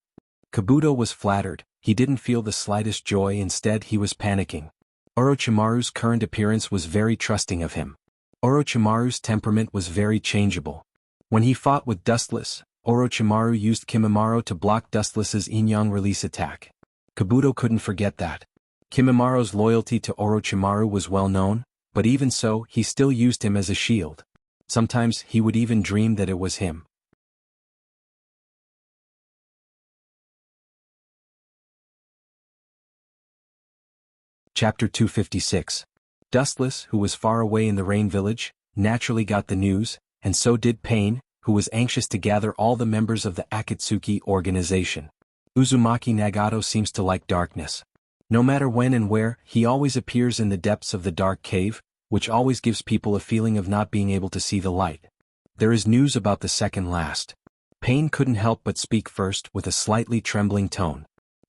Speaker 1: Kabuto was flattered. He didn't feel the slightest joy, instead he was panicking. Orochimaru's current appearance was very trusting of him. Orochimaru's temperament was very changeable. When he fought with Dustless, Orochimaru used Kimimaro to block Dustless's Inyang release attack. Kabuto couldn't forget that. Kimimaro's loyalty to Orochimaru was well known, but even so, he still used him as a shield. Sometimes he would even dream that it was him. Chapter 256. Dustless, who was far away in the Rain Village, naturally got the news, and so did Pain, who was anxious to gather all the members of the Akatsuki organization. Uzumaki Nagato seems to like darkness. No matter when and where, he always appears in the depths of the dark cave, which always gives people a feeling of not being able to see the light. There is news about the second last. Pain couldn't help but speak first with a slightly trembling tone.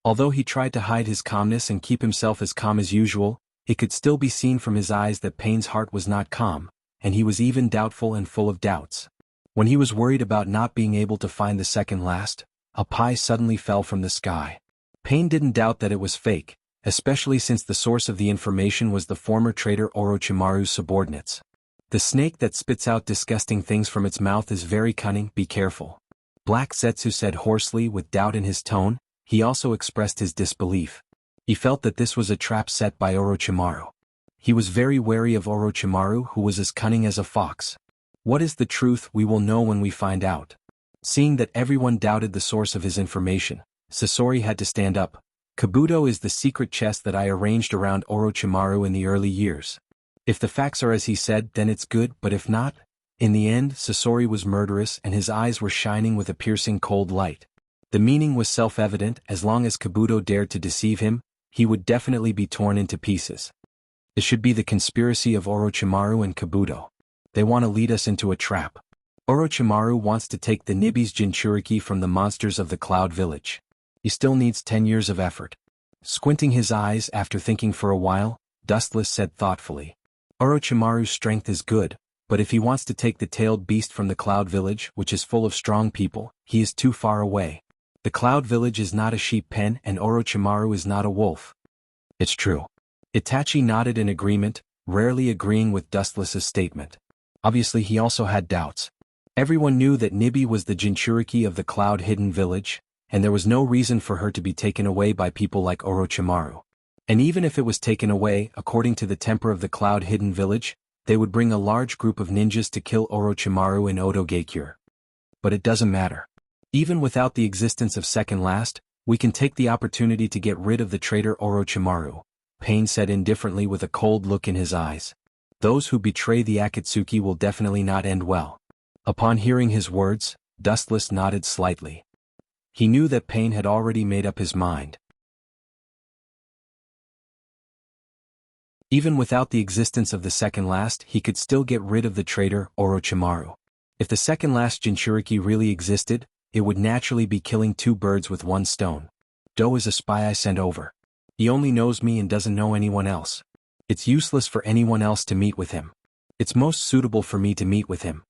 Speaker 1: Although he tried to hide his calmness and keep himself as calm as usual, it could still be seen from his eyes that Pain's heart was not calm, and he was even doubtful and full of doubts. When he was worried about not being able to find the second last, a pie suddenly fell from the sky. Pain didn't doubt that it was fake, especially since the source of the information was the former traitor Orochimaru's subordinates. The snake that spits out disgusting things from its mouth is very cunning, be careful. Black Zetsu said hoarsely with doubt in his tone. He also expressed his disbelief. He felt that this was a trap set by Orochimaru. He was very wary of Orochimaru, who was as cunning as a fox. What is the truth we will know when we find out. Seeing that everyone doubted the source of his information, Sasori had to stand up. Kabuto is the secret chest that I arranged around Orochimaru in the early years. If the facts are as he said, then it's good, but if not? In the end, Sasori was murderous and his eyes were shining with a piercing cold light. The meaning was self-evident. As long as Kabuto dared to deceive him, he would definitely be torn into pieces. It should be the conspiracy of Orochimaru and Kabuto. They want to lead us into a trap. Orochimaru wants to take the Nibi's Jinchuriki from the monsters of the Cloud Village. He still needs 10 years of effort. Squinting his eyes after thinking for a while, Dustless said thoughtfully. Orochimaru's strength is good, but if he wants to take the tailed beast from the Cloud Village, which is full of strong people, he is too far away. The Cloud Village is not a sheep pen and Orochimaru is not a wolf. It's true. Itachi nodded in agreement, rarely agreeing with Dustless's statement. Obviously he also had doubts. Everyone knew that Nibi was the Jinchuriki of the Cloud Hidden Village, and there was no reason for her to be taken away by people like Orochimaru. And even if it was taken away, according to the temper of the Cloud Hidden Village, they would bring a large group of ninjas to kill Orochimaru and Oda Geikure. But it doesn't matter. Even without the existence of Second Last, we can take the opportunity to get rid of the traitor Orochimaru, Pain said indifferently with a cold look in his eyes. Those who betray the Akatsuki will definitely not end well. Upon hearing his words, Dustless nodded slightly. He knew that Pain had already made up his mind. Even without the existence of the Second Last, he could still get rid of the traitor Orochimaru. If the Second Last Jinchuriki really existed, it would naturally be killing two birds with one stone. Do is a spy I sent over. He only knows me and doesn't know anyone else. It's useless for anyone else to meet with him. It's most suitable for me to meet with him.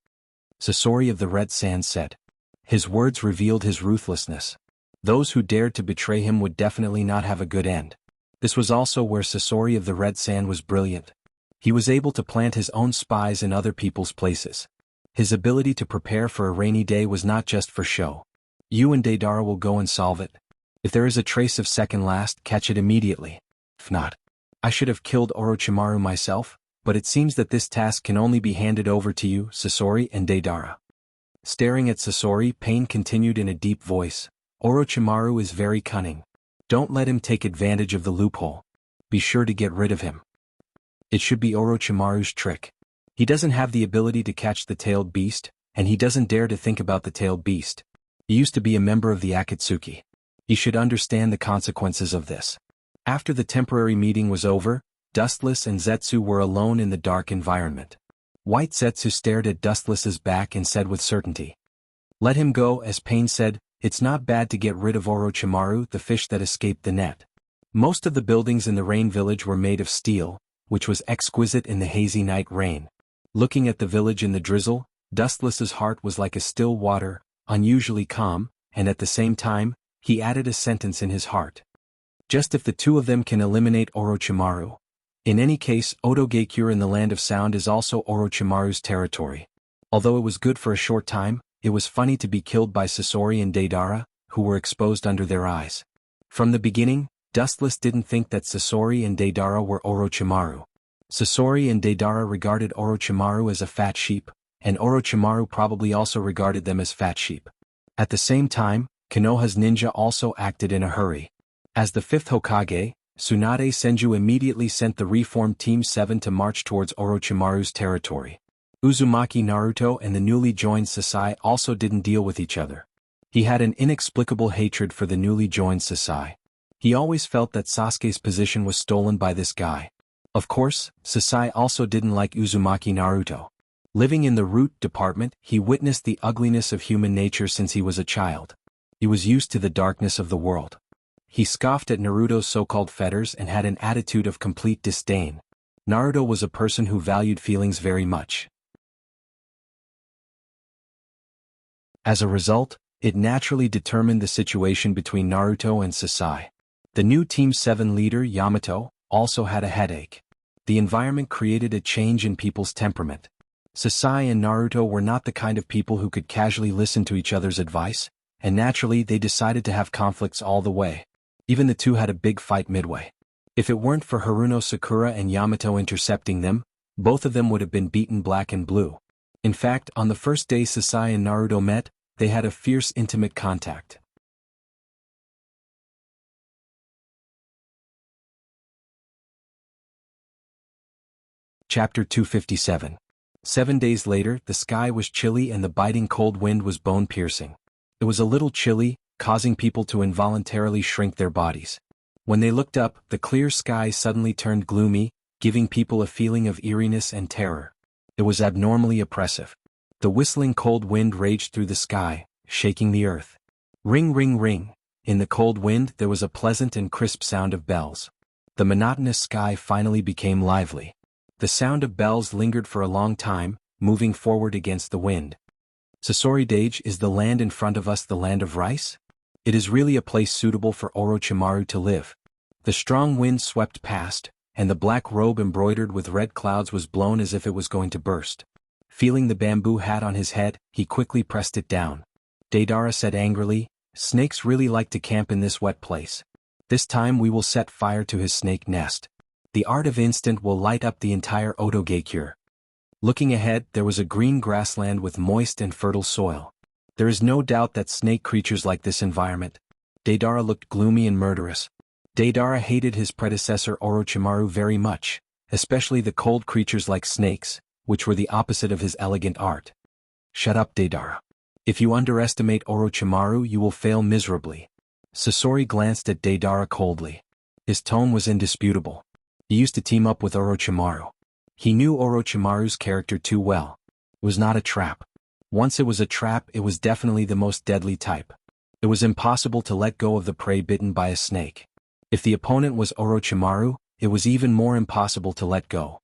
Speaker 1: Sasori of the Red Sand said. His words revealed his ruthlessness. Those who dared to betray him would definitely not have a good end. This was also where Sasori of the Red Sand was brilliant. He was able to plant his own spies in other people's places. His ability to prepare for a rainy day was not just for show. You and Deidara will go and solve it. If there is a trace of Second Last, catch it immediately. If not, I should have killed Orochimaru myself, but it seems that this task can only be handed over to you, Sasori and Deidara. Staring at Sasori, Pain continued in a deep voice. Orochimaru is very cunning. Don't let him take advantage of the loophole. Be sure to get rid of him. It should be Orochimaru's trick. He doesn't have the ability to catch the tailed beast, and he doesn't dare to think about the tailed beast. He used to be a member of the Akatsuki. He should understand the consequences of this. After the temporary meeting was over, Dustless and Zetsu were alone in the dark environment. White Zetsu stared at Dustless's back and said with certainty. Let him go. As Pain said, it's not bad to get rid of Orochimaru, the fish that escaped the net. Most of the buildings in the Rain Village were made of steel, which was exquisite in the hazy night rain. Looking at the village in the drizzle, Dustless's heart was like a still water, unusually calm, and at the same time, he added a sentence in his heart. Just if the two of them can eliminate Orochimaru. In any case, Oda Geikure in the Land of Sound is also Orochimaru's territory. Although it was good for a short time, it was funny to be killed by Sasori and Deidara, who were exposed under their eyes. From the beginning, Dustless didn't think that Sasori and Deidara were Orochimaru. Sasori and Deidara regarded Orochimaru as a fat sheep, and Orochimaru probably also regarded them as fat sheep. At the same time, Konoha's ninja also acted in a hurry. As the fifth Hokage, Tsunade Senju immediately sent the reformed Team 7 to march towards Orochimaru's territory. Uzumaki Naruto and the newly joined Sasai also didn't deal with each other. He had an inexplicable hatred for the newly joined Sasai. He always felt that Sasuke's position was stolen by this guy. Of course, Sasai also didn't like Uzumaki Naruto. Living in the Root Department, he witnessed the ugliness of human nature since he was a child. He was used to the darkness of the world. He scoffed at Naruto's so-called fetters and had an attitude of complete disdain. Naruto was a person who valued feelings very much. As a result, it naturally determined the situation between Naruto and Sasai. The new Team 7 leader, Yamato, also had a headache. The environment created a change in people's temperament. Sasai and Naruto were not the kind of people who could casually listen to each other's advice, and naturally they decided to have conflicts all the way. Even the two had a big fight midway. If it weren't for Haruno Sakura and Yamato intercepting them, both of them would have been beaten black and blue. In fact, on the first day Sasai and Naruto met, they had a fierce intimate contact. Chapter 257. 7 days later, the sky was chilly and the biting cold wind was bone-piercing. It was a little chilly, causing people to involuntarily shrink their bodies. When they looked up, the clear sky suddenly turned gloomy, giving people a feeling of eeriness and terror. It was abnormally oppressive. The whistling cold wind raged through the sky, shaking the earth. Ring ring ring. In the cold wind there was a pleasant and crisp sound of bells. The monotonous sky finally became lively. The sound of bells lingered for a long time, moving forward against the wind. Sasori Dage, is the land in front of us the land of rice? It is really a place suitable for Orochimaru to live. The strong wind swept past, and the black robe embroidered with red clouds was blown as if it was going to burst. Feeling the bamboo hat on his head, he quickly pressed it down. Deidara said angrily, "Snakes really like to camp in this wet place. This time we will set fire to his snake nest. The art of instant will light up the entire Odogaikure." Looking ahead, there was a green grassland with moist and fertile soil. There is no doubt that snake creatures like this environment. Deidara looked gloomy and murderous. Deidara hated his predecessor Orochimaru very much, especially the cold creatures like snakes, which were the opposite of his elegant art. "Shut up, Deidara. If you underestimate Orochimaru, you will fail miserably." Sasori glanced at Deidara coldly. His tone was indisputable. He used to team up with Orochimaru. He knew Orochimaru's character too well. It was not a trap. Once it was a trap, it was definitely the most deadly type. It was impossible to let go of the prey bitten by a snake. If the opponent was Orochimaru, it was even more impossible to let go.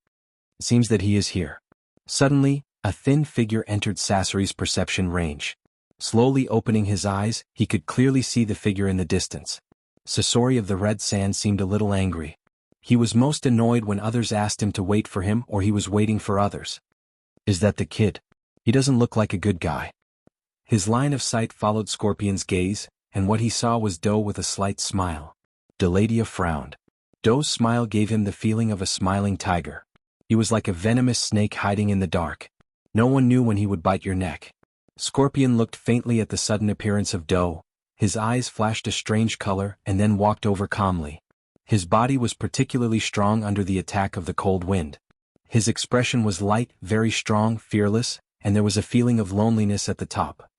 Speaker 1: It seems that he is here. Suddenly, a thin figure entered Sasori's perception range. Slowly opening his eyes, he could clearly see the figure in the distance. Sasori of the Red Sand seemed a little angry. He was most annoyed when others asked him to wait for him or he was waiting for others. "Is that the kid? He doesn't look like a good guy." His line of sight followed Scorpion's gaze, and what he saw was Do with a slight smile. Deladia frowned. Do's smile gave him the feeling of a smiling tiger. He was like a venomous snake hiding in the dark. No one knew when he would bite your neck. Scorpion looked faintly at the sudden appearance of Do. His eyes flashed a strange color and then walked over calmly. His body was particularly strong under the attack of the cold wind. His expression was light, very strong, fearless, and there was a feeling of loneliness at the top.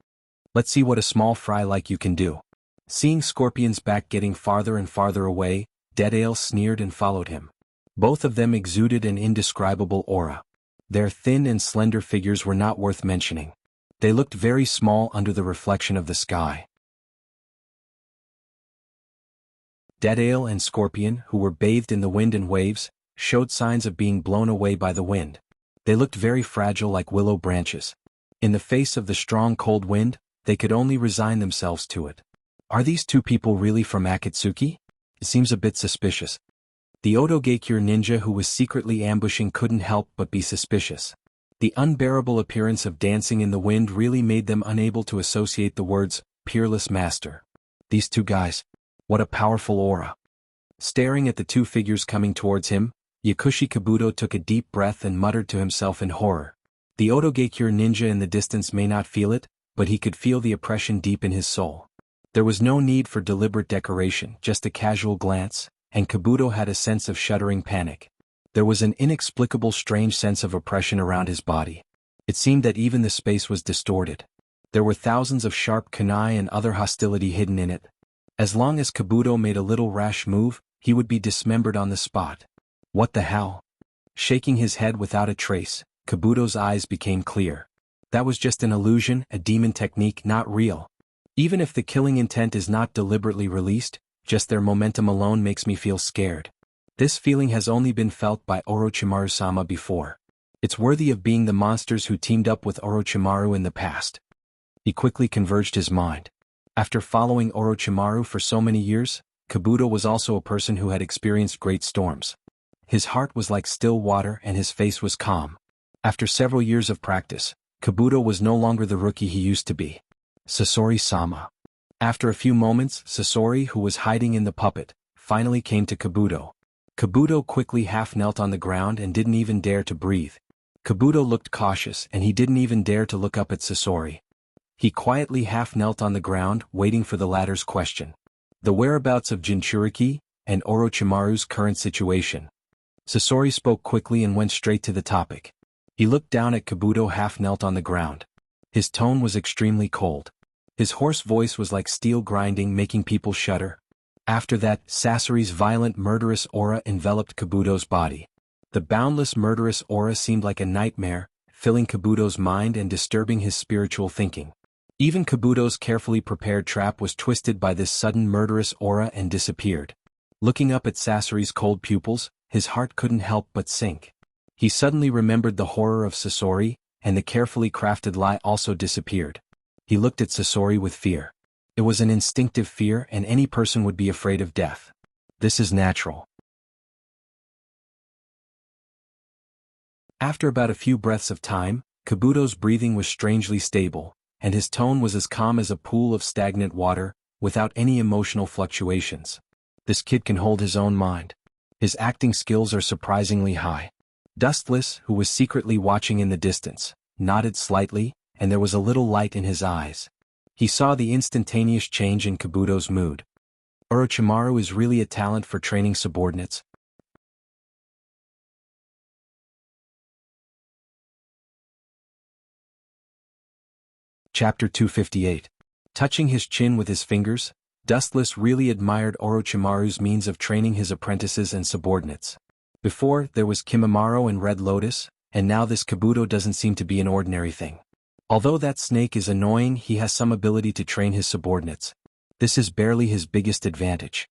Speaker 1: "Let's see what a small fry like you can do." Seeing Scorpion's back getting farther and farther away, Deadale sneered and followed him. Both of them exuded an indescribable aura. Their thin and slender figures were not worth mentioning. They looked very small under the reflection of the sky. Deadale and Scorpion, who were bathed in the wind and waves, showed signs of being blown away by the wind. They looked very fragile like willow branches. In the face of the strong cold wind, they could only resign themselves to it. Are these two people really from Akatsuki? It seems a bit suspicious. The Odogaikure ninja who was secretly ambushing couldn't help but be suspicious. The unbearable appearance of dancing in the wind really made them unable to associate the words, "peerless master." These two guys. What a powerful aura. Staring at the two figures coming towards him, Yakushi Kabuto took a deep breath and muttered to himself in horror. The Odogaikure ninja in the distance may not feel it, but he could feel the oppression deep in his soul. There was no need for deliberate decoration, just a casual glance, and Kabuto had a sense of shuddering panic. There was an inexplicable strange sense of oppression around his body. It seemed that even the space was distorted. There were thousands of sharp kunai and other hostility hidden in it. As long as Kabuto made a little rash move, he would be dismembered on the spot. What the hell? Shaking his head without a trace, Kabuto's eyes became clear. That was just an illusion, a demon technique, not real. Even if the killing intent is not deliberately released, just their momentum alone makes me feel scared. This feeling has only been felt by Orochimaru-sama before. It's worthy of being the monsters who teamed up with Orochimaru in the past. He quickly converged his mind. After following Orochimaru for so many years, Kabuto was also a person who had experienced great storms. His heart was like still water and his face was calm. After several years of practice, Kabuto was no longer the rookie he used to be. Sasori-sama. After a few moments, Sasori, who was hiding in the puppet, finally came to Kabuto. Kabuto quickly half-knelt on the ground and didn't even dare to breathe. Kabuto looked cautious and he didn't even dare to look up at Sasori. He quietly half-knelt on the ground, waiting for the latter's question. The whereabouts of Jinchuriki, and Orochimaru's current situation. Sasori spoke quickly and went straight to the topic. He looked down at Kabuto half-knelt on the ground. His tone was extremely cold. His hoarse voice was like steel grinding, making people shudder. After that, Sasori's violent murderous aura enveloped Kabuto's body. The boundless murderous aura seemed like a nightmare, filling Kabuto's mind and disturbing his spiritual thinking. Even Kabuto's carefully prepared trap was twisted by this sudden murderous aura and disappeared. Looking up at Sasori's cold pupils, his heart couldn't help but sink. He suddenly remembered the horror of Sasori, and the carefully crafted lie also disappeared. He looked at Sasori with fear. It was an instinctive fear, and any person would be afraid of death. This is natural. After about a few breaths of time, Kabuto's breathing was strangely stable, and his tone was as calm as a pool of stagnant water, without any emotional fluctuations. This kid can hold his own mind. His acting skills are surprisingly high. Dustless, who was secretly watching in the distance, nodded slightly, and there was a little light in his eyes. He saw the instantaneous change in Kabuto's mood. Orochimaru is really a talent for training subordinates. Chapter 258. Touching his chin with his fingers, Dustless really admired Orochimaru's means of training his apprentices and subordinates. Before, there was Kimimaro and Red Lotus, and now this Kabuto doesn't seem to be an ordinary thing. Although that snake is annoying, he has some ability to train his subordinates. This is barely his biggest advantage.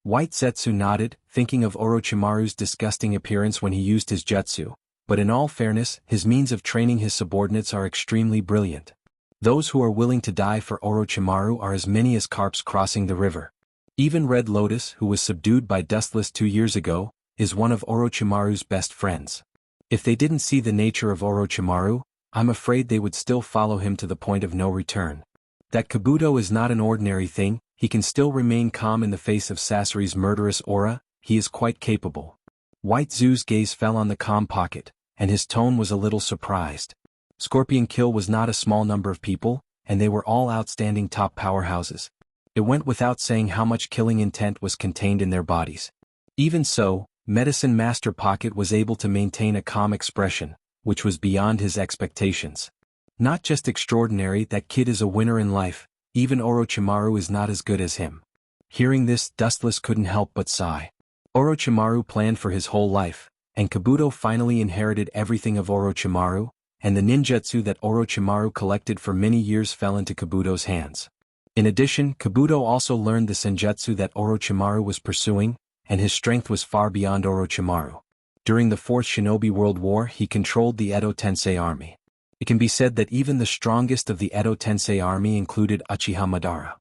Speaker 1: White Zetsu nodded, thinking of Orochimaru's disgusting appearance when he used his jutsu, but in all fairness, his means of training his subordinates are extremely brilliant. Those who are willing to die for Orochimaru are as many as carps crossing the river. Even Red Lotus, who was subdued by Dustless 2 years ago, is one of Orochimaru's best friends. If they didn't see the nature of Orochimaru, I'm afraid they would still follow him to the point of no return. That Kabuto is not an ordinary thing, he can still remain calm in the face of Sasori's murderous aura, he is quite capable. White Zoo's gaze fell on the calm pocket, and his tone was a little surprised. Scorpion Kill was not a small number of people, and they were all outstanding top powerhouses. It went without saying how much killing intent was contained in their bodies. Even so, Medicine Master Pocket was able to maintain a calm expression, which was beyond his expectations. Not just extraordinary, that kid is a winner in life, even Orochimaru is not as good as him. Hearing this, Dustless couldn't help but sigh. Orochimaru planned for his whole life, and Kabuto finally inherited everything of Orochimaru, and the ninjutsu that Orochimaru collected for many years fell into Kabuto's hands. In addition, Kabuto also learned the senjutsu that Orochimaru was pursuing, and his strength was far beyond Orochimaru. During the Fourth Shinobi World War, he controlled the Edo Tensei army. It can be said that even the strongest of the Edo Tensei army included Uchiha Madara.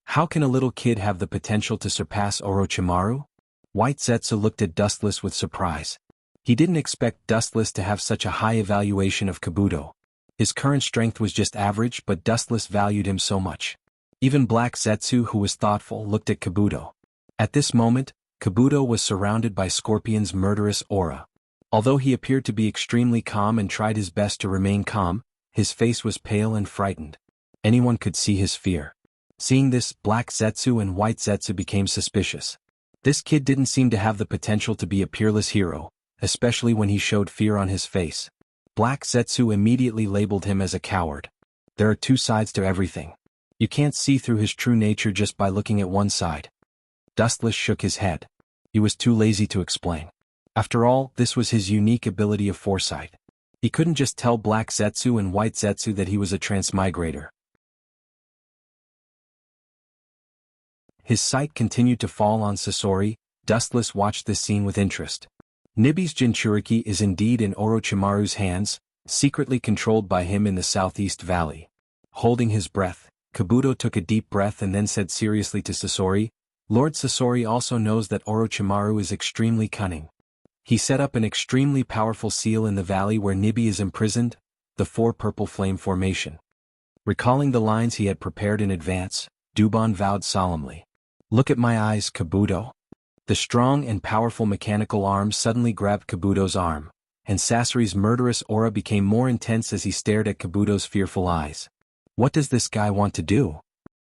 Speaker 1: How can a little kid have the potential to surpass Orochimaru? White Zetsu looked at Dustless with surprise. He didn't expect Dustless to have such a high evaluation of Kabuto. His current strength was just average, but Dustless valued him so much. Even Black Zetsu, who was thoughtful, looked at Kabuto. At this moment, Kabuto was surrounded by Scorpion's murderous aura. Although he appeared to be extremely calm and tried his best to remain calm, his face was pale and frightened. Anyone could see his fear. Seeing this, Black Zetsu and White Zetsu became suspicious. This kid didn't seem to have the potential to be a peerless hero, especially when he showed fear on his face. Black Zetsu immediately labeled him as a coward. There are two sides to everything. You can't see through his true nature just by looking at one side. Dustless shook his head. He was too lazy to explain. After all, this was his unique ability of foresight. He couldn't just tell Black Zetsu and White Zetsu that he was a transmigrator. His sight continued to fall on Sasori. Dustless watched this scene with interest. Nibi's Jinchuriki is indeed in Orochimaru's hands, secretly controlled by him in the Southeast Valley. Holding his breath, Kabuto took a deep breath and then said seriously to Sasori, Lord Sasori also knows that Orochimaru is extremely cunning. He set up an extremely powerful seal in the valley where Nibi is imprisoned, the Four Purple Flame Formation. Recalling the lines he had prepared in advance, Dubon vowed solemnly. Look at my eyes, Kabuto. The strong and powerful mechanical arm suddenly grabbed Kabuto's arm, and Sasori's murderous aura became more intense as he stared at Kabuto's fearful eyes. What does this guy want to do?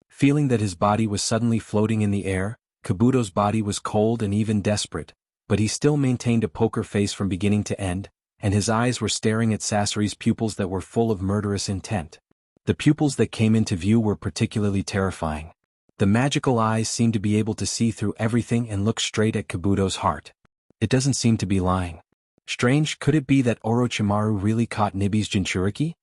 Speaker 1: Feeling that his body was suddenly floating in the air, Kabuto's body was cold and even desperate, but he still maintained a poker face from beginning to end, and his eyes were staring at Sasori's pupils that were full of murderous intent. The pupils that came into view were particularly terrifying. The magical eyes seemed to be able to see through everything and look straight at Kabuto's heart. It doesn't seem to be lying. Strange, could it be that Orochimaru really caught Nibi's Jinchuriki?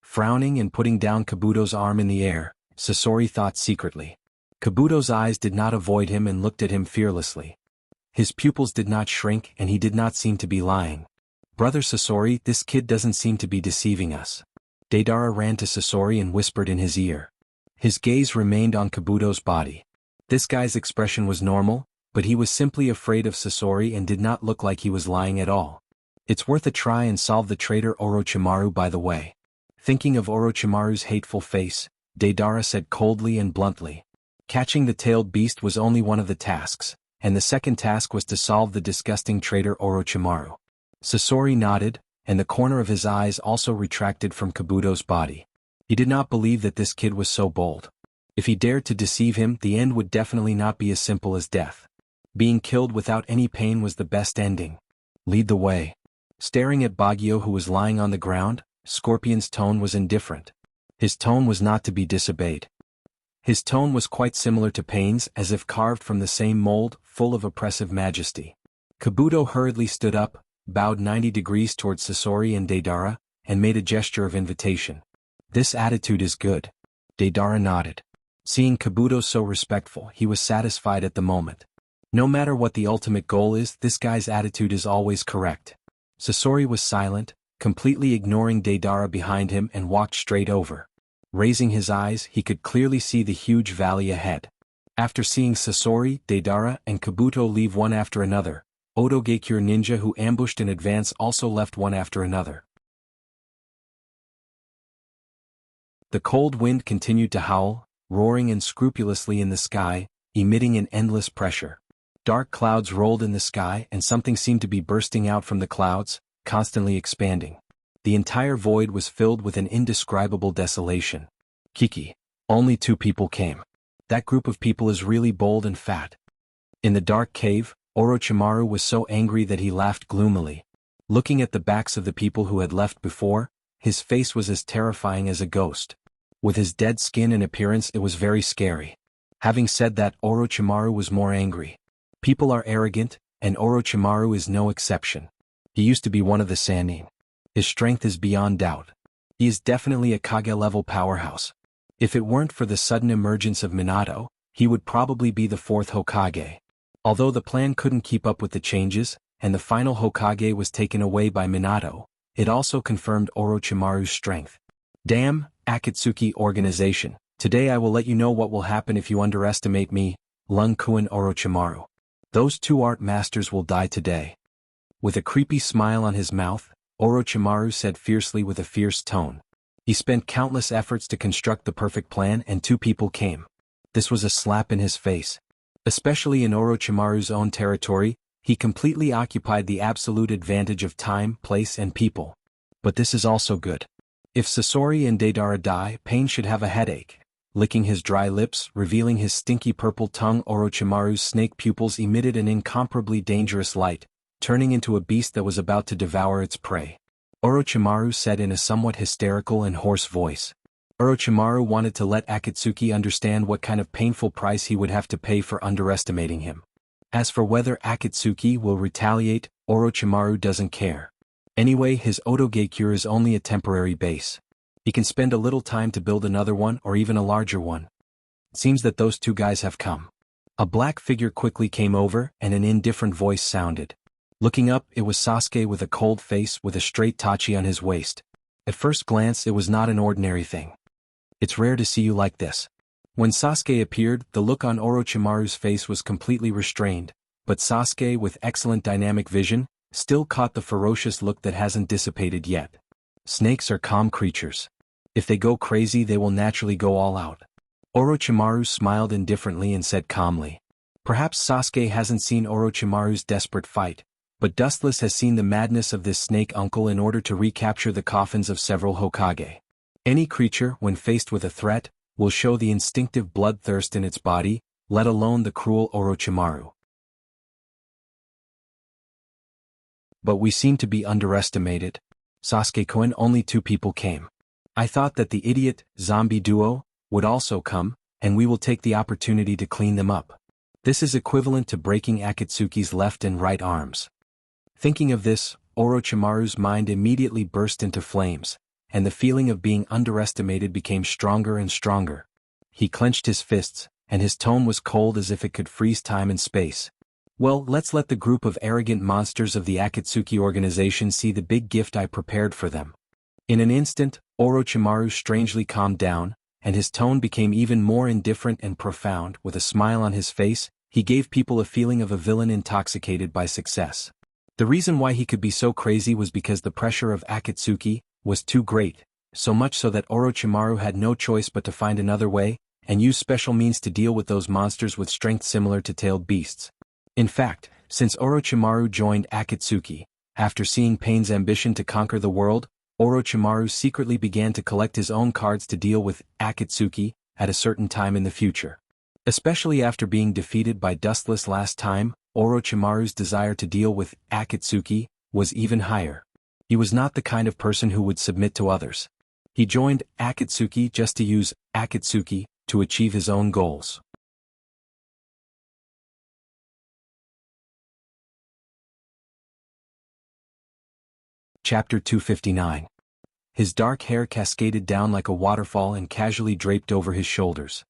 Speaker 1: Frowning and putting down Kabuto's arm in the air, Sasori thought secretly. Kabuto's eyes did not avoid him and looked at him fearlessly. His pupils did not shrink and he did not seem to be lying. "Brother Sasori, this kid doesn't seem to be deceiving us." Deidara ran to Sasori and whispered in his ear. His gaze remained on Kabuto's body. This guy's expression was normal, but he was simply afraid of Sasori and did not look like he was lying at all. "It's worth a try and solve the traitor Orochimaru by the way." Thinking of Orochimaru's hateful face, Deidara said coldly and bluntly. Catching the tailed beast was only one of the tasks, and the second task was to solve the disgusting traitor Orochimaru. Sasori nodded, and the corner of his eyes also retracted from Kabuto's body. He did not believe that this kid was so bold. If he dared to deceive him, the end would definitely not be as simple as death. Being killed without any pain was the best ending. "Lead the way." Staring at Baguio, who was lying on the ground, Scorpion's tone was indifferent. His tone was not to be disobeyed. His tone was quite similar to Pain's, as if carved from the same mold, full of oppressive majesty. Kabuto hurriedly stood up, bowed 90 degrees towards Sasori and Deidara, and made a gesture of invitation. "This attitude is good." Deidara nodded. Seeing Kabuto so respectful, he was satisfied at the moment. No matter what the ultimate goal is, this guy's attitude is always correct. Sasori was silent, completely ignoring Deidara behind him, and walked straight over. Raising his eyes, he could clearly see the huge valley ahead. After seeing Sasori, Deidara, and Kabuto leave one after another, Otogekyure ninja who ambushed in advance also left one after another. The cold wind continued to howl, roaring unscrupulously in the sky, emitting an endless pressure. Dark clouds rolled in the sky and something seemed to be bursting out from the clouds, constantly expanding. The entire void was filled with an indescribable desolation. "Kiki, only 2 people came. That group of people is really bold and fat." In the dark cave, Orochimaru was so angry that he laughed gloomily. Looking at the backs of the people who had left before, his face was as terrifying as a ghost. With his dead skin and appearance, it was very scary. Having said that, Orochimaru was more angry. People are arrogant, and Orochimaru is no exception. He used to be one of the Sannin. His strength is beyond doubt. He is definitely a Kage-level powerhouse. If it weren't for the sudden emergence of Minato, he would probably be the 4th Hokage. Although the plan couldn't keep up with the changes, and the final Hokage was taken away by Minato, it also confirmed Orochimaru's strength. "Damn, Akatsuki organization, today I will let you know what will happen if you underestimate me, Lung Kuan Orochimaru. Those 2 art masters will die today." With a creepy smile on his mouth, Orochimaru said fiercely with a fierce tone. He spent countless efforts to construct the perfect plan and 2 people came. This was a slap in his face. Especially in Orochimaru's own territory, he completely occupied the absolute advantage of time, place and people. But this is also good. If Sasori and Deidara die, Pain should have a headache. Licking his dry lips, revealing his stinky purple tongue, Orochimaru's snake pupils emitted an incomparably dangerous light, turning into a beast that was about to devour its prey. Orochimaru said in a somewhat hysterical and hoarse voice. Orochimaru wanted to let Akatsuki understand what kind of painful price he would have to pay for underestimating him. As for whether Akatsuki will retaliate, Orochimaru doesn't care. Anyway, his Otogekyure is only a temporary base. He can spend a little time to build another one or even a larger one. Seems that those 2 guys have come. A black figure quickly came over and an indifferent voice sounded. Looking up, it was Sasuke with a cold face with a straight tachi on his waist. At first glance, it was not an ordinary thing. "It's rare to see you like this." When Sasuke appeared, the look on Orochimaru's face was completely restrained, but Sasuke, with excellent dynamic vision, still caught the ferocious look that hasn't dissipated yet. Snakes are calm creatures. If they go crazy, they will naturally go all out. Orochimaru smiled indifferently and said calmly. Perhaps Sasuke hasn't seen Orochimaru's desperate fight, but Dustless has seen the madness of this snake uncle in order to recapture the coffins of several Hokage. Any creature, when faced with a threat, will show the instinctive bloodthirst in its body, let alone the cruel Orochimaru. But we seem to be underestimated. Sasuke-kun, only 2 people came. I thought that the idiot, zombie duo, would also come, and we will take the opportunity to clean them up. This is equivalent to breaking Akatsuki's left and right arms. Thinking of this, Orochimaru's mind immediately burst into flames, and the feeling of being underestimated became stronger and stronger. He clenched his fists, and his tone was cold as if it could freeze time and space. Well, let's let the group of arrogant monsters of the Akatsuki organization see the big gift I prepared for them. In an instant, Orochimaru strangely calmed down, and his tone became even more indifferent and profound. With a smile on his face, he gave people a feeling of a villain intoxicated by success. The reason why he could be so crazy was because the pressure of Akatsuki was too great, so much so that Orochimaru had no choice but to find another way, and use special means to deal with those monsters with strength similar to tailed beasts. In fact, since Orochimaru joined Akatsuki, after seeing Pain's ambition to conquer the world, Orochimaru secretly began to collect his own cards to deal with Akatsuki at a certain time in the future. Especially after being defeated by Dustless last time, Orochimaru's desire to deal with Akatsuki was even higher. He was not the kind of person who would submit to others. He joined Akatsuki just to use Akatsuki to achieve his own goals. Chapter 259. His dark hair cascaded down like a waterfall and casually draped over his shoulders.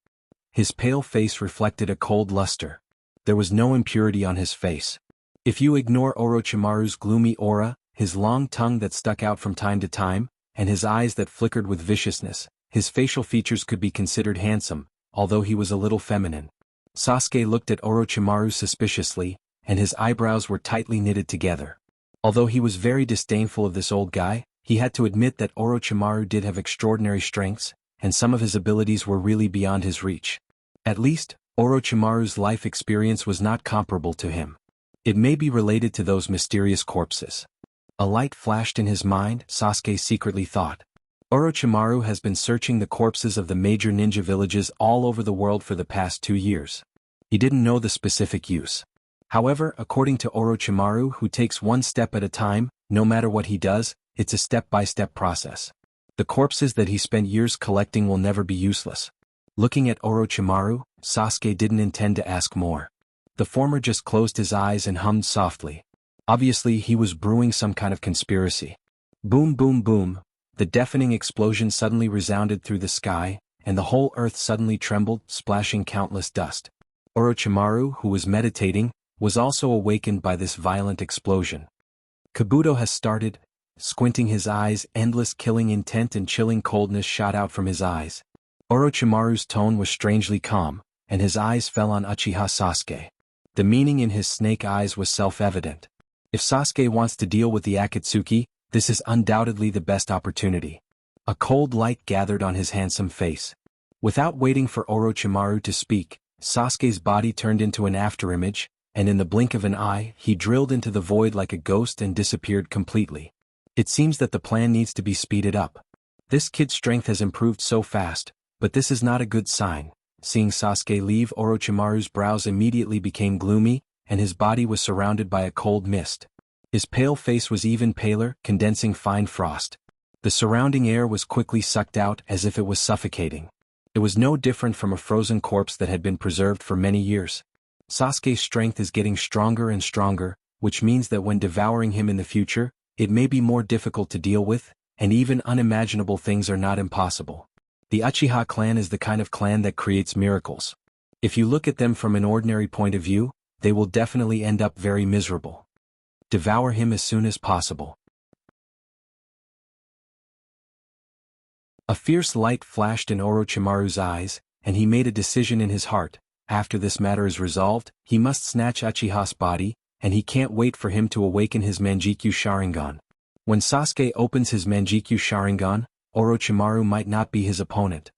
Speaker 1: His pale face reflected a cold luster. There was no impurity on his face. If you ignore Orochimaru's gloomy aura, his long tongue that stuck out from time to time, and his eyes that flickered with viciousness, his facial features could be considered handsome, although he was a little feminine. Sasuke looked at Orochimaru suspiciously, and his eyebrows were tightly knitted together. Although he was very disdainful of this old guy, he had to admit that Orochimaru did have extraordinary strengths, and some of his abilities were really beyond his reach. At least, Orochimaru's life experience was not comparable to him. It may be related to those mysterious corpses. A light flashed in his mind, Sasuke secretly thought. Orochimaru has been searching the corpses of the major ninja villages all over the world for the past 2 years. He didn't know the specific use. However, according to Orochimaru, who takes one step at a time, no matter what he does, it's a step-by-step process. The corpses that he spent years collecting will never be useless. Looking at Orochimaru, Sasuke didn't intend to ask more. The former just closed his eyes and hummed softly. Obviously, he was brewing some kind of conspiracy. Boom boom boom, the deafening explosion suddenly resounded through the sky, and the whole earth suddenly trembled, splashing countless dust. Orochimaru, who was meditating, was also awakened by this violent explosion. Kabuto has started. Squinting his eyes, endless killing intent and chilling coldness shot out from his eyes. Orochimaru's tone was strangely calm, and his eyes fell on Uchiha Sasuke. The meaning in his snake eyes was self-evident. If Sasuke wants to deal with the Akatsuki, this is undoubtedly the best opportunity. A cold light gathered on his handsome face. Without waiting for Orochimaru to speak, Sasuke's body turned into an afterimage, and in the blink of an eye, he drilled into the void like a ghost and disappeared completely. It seems that the plan needs to be speeded up. This kid's strength has improved so fast, but this is not a good sign. Seeing Sasuke leave, Orochimaru's brows immediately became gloomy, and his body was surrounded by a cold mist. His pale face was even paler, condensing fine frost. The surrounding air was quickly sucked out as if it was suffocating. It was no different from a frozen corpse that had been preserved for many years. Sasuke's strength is getting stronger and stronger, which means that when devouring him in the future, it may be more difficult to deal with, and even unimaginable things are not impossible. The Uchiha clan is the kind of clan that creates miracles. If you look at them from an ordinary point of view, they will definitely end up very miserable. Devour him as soon as possible. A fierce light flashed in Orochimaru's eyes, and he made a decision in his heart. After this matter is resolved, he must snatch Uchiha's body, and he can't wait for him to awaken his Manjikyu Sharingan. When Sasuke opens his Manjikyu Sharingan, Orochimaru might not be his opponent.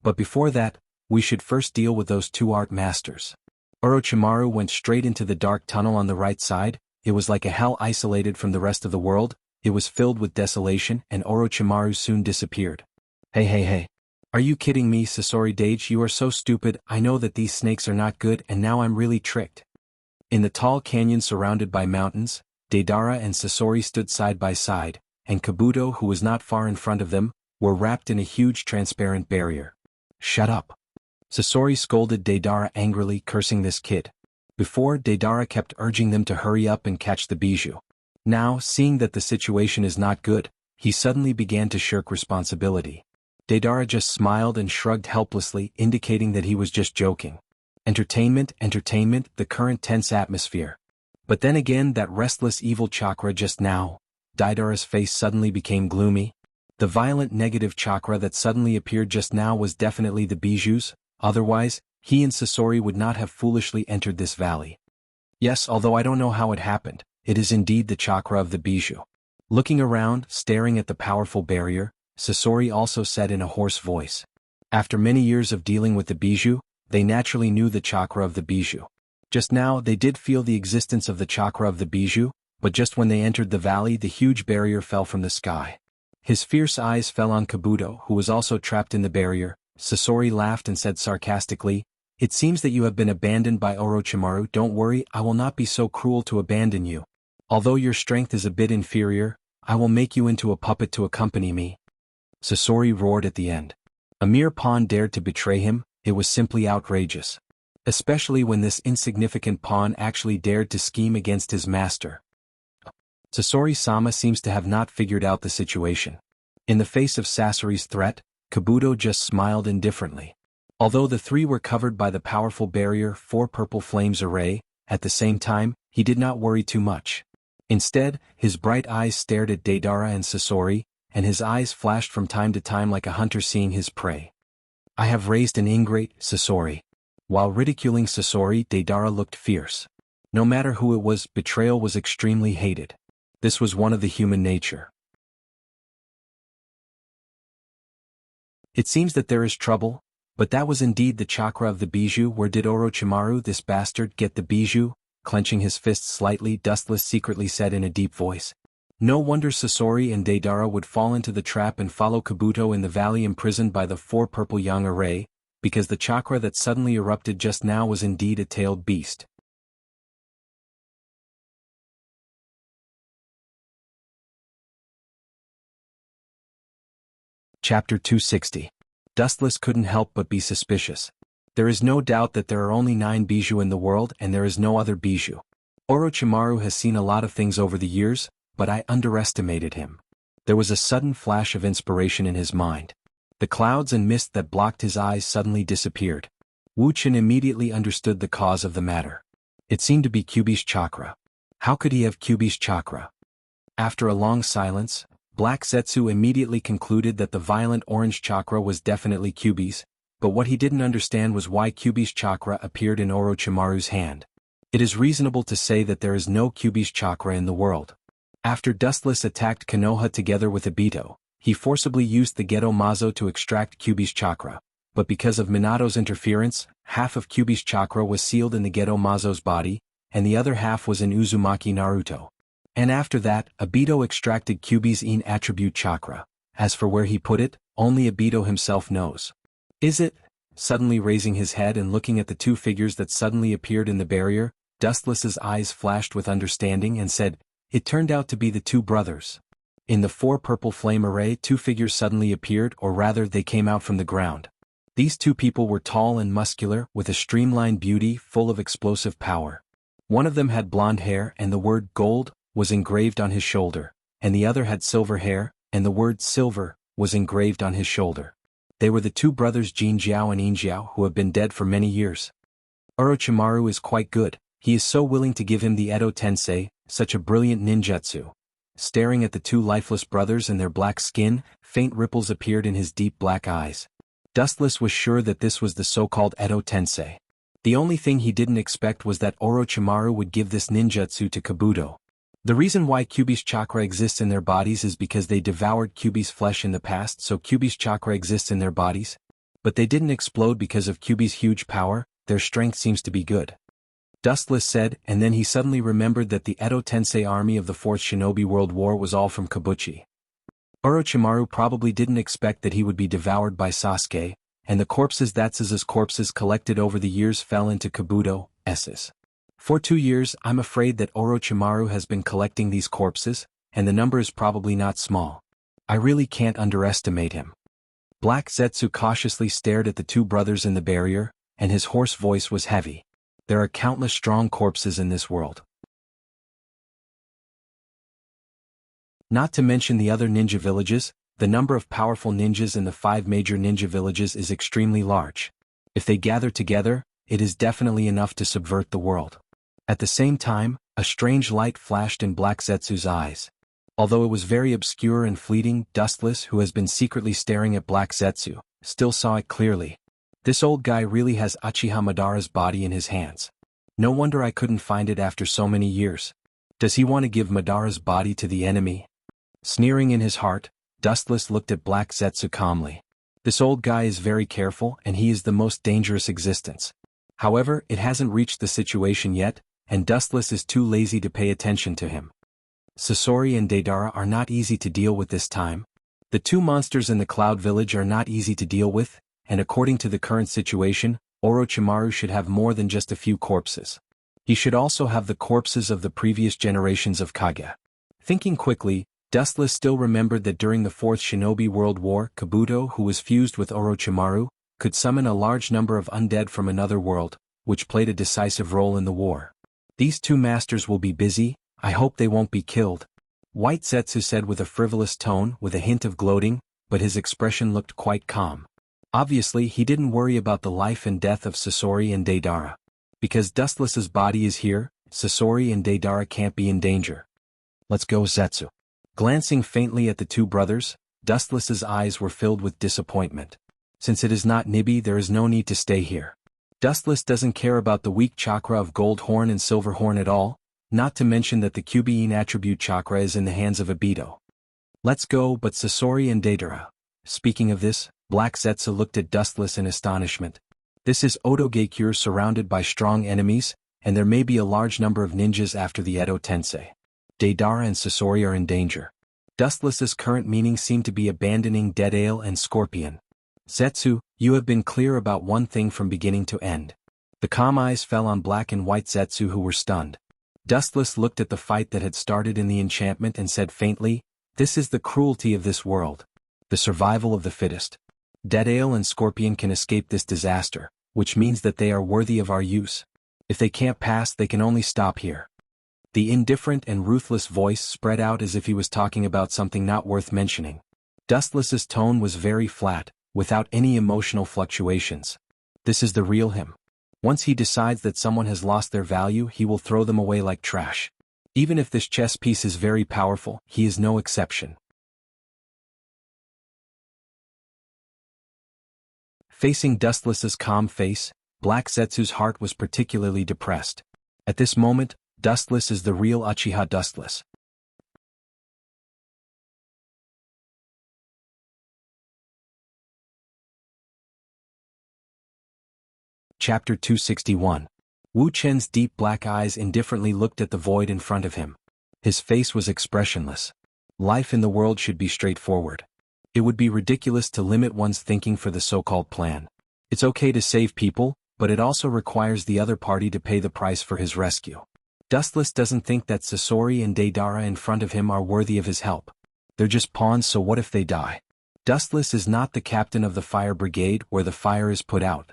Speaker 1: But before that, we should first deal with those 2 art masters. Orochimaru went straight into the dark tunnel on the right side. It was like a hell isolated from the rest of the world. It was filled with desolation, and Orochimaru soon disappeared. Hey. Are you kidding me, Sasori Dage? You are so stupid. I know that these snakes are not good, and now I'm really tricked. In the tall canyon surrounded by mountains, Deidara and Sasori stood side by side, and Kabuto, who was not far in front of them, were wrapped in a huge transparent barrier. Shut up. Sasori scolded Deidara angrily, cursing this kid. Before, Deidara kept urging them to hurry up and catch the bijou. Now, seeing that the situation is not good, he suddenly began to shirk responsibility. Deidara just smiled and shrugged helplessly, indicating that he was just joking. Entertainment, entertainment, the current tense atmosphere. But then again that restless evil chakra just now. Daidara's face suddenly became gloomy. The violent negative chakra that suddenly appeared just now was definitely the bijou's, otherwise, he and Sasori would not have foolishly entered this valley. Yes, although I don't know how it happened, it is indeed the chakra of the bijou. Looking around, staring at the powerful barrier, Sasori also said in a hoarse voice. After many years of dealing with the bijou, they naturally knew the chakra of the bijou. Just now they did feel the existence of the chakra of the bijou, but just when they entered the valley the huge barrier fell from the sky. His fierce eyes fell on Kabuto, who was also trapped in the barrier. Sasori laughed and said sarcastically, "It seems that you have been abandoned by Orochimaru. Don't worry, I will not be so cruel to abandon you. Although your strength is a bit inferior, I will make you into a puppet to accompany me." Sasori roared at the end. A mere pawn dared to betray him, it was simply outrageous. Especially when this insignificant pawn actually dared to scheme against his master. Sasori-sama seems to have not figured out the situation. In the face of Sasori's threat, Kabuto just smiled indifferently. Although the three were covered by the powerful barrier four purple flames array, at the same time, he did not worry too much. Instead, his bright eyes stared at Deidara and Sasori, and his eyes flashed from time to time like a hunter seeing his prey. "I have raised an ingrate, Sasori." While ridiculing Sasori, Deidara looked fierce. No matter who it was, betrayal was extremely hated. This was one of the human nature. It seems that there is trouble, but that was indeed the chakra of the bijou. Where did Orochimaru, this bastard, get the bijou? Clenching his fists slightly, Dustless secretly said in a deep voice. No wonder Sasori and Deidara would fall into the trap and follow Kabuto in the valley imprisoned by the four purple yang array, because the chakra that suddenly erupted just now was indeed a tailed beast. Chapter 260. Dustless couldn't help but be suspicious. There is no doubt that there are only 9 bijou in the world and there is no other bijou. Orochimaru has seen a lot of things over the years, but I underestimated him. There was a sudden flash of inspiration in his mind. The clouds and mist that blocked his eyes suddenly disappeared. Wuxia immediately understood the cause of the matter. It seemed to be Kyuubi's chakra. How could he have Kyuubi's chakra? After a long silence, Black Zetsu immediately concluded that the violent orange chakra was definitely Kyuubi's, but what he didn't understand was why Kyuubi's chakra appeared in Orochimaru's hand. It is reasonable to say that there is no Kyuubi's chakra in the world. After Dustless attacked Konoha together with Obito, he forcibly used the Geto Mazo to extract Kyuubi's chakra, but because of Minato's interference, half of Kyuubi's chakra was sealed in the Geto Mazo's body, and the other half was in Uzumaki Naruto. And after that, Obito extracted Kyuubi's In attribute chakra. As for where he put it, only Obito himself knows. Is it? Suddenly raising his head and looking at the two figures that suddenly appeared in the barrier, Dustless's eyes flashed with understanding and said, "It turned out to be the two brothers." In the four purple flame array, two figures suddenly appeared, or rather they came out from the ground. These two people were tall and muscular, with a streamlined beauty full of explosive power. One of them had blonde hair and the word gold was engraved on his shoulder, and the other had silver hair, and the word silver was engraved on his shoulder. They were the two brothers Jinjiao and Injiao who have been dead for many years. Orochimaru is quite good, he is so willing to give him the Edo Tensei, such a brilliant ninjutsu. Staring at the two lifeless brothers and their black skin, faint ripples appeared in his deep black eyes. Dustless was sure that this was the so-called Edo Tensei. The only thing he didn't expect was that Orochimaru would give this ninjutsu to Kabuto. The reason why Kyuubi's chakra exists in their bodies is because they devoured Kyuubi's flesh in the past, so Kyuubi's chakra exists in their bodies. But they didn't explode because of Kyuubi's huge power, their strength seems to be good. Dustless said, and then he suddenly remembered that the Edo Tensei army of the Fourth Shinobi World War was all from Kabuchi. Orochimaru probably didn't expect that he would be devoured by Sasuke, and the corpses Thatsu's corpses collected over the years fell into Kabuto's. For 2 years, I'm afraid that Orochimaru has been collecting these corpses, and the number is probably not small. I really can't underestimate him. Black Zetsu cautiously stared at the two brothers in the barrier, and his hoarse voice was heavy. There are countless strong corpses in this world. Not to mention the other ninja villages, the number of powerful ninjas in the 5 major ninja villages is extremely large. If they gather together, it is definitely enough to subvert the world. At the same time, a strange light flashed in Black Zetsu's eyes. Although it was very obscure and fleeting, Dustless, who has been secretly staring at Black Zetsu, still saw it clearly. This old guy really has Uchiha Madara's body in his hands. No wonder I couldn't find it after so many years. Does he want to give Madara's body to the enemy? Sneering in his heart, Dustless looked at Black Zetsu calmly. This old guy is very careful and he is the most dangerous existence. However, it hasn't reached the situation yet, and Dustless is too lazy to pay attention to him. Sasori and Deidara are not easy to deal with this time. The two monsters in the Cloud Village are not easy to deal with, and according to the current situation, Orochimaru should have more than just a few corpses. He should also have the corpses of the previous generations of Kage. Thinking quickly, Dustless still remembered that during the Fourth Shinobi World War, Kabuto, who was fused with Orochimaru, could summon a large number of undead from another world, which played a decisive role in the war. These two masters will be busy, I hope they won't be killed. White Zetsu said with a frivolous tone, with a hint of gloating, but his expression looked quite calm. Obviously he didn't worry about the life and death of Sasori and Deidara. Because Dustless's body is here, Sasori and Deidara can't be in danger. Let's go, Zetsu. Glancing faintly at the two brothers, Dustless's eyes were filled with disappointment. Since it is not Nibi, there is no need to stay here. Dustless doesn't care about the weak chakra of Gold Horn and Silver Horn at all, not to mention that the Kyubiin attribute chakra is in the hands of Obito. Let's go, but Sasori and Deidara. Speaking of this, Black Zetsu looked at Dustless in astonishment. This is Oto Geikure surrounded by strong enemies, and there may be a large number of ninjas after the Edo Tensei. Deidara and Sasori are in danger. Dustless's current meaning seemed to be abandoning Dead Ale and Scorpion. Zetsu, you have been clear about one thing from beginning to end. The calm eyes fell on Black and White Zetsu who were stunned. Dustless looked at the fight that had started in the enchantment and said faintly, "This is the cruelty of this world. The survival of the fittest. Dead Ale and Scorpion can escape this disaster, which means that they are worthy of our use. If they can't pass, they can only stop here." The indifferent and ruthless voice spread out as if he was talking about something not worth mentioning. Dustless's tone was very flat, without any emotional fluctuations. This is the real him. Once he decides that someone has lost their value, he will throw them away like trash. Even if this chess piece is very powerful, he is no exception. Facing Dustless's calm face, Black Zetsu's heart was particularly depressed. At this moment, Dustless is the real Uchiha Dustless. Chapter 261. Wu Chen's deep black eyes indifferently looked at the void in front of him. His face was expressionless. Life in the world should be straightforward. It would be ridiculous to limit one's thinking for the so-called plan. It's okay to save people, but it also requires the other party to pay the price for his rescue. Dustless doesn't think that Sasori and Deidara in front of him are worthy of his help. They're just pawns, so what if they die? Dustless is not the captain of the fire brigade where the fire is put out.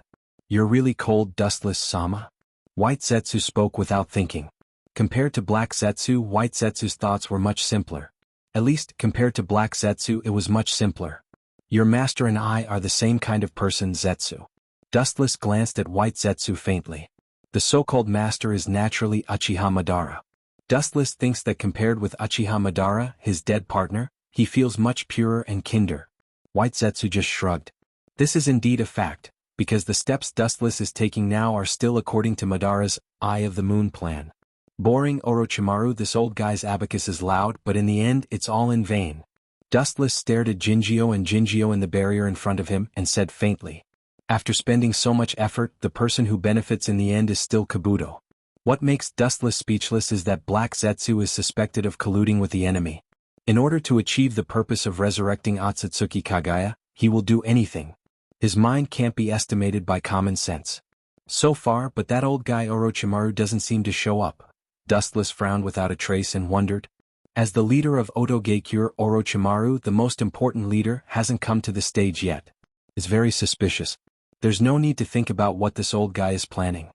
Speaker 1: You're really cold, Dustless-sama? White Zetsu spoke without thinking. Compared to Black Zetsu, White Zetsu's thoughts were much simpler. At least, compared to Black Zetsu, it was much simpler. Your master and I are the same kind of person, Zetsu. Dustless glanced at White Zetsu faintly. The so-called master is naturally Uchiha Madara. Dustless thinks that compared with Uchiha Madara, his dead partner, he feels much purer and kinder. White Zetsu just shrugged. This is indeed a fact, because the steps Dustless is taking now are still according to Madara's Eye of the Moon plan. Boring Orochimaru, this old guy's abacus is loud, but in the end it's all in vain. Dustless stared at Jinjio and Jinjio in the barrier in front of him and said faintly, "After spending so much effort, the person who benefits in the end is still Kabuto." What makes Dustless speechless is that Black Zetsu is suspected of colluding with the enemy. In order to achieve the purpose of resurrecting Otsutsuki Kagaya, he will do anything. His mind can't be estimated by common sense. So far, but that old guy Orochimaru doesn't seem to show up. Dustless frowned without a trace and wondered. As the leader of Oto Geikure, Orochimaru, the most important leader, hasn't come to the stage yet. It's very suspicious. There's no need to think about what this old guy is planning.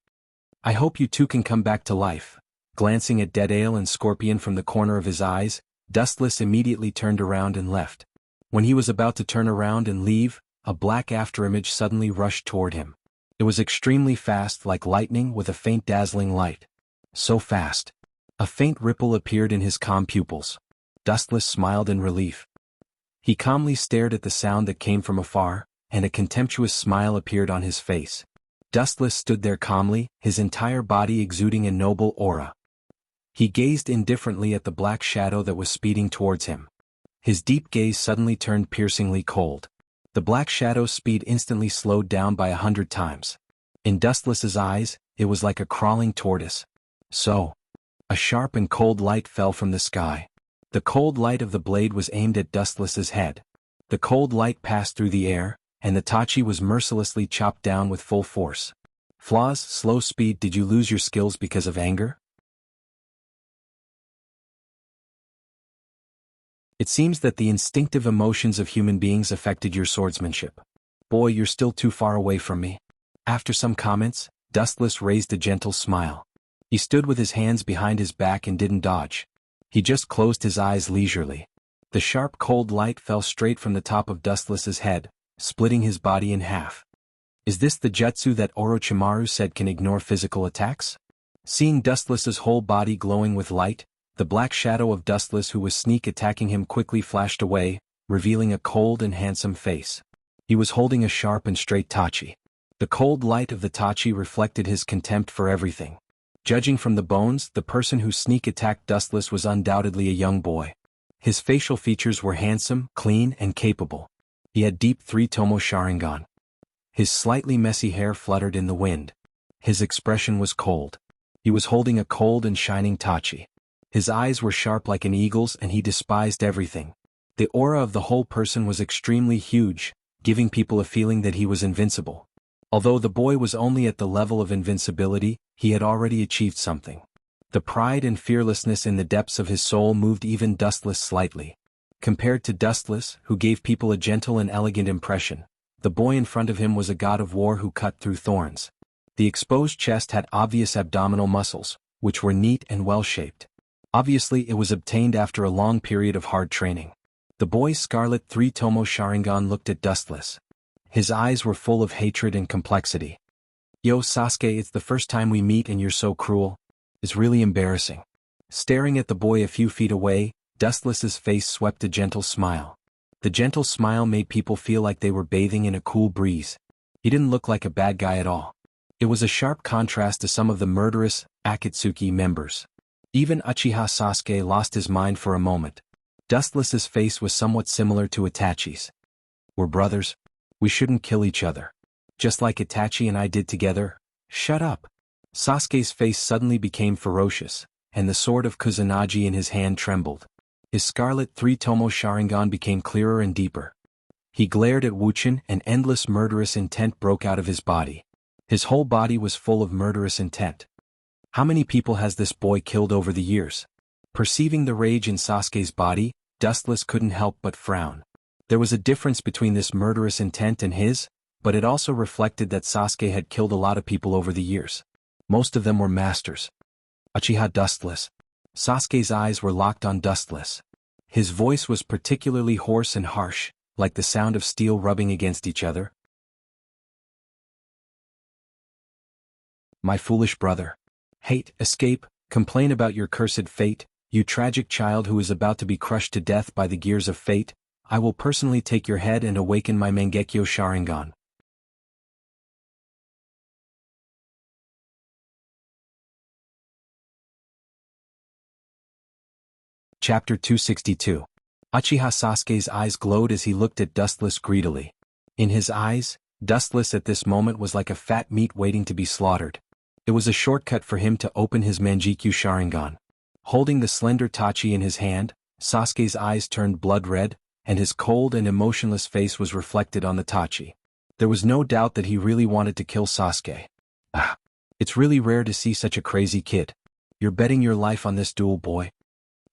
Speaker 1: I hope you two can come back to life. Glancing at Dead Ale and Scorpion from the corner of his eyes, Dustless immediately turned around and left. When he was about to turn around and leave, a black afterimage suddenly rushed toward him. It was extremely fast, like lightning with a faint dazzling light. So fast. A faint ripple appeared in his calm pupils. Dustless smiled in relief. He calmly stared at the sound that came from afar, and a contemptuous smile appeared on his face. Dustless stood there calmly, his entire body exuding a noble aura. He gazed indifferently at the black shadow that was speeding towards him. His deep gaze suddenly turned piercingly cold. The black shadow's speed instantly slowed down by 100 times. In Dustless's eyes, it was like a crawling tortoise. So. A sharp and cold light fell from the sky. The cold light of the blade was aimed at Dustless's head. The cold light passed through the air, and the tachi was mercilessly chopped down with full force. Flaws, slow speed. Did you lose your skills because of anger? It seems that the instinctive emotions of human beings affected your swordsmanship. Boy, you're still too far away from me. After some comments, Dustless raised a gentle smile. He stood with his hands behind his back and didn't dodge. He just closed his eyes leisurely. The sharp cold light fell straight from the top of Dustless's head, splitting his body in half. Is this the jutsu that Orochimaru said can ignore physical attacks? Seeing Dustless's whole body glowing with light, the black shadow of Dustless who was sneak attacking him quickly flashed away, revealing a cold and handsome face. He was holding a sharp and straight tachi. The cold light of the tachi reflected his contempt for everything. Judging from the bones, the person who sneak attacked Dustless was undoubtedly a young boy. His facial features were handsome, clean, and capable. He had deep three-tomo Sharingan. His slightly messy hair fluttered in the wind. His expression was cold. He was holding a cold and shining tachi. His eyes were sharp like an eagle's and he despised everything. The aura of the whole person was extremely huge, giving people a feeling that he was invincible. Although the boy was only at the level of invincibility, he had already achieved something. The pride and fearlessness in the depths of his soul moved even Dustless slightly. Compared to Dustless, who gave people a gentle and elegant impression, the boy in front of him was a god of war who cut through thorns. The exposed chest had obvious abdominal muscles, which were neat and well-shaped. Obviously it was obtained after a long period of hard training. The boy's scarlet three-tomo Sharingan looked at Dustless. His eyes were full of hatred and complexity. Yo Sasuke, it's the first time we meet and you're so cruel. It's really embarrassing. Staring at the boy a few feet away, Dustless's face swept a gentle smile. The gentle smile made people feel like they were bathing in a cool breeze. He didn't look like a bad guy at all. It was a sharp contrast to some of the murderous Akatsuki members. Even Uchiha Sasuke lost his mind for a moment. Dustless's face was somewhat similar to Itachi's. We're brothers. We shouldn't kill each other. Just like Itachi and I did together. Shut up. Sasuke's face suddenly became ferocious, and the sword of Kusanagi in his hand trembled. His scarlet three-tomo Sharingan became clearer and deeper. He glared at Wuxia and endless murderous intent broke out of his body. His whole body was full of murderous intent. How many people has this boy killed over the years? Perceiving the rage in Sasuke's body, Dustless couldn't help but frown. There was a difference between this murderous intent and his, but it also reflected that Sasuke had killed a lot of people over the years. Most of them were masters. Uchiha Dustless. Sasuke's eyes were locked on Dustless. His voice was particularly hoarse and harsh, like the sound of steel rubbing against each other. My foolish brother. Hate, escape, complain about your cursed fate, you tragic child who is about to be crushed to death by the gears of fate. I will personally take your head and awaken my Mangekyo Sharingan. Chapter 262. Uchiha Sasuke's eyes glowed as he looked at Dustless greedily. In his eyes, Dustless at this moment was like a fat meat waiting to be slaughtered. It was a shortcut for him to open his Mangekyo Sharingan. Holding the slender tachi in his hand, Sasuke's eyes turned blood red, and his cold and emotionless face was reflected on the tachi. There was no doubt that he really wanted to kill Sasuke. It's really rare to see such a crazy kid. You're betting your life on this duel, boy.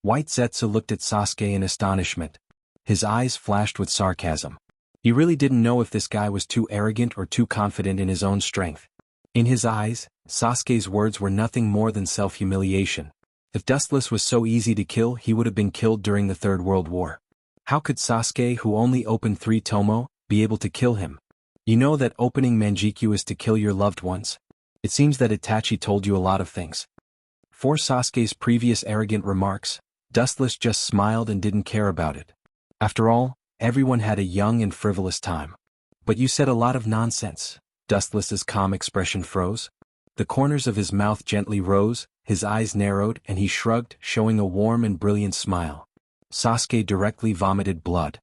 Speaker 1: White Zetsu looked at Sasuke in astonishment. His eyes flashed with sarcasm. He really didn't know if this guy was too arrogant or too confident in his own strength. In his eyes, Sasuke's words were nothing more than self-humiliation. If Dustless was so easy to kill, he would have been killed during the Third World War. How could Sasuke, who only opened 3 tomo, be able to kill him? You know that opening Manjikyu is to kill your loved ones. It seems that Itachi told you a lot of things. For Sasuke's previous arrogant remarks, Dustless just smiled and didn't care about it. After all, everyone had a young and frivolous time. But you said a lot of nonsense. Dustless's calm expression froze. The corners of his mouth gently rose, his eyes narrowed, and he shrugged, showing a warm and brilliant smile. Sasuke directly vomited blood.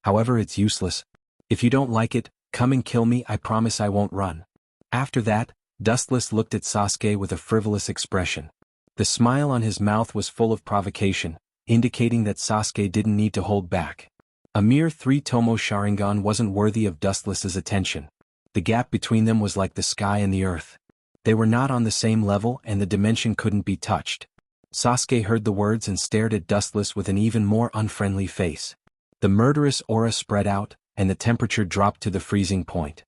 Speaker 1: However, it's useless. If you don't like it, come and kill me, I promise I won't run. After that, Dustless looked at Sasuke with a frivolous expression. The smile on his mouth was full of provocation, indicating that Sasuke didn't need to hold back. A mere 3-tomo Sharingan wasn't worthy of Dustless's attention. The gap between them was like the sky and the earth. They were not on the same level and the dimension couldn't be touched. Sasuke heard the words and stared at Dustless with an even more unfriendly face. The murderous aura spread out, and the temperature dropped to the freezing point.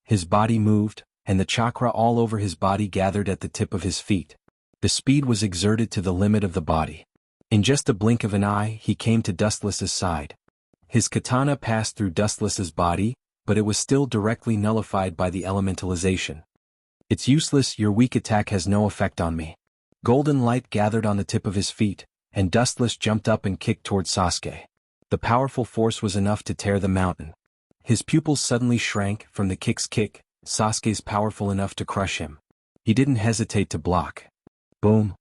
Speaker 1: His body moved, and the chakra all over his body gathered at the tip of his feet. The speed was exerted to the limit of the body. In just a blink of an eye, he came to Dustless's side. His katana passed through Dustless's body, but it was still directly nullified by the elementalization. It's useless, your weak attack has no effect on me. Golden light gathered on the tip of his feet, and Dustless jumped up and kicked toward Sasuke. The powerful force was enough to tear the mountain. His pupils suddenly shrank from the kick's kick. Sasuke's powerful enough to crush him. He didn't hesitate to block. Boom.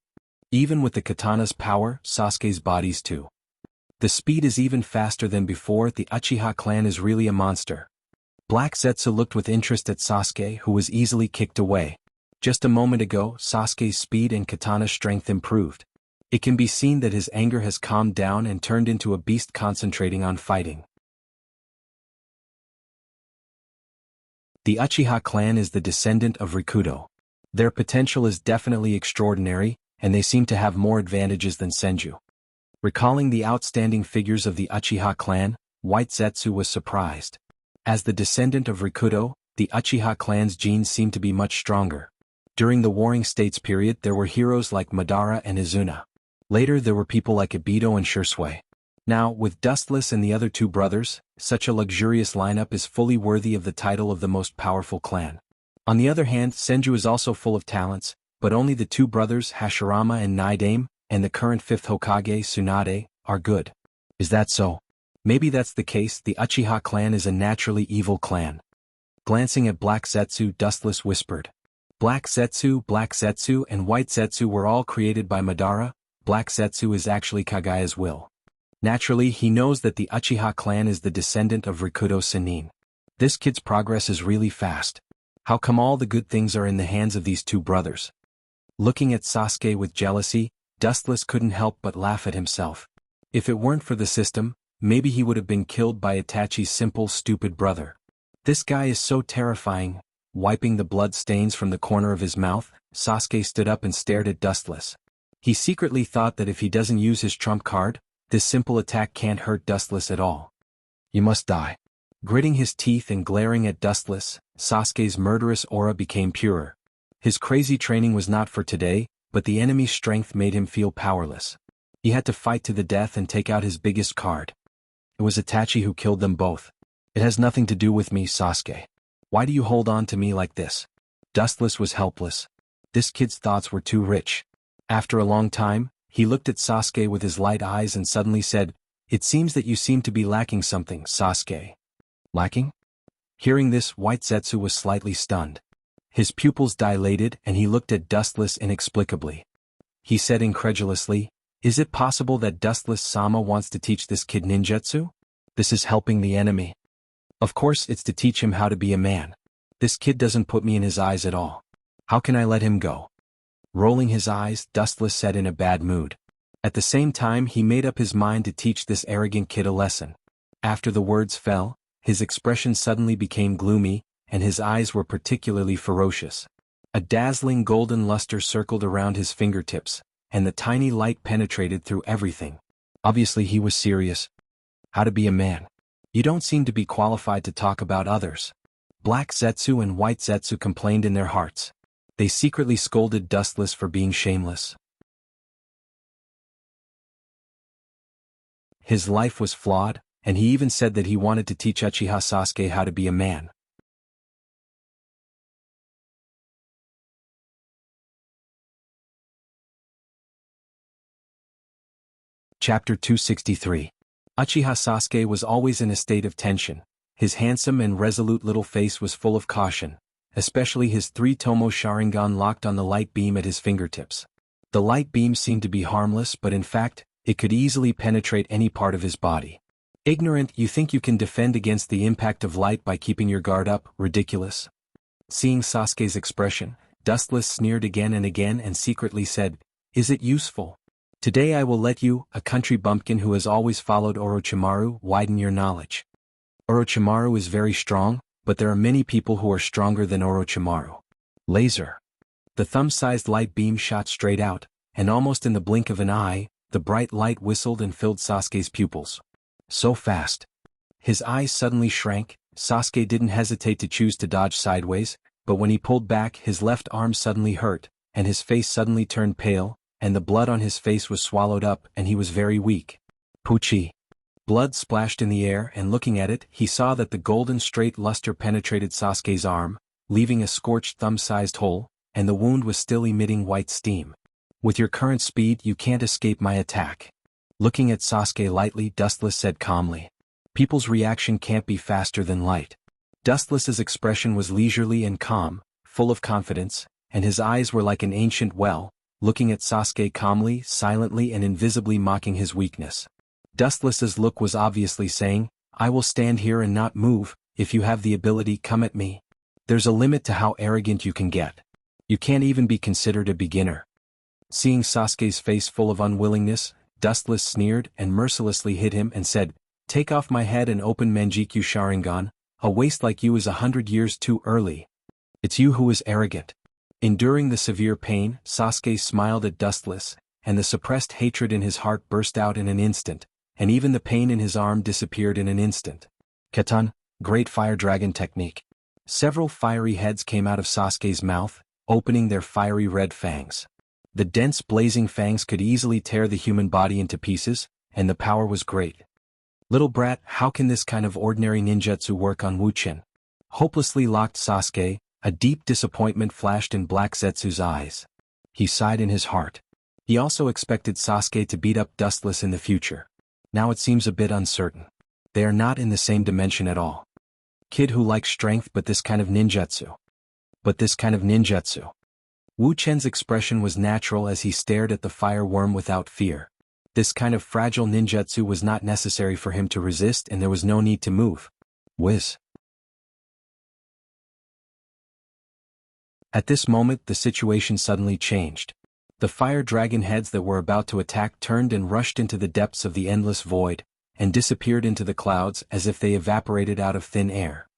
Speaker 1: Even with the katana's power, Sasuke's body's too. The speed is even faster than before. The Uchiha clan is really a monster. Black Zetsu looked with interest at Sasuke, who was easily kicked away. Just a moment ago, Sasuke's speed and katana strength improved. It can be seen that his anger has calmed down and turned into a beast concentrating on fighting. The Uchiha clan is the descendant of Rikudo. Their potential is definitely extraordinary, and they seem to have more advantages than Senju. Recalling the outstanding figures of the Uchiha clan, White Zetsu was surprised. As the descendant of Rikudo, the Uchiha clan's genes seem to be much stronger. During the Warring States period there were heroes like Madara and Izuna. Later there were people like Ibito and Shursui. Now, with Dustless and the other two brothers, such a luxurious lineup is fully worthy of the title of the most powerful clan. On the other hand, Senju is also full of talents, but only the two brothers Hashirama and Naidame, and the current 5th Hokage Tsunade, are good. Is that so? Maybe that's the case. The Uchiha clan is a naturally evil clan. Glancing at Black Zetsu, Dustless whispered. Black Zetsu and White Zetsu were all created by Madara. Black Zetsu is actually Kagaya's will. Naturally, he knows that the Uchiha clan is the descendant of Rikudo Sennin. This kid's progress is really fast. How come all the good things are in the hands of these two brothers? Looking at Sasuke with jealousy, Dustless couldn't help but laugh at himself. If it weren't for the system, maybe he would have been killed by Itachi's simple, stupid brother. This guy is so terrifying. Wiping the blood stains from the corner of his mouth, Sasuke stood up and stared at Dustless. He secretly thought that if he doesn't use his trump card, this simple attack can't hurt Dustless at all. You must die. Gritting his teeth and glaring at Dustless, Sasuke's murderous aura became purer. His crazy training was not for today, but the enemy's strength made him feel powerless. He had to fight to the death and take out his biggest card. It was Itachi who killed them both. It has nothing to do with me, Sasuke. Why do you hold on to me like this? Dustless was helpless. This kid's thoughts were too rich. After a long time, he looked at Sasuke with his light eyes and suddenly said, "It seems that you seem to be lacking something, Sasuke." Lacking? Hearing this, White Zetsu was slightly stunned. His pupils dilated and he looked at Dustless inexplicably. He said incredulously, "Is it possible that Dustless-sama wants to teach this kid ninjutsu? This is helping the enemy. Of course it's to teach him how to be a man. This kid doesn't put me in his eyes at all. How can I let him go?" Rolling his eyes, Dustless said in a bad mood. At the same time he made up his mind to teach this arrogant kid a lesson. After the words fell, his expression suddenly became gloomy, and his eyes were particularly ferocious. A dazzling golden luster circled around his fingertips, and the tiny light penetrated through everything. Obviously he was serious. How to be a man. You don't seem to be qualified to talk about others. Black Zetsu and White Zetsu complained in their hearts. They secretly scolded Dustless for being shameless. His life was flawed, and he even said that he wanted to teach Uchiha Sasuke how to be a man. Chapter 263. Uchiha Sasuke was always in a state of tension. His handsome and resolute little face was full of caution, especially his three-tomo Sharingan locked on the light beam at his fingertips. The light beam seemed to be harmless, but in fact, it could easily penetrate any part of his body. Ignorant, you think you can defend against the impact of light by keeping your guard up? Ridiculous. Seeing Sasuke's expression, Dustless sneered again and secretly said, "Is it useful? Today I will let you, a country bumpkin who has always followed Orochimaru, widen your knowledge. Orochimaru is very strong, but there are many people who are stronger than Orochimaru." Laser. The thumb-sized light beam shot straight out, and almost in the blink of an eye, the bright light whistled and filled Sasuke's pupils. So fast. His eyes suddenly shrank. Sasuke didn't hesitate to choose to dodge sideways, but when he pulled back, his left arm suddenly hurt, and his face suddenly turned pale, and the blood on his face was swallowed up, and he was very weak. Pucci. Blood splashed in the air, and looking at it, he saw that the golden straight luster penetrated Sasuke's arm, leaving a scorched thumb-sized hole, and the wound was still emitting white steam. "With your current speed, you can't escape my attack." Looking at Sasuke lightly, Dustless said calmly. People's reaction can't be faster than light. Dustless's expression was leisurely and calm, full of confidence, and his eyes were like an ancient well, looking at Sasuke calmly, silently and invisibly mocking his weakness. Dustless's look was obviously saying, "I will stand here and not move. If you have the ability, come at me. There's a limit to how arrogant you can get. You can't even be considered a beginner." Seeing Sasuke's face full of unwillingness, Dustless sneered and mercilessly hit him and said, "Take off my head and open Manjikyu Sharingan. A waste like you is 100 years too early. It's you who is arrogant." Enduring the severe pain, Sasuke smiled at Dustless, and the suppressed hatred in his heart burst out in an instant, and even the pain in his arm disappeared in an instant. Katan, Great Fire Dragon Technique. Several fiery heads came out of Sasuke's mouth, opening their fiery red fangs. The dense blazing fangs could easily tear the human body into pieces, and the power was great. "Little brat, how can this kind of ordinary ninjutsu work on Wuchen?" Hopelessly locked Sasuke, a deep disappointment flashed in Black Zetsu's eyes. He sighed in his heart. He also expected Sasuke to beat up Dustless in the future. Now it seems a bit uncertain. They are not in the same dimension at all. Kid who likes strength but this kind of ninjutsu. Wu Chen's expression was natural as he stared at the fire worm without fear. This kind of fragile ninjutsu was not necessary for him to resist and there was no need to move. Whiz. At this moment the situation suddenly changed. The fire dragon heads that were about to attack turned and rushed into the depths of the endless void, and disappeared into the clouds as if they evaporated out of thin air.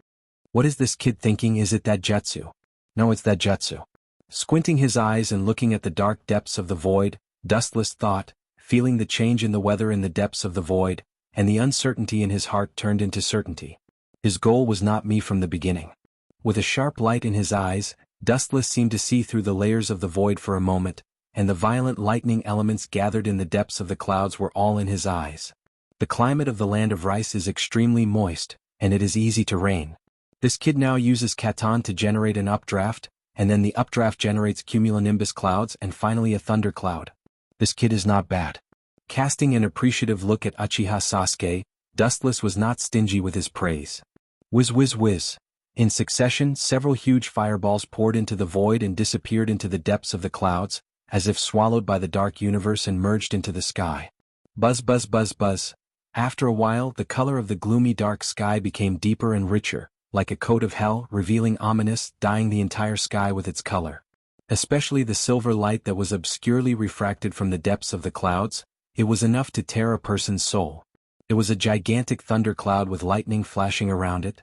Speaker 1: What is this kid thinking? Is it that jutsu? No, it's that jutsu. Squinting his eyes and looking at the dark depths of the void, Dustless thought, feeling the change in the weather in the depths of the void, and the uncertainty in his heart turned into certainty. His goal was not me from the beginning. With a sharp light in his eyes, Dustless seemed to see through the layers of the void for a moment, and the violent lightning elements gathered in the depths of the clouds were all in his eyes. The climate of the land of rice is extremely moist, and it is easy to rain. This kid now uses Katan to generate an updraft, and then the updraft generates cumulonimbus clouds and finally a thundercloud. This kid is not bad. Casting an appreciative look at Uchiha Sasuke, Dustless was not stingy with his praise. Whiz whiz whiz. In succession, several huge fireballs poured into the void and disappeared into the depths of the clouds, as if swallowed by the dark universe and merged into the sky. Buzz buzz buzz buzz. After a while, the color of the gloomy dark sky became deeper and richer, like a coat of hell, revealing ominous, dyeing the entire sky with its color. Especially the silver light that was obscurely refracted from the depths of the clouds, it was enough to tear a person's soul. It was a gigantic thundercloud with lightning flashing around it.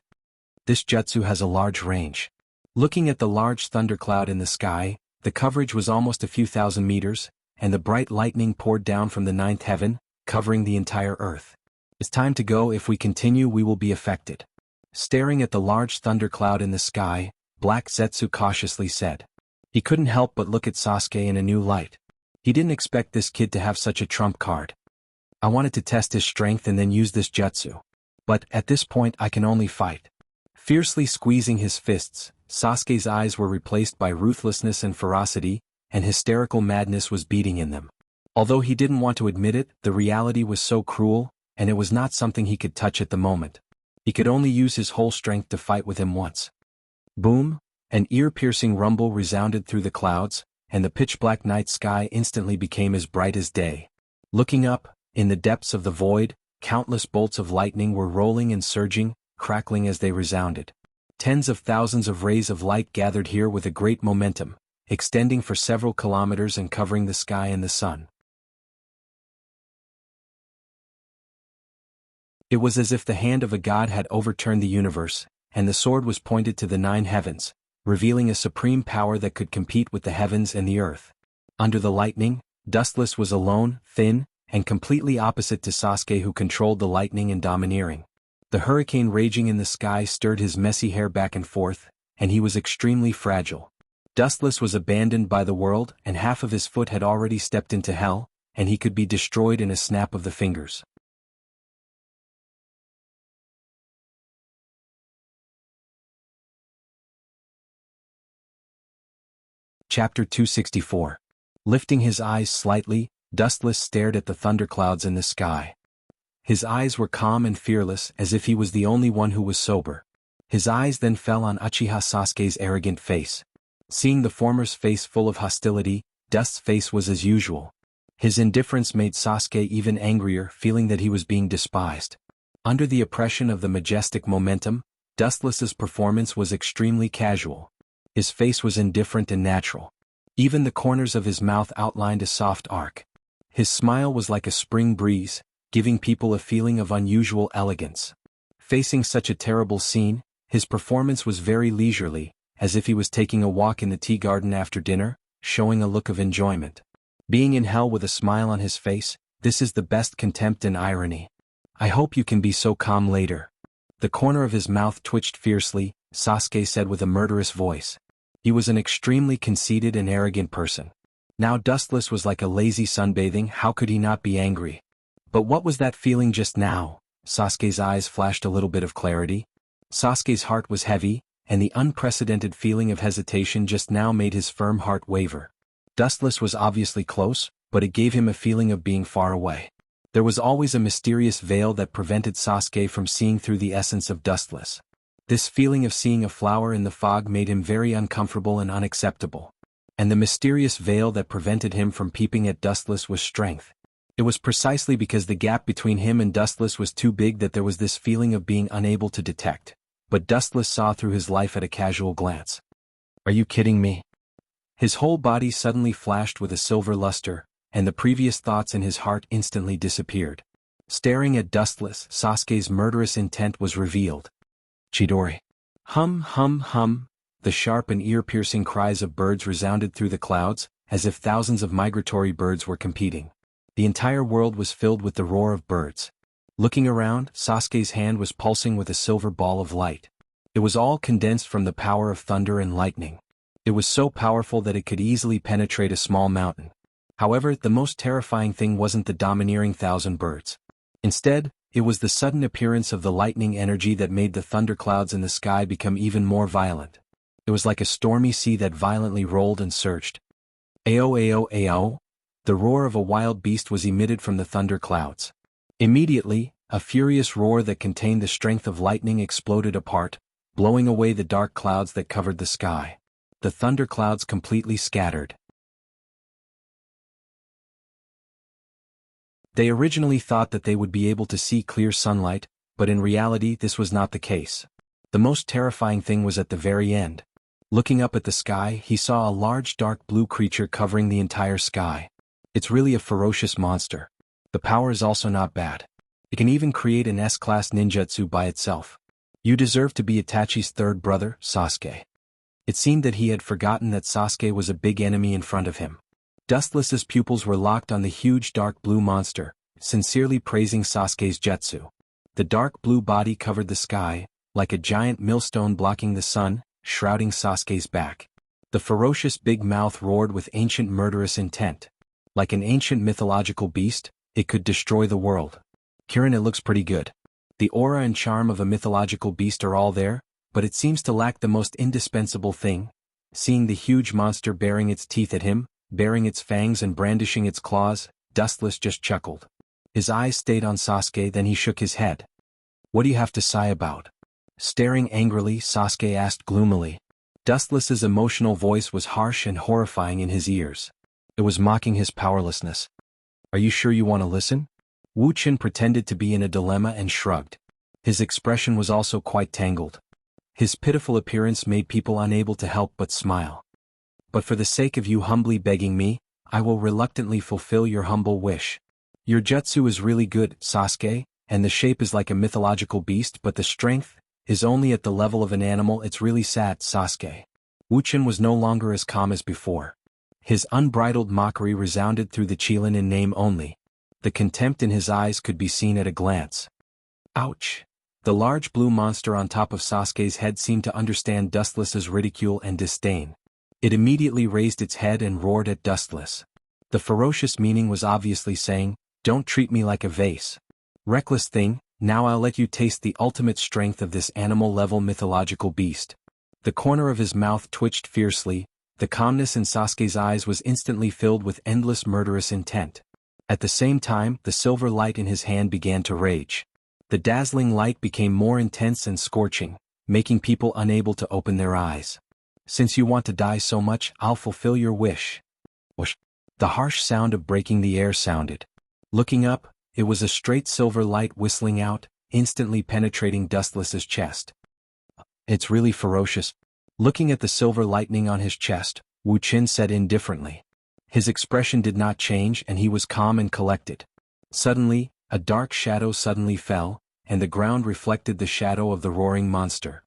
Speaker 1: This jutsu has a large range. Looking at the large thundercloud in the sky, the coverage was almost a few thousand meters, and the bright lightning poured down from the ninth heaven, covering the entire earth. It's time to go. If we continue, we will be affected. Staring at the large thundercloud in the sky, Black Zetsu cautiously said. He couldn't help but look at Sasuke in a new light. He didn't expect this kid to have such a trump card. I wanted to test his strength and then use this jutsu. But, at this point I can only fight. Fiercely squeezing his fists, Sasuke's eyes were replaced by ruthlessness and ferocity, and hysterical madness was beating in them. Although he didn't want to admit it, the reality was so cruel, and it was not something he could touch at the moment. He could only use his whole strength to fight with him once. Boom! An ear-piercing rumble resounded through the clouds, and the pitch-black night sky instantly became as bright as day. Looking up, in the depths of the void, countless bolts of lightning were rolling and surging, crackling as they resounded. Tens of thousands of rays of light gathered here with a great momentum, extending for several kilometers and covering the sky and the sun. It was as if the hand of a god had overturned the universe, and the sword was pointed to the 9 heavens, revealing a supreme power that could compete with the heavens and the earth. Under the lightning, Dustless was alone, thin, and completely opposite to Sasuke, who controlled the lightning and domineering. The hurricane raging in the sky stirred his messy hair back and forth, and he was extremely fragile. Dustless was abandoned by the world, and half of his foot had already stepped into hell, and he could be destroyed in a snap of the fingers. Chapter 264. Lifting his eyes slightly, Dustless stared at the thunderclouds in the sky. His eyes were calm and fearless, as if he was the only one who was sober. His eyes then fell on Uchiha Sasuke's arrogant face. Seeing the former's face full of hostility, Dust's face was as usual. His indifference made Sasuke even angrier, feeling that he was being despised. Under the oppression of the majestic momentum, Dustless's performance was extremely casual. His face was indifferent and natural. Even the corners of his mouth outlined a soft arc. His smile was like a spring breeze, giving people a feeling of unusual elegance. Facing such a terrible scene, his performance was very leisurely, as if he was taking a walk in the tea garden after dinner, showing a look of enjoyment. Being in hell with a smile on his face, this is the best contempt and irony. I hope you can be so calm later. The corner of his mouth twitched fiercely, Sasuke said with a murderous voice. He was an extremely conceited and arrogant person. Now Dustless was like a lazy sunbathing, how could he not be angry? But what was that feeling just now? Sasuke's eyes flashed a little bit of clarity. Sasuke's heart was heavy, and the unprecedented feeling of hesitation just now made his firm heart waver. Dustless was obviously close, but it gave him a feeling of being far away. There was always a mysterious veil that prevented Sasuke from seeing through the essence of Dustless. This feeling of seeing a flower in the fog made him very uncomfortable and unacceptable. And the mysterious veil that prevented him from peeping at Dustless was strength. It was precisely because the gap between him and Dustless was too big that there was this feeling of being unable to detect. But Dustless saw through his life at a casual glance. Are you kidding me? His whole body suddenly flashed with a silver luster, and the previous thoughts in his heart instantly disappeared. Staring at Dustless, Sasuke's murderous intent was revealed. Chidori. Hum hum hum. The sharp and ear-piercing cries of birds resounded through the clouds, as if thousands of migratory birds were competing. The entire world was filled with the roar of birds. Looking around, Sasuke's hand was pulsing with a silver ball of light. It was all condensed from the power of thunder and lightning. It was so powerful that it could easily penetrate a small mountain. However, the most terrifying thing wasn't the domineering thousand birds. Instead, it was the sudden appearance of the lightning energy that made the thunderclouds in the sky become even more violent. It was like a stormy sea that violently rolled and surged. Ao ao ao. The roar of a wild beast was emitted from the thunderclouds. Immediately, a furious roar that contained the strength of lightning exploded apart, blowing away the dark clouds that covered the sky. The thunderclouds completely scattered. They originally thought that they would be able to see clear sunlight, but in reality this was not the case. The most terrifying thing was at the very end. Looking up at the sky, he saw a large dark blue creature covering the entire sky. It's really a ferocious monster. The power is also not bad. It can even create an S-class ninjutsu by itself. You deserve to be Itachi's third brother, Sasuke. It seemed that he had forgotten that Sasuke was a big enemy in front of him. Dustless's pupils were locked on the huge dark blue monster, sincerely praising Sasuke's jutsu. The dark blue body covered the sky, like a giant millstone blocking the sun, shrouding Sasuke's back. The ferocious big mouth roared with ancient murderous intent. Like an ancient mythological beast, it could destroy the world. Kirin, it looks pretty good. The aura and charm of a mythological beast are all there, but it seems to lack the most indispensable thing. Seeing the huge monster baring its teeth at him, baring its fangs and brandishing its claws, Dustless just chuckled. His eyes stayed on Sasuke, then he shook his head. What do you have to sigh about? Staring angrily, Sasuke asked gloomily. Dustless's emotional voice was harsh and horrifying in his ears. It was mocking his powerlessness. Are you sure you want to listen? Wuxia pretended to be in a dilemma and shrugged. His expression was also quite tangled. His pitiful appearance made people unable to help but smile. But for the sake of you humbly begging me, I will reluctantly fulfill your humble wish. Your jutsu is really good, Sasuke, and the shape is like a mythological beast, but the strength is only at the level of an animal. It's really sad, Sasuke. Wuxia was no longer as calm as before. His unbridled mockery resounded through the Qilin in name only. The contempt in his eyes could be seen at a glance. Ouch! The large blue monster on top of Sasuke's head seemed to understand Dustless's ridicule and disdain. It immediately raised its head and roared at Dustless. The ferocious meaning was obviously saying, don't treat me like a vase. Reckless thing, now I'll let you taste the ultimate strength of this animal-level mythological beast. The corner of his mouth twitched fiercely. The calmness in Sasuke's eyes was instantly filled with endless murderous intent. At the same time, the silver light in his hand began to rage. The dazzling light became more intense and scorching, making people unable to open their eyes. Since you want to die so much, I'll fulfill your wish. Whoosh! The harsh sound of breaking the air sounded. Looking up, it was a straight silver light whistling out, instantly penetrating Dustless's chest. It's really ferocious. Looking at the silver lightning on his chest, Wuxia said indifferently. His expression did not change and he was calm and collected. Suddenly, a dark shadow suddenly fell, and the ground reflected the shadow of the roaring monster.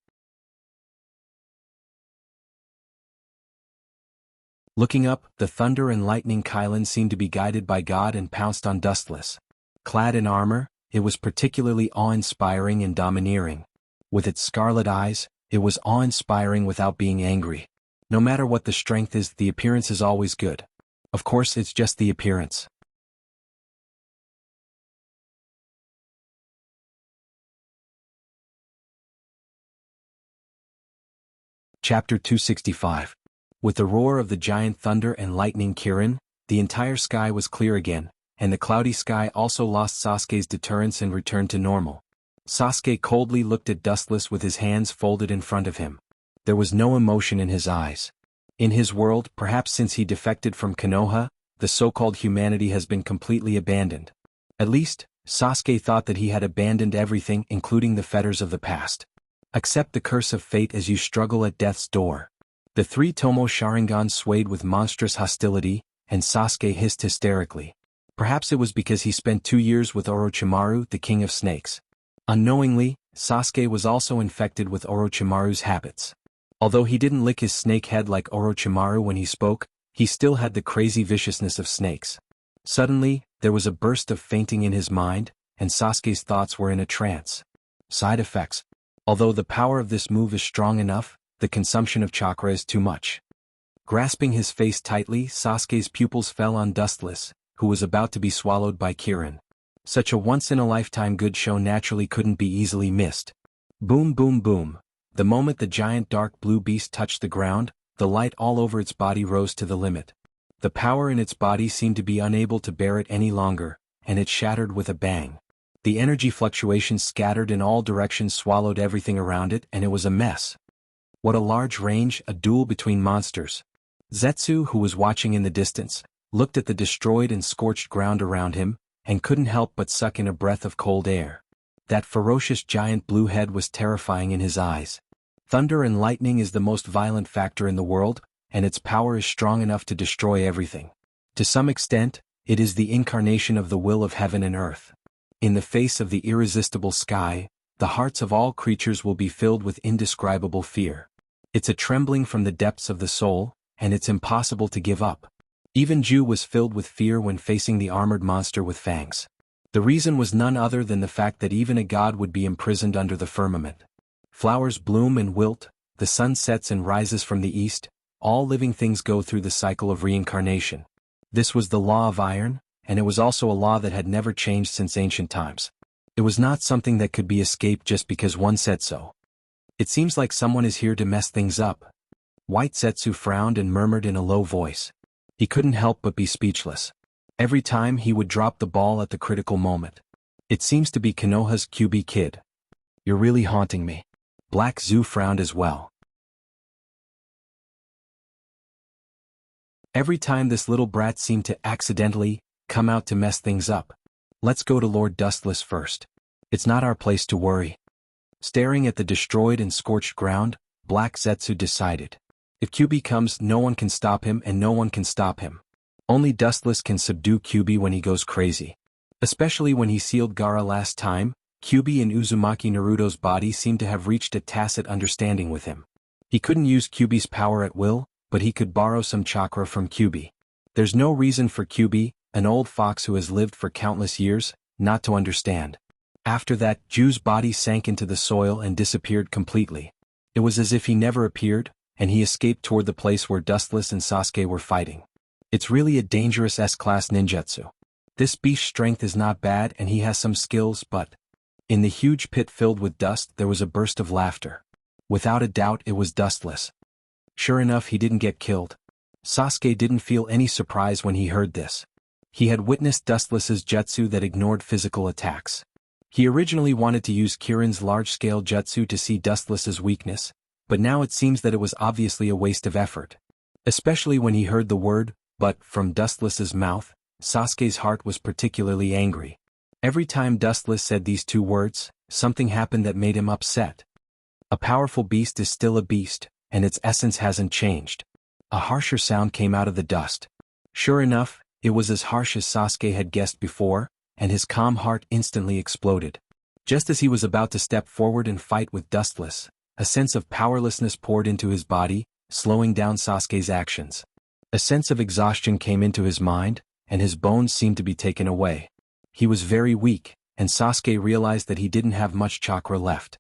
Speaker 1: Looking up, the thunder and lightning Qilin seemed to be guided by God and pounced on Dustless. Clad in armor, it was particularly awe-inspiring and domineering. With its scarlet eyes, it was awe-inspiring without being angry. No matter what the strength is, the appearance is always good. Of course, it's just the appearance. Chapter 265. With the roar of the giant thunder and lightning Kirin, the entire sky was clear again, and the cloudy sky also lost Sasuke's deterrence and returned to normal. Sasuke coldly looked at Dustless with his hands folded in front of him. There was no emotion in his eyes. In his world, perhaps since he defected from Konoha, the so-called humanity has been completely abandoned. At least, Sasuke thought that he had abandoned everything, including the fetters of the past. Accept the curse of fate as you struggle at death's door. The three Tomo Sharingan swayed with monstrous hostility, and Sasuke hissed hysterically. Perhaps it was because he spent 2 years with Orochimaru, the king of snakes. Unknowingly, Sasuke was also infected with Orochimaru's habits. Although he didn't lick his snake head like Orochimaru when he spoke, he still had the crazy viciousness of snakes. Suddenly, there was a burst of fainting in his mind, and Sasuke's thoughts were in a trance. Side effects. Although the power of this move is strong enough, the consumption of chakra is too much. Grasping his face tightly, Sasuke's pupils fell on Dustless, who was about to be swallowed by Kirin. Such a once-in-a-lifetime good show naturally couldn't be easily missed. Boom boom boom. The moment the giant dark blue beast touched the ground, the light all over its body rose to the limit. The power in its body seemed to be unable to bear it any longer, and it shattered with a bang. The energy fluctuations scattered in all directions swallowed everything around it, and it was a mess. What a large range, a duel between monsters. Zetsu, who was watching in the distance, looked at the destroyed and scorched ground around him, and couldn't help but suck in a breath of cold air. That ferocious giant blue head was terrifying in his eyes. Thunder and lightning is the most violent factor in the world, and its power is strong enough to destroy everything. To some extent, it is the incarnation of the will of heaven and earth. In the face of the irresistible sky, the hearts of all creatures will be filled with indescribable fear. It's a trembling from the depths of the soul, and it's impossible to give up. Even Jianghu was filled with fear when facing the armored monster with fangs. The reason was none other than the fact that even a god would be imprisoned under the firmament. Flowers bloom and wilt, the sun sets and rises from the east, all living things go through the cycle of reincarnation. This was the law of iron, and it was also a law that had never changed since ancient times. It was not something that could be escaped just because one said so. It seems like someone is here to mess things up. White Zetsu frowned and murmured in a low voice. He couldn't help but be speechless. Every time he would drop the ball at the critical moment. It seems to be Konoha's QB kid. You're really haunting me. Black Zoo frowned as well. Every time this little brat seemed to accidentally come out to mess things up. Let's go to Lord Dustless first. It's not our place to worry. Staring at the destroyed and scorched ground, Black Zetsu decided. If QB comes, no one can stop him and no one can stop him. Only Dustless can subdue QB when he goes crazy. Especially when he sealed Gaara last time, QB and Uzumaki Naruto's body seemed to have reached a tacit understanding with him. He couldn't use QB's power at will, but he could borrow some chakra from QB. There's no reason for QB, an old fox who has lived for countless years, not to understand. After that, Ju's body sank into the soil and disappeared completely. It was as if he never appeared, and he escaped toward the place where Dustless and Sasuke were fighting. It's really a dangerous S-class ninjutsu. This beast's strength is not bad and he has some skills, but... In the huge pit filled with dust there was a burst of laughter. Without a doubt it was Dustless. Sure enough, he didn't get killed. Sasuke didn't feel any surprise when he heard this. He had witnessed Dustless's jutsu that ignored physical attacks. He originally wanted to use Kirin's large-scale jutsu to see Dustless's weakness, but now it seems that it was obviously a waste of effort. Especially when he heard the word, "but," from Dustless's mouth, Sasuke's heart was particularly angry. Every time Dustless said these two words, something happened that made him upset. A powerful beast is still a beast, and its essence hasn't changed. A harsher sound came out of the dust. Sure enough, it was as harsh as Sasuke had guessed before, and his calm heart instantly exploded. Just as he was about to step forward and fight with Dustless, a sense of powerlessness poured into his body, slowing down Sasuke's actions. A sense of exhaustion came into his mind, and his bones seemed to be taken away. He was very weak, and Sasuke realized that he didn't have much chakra left.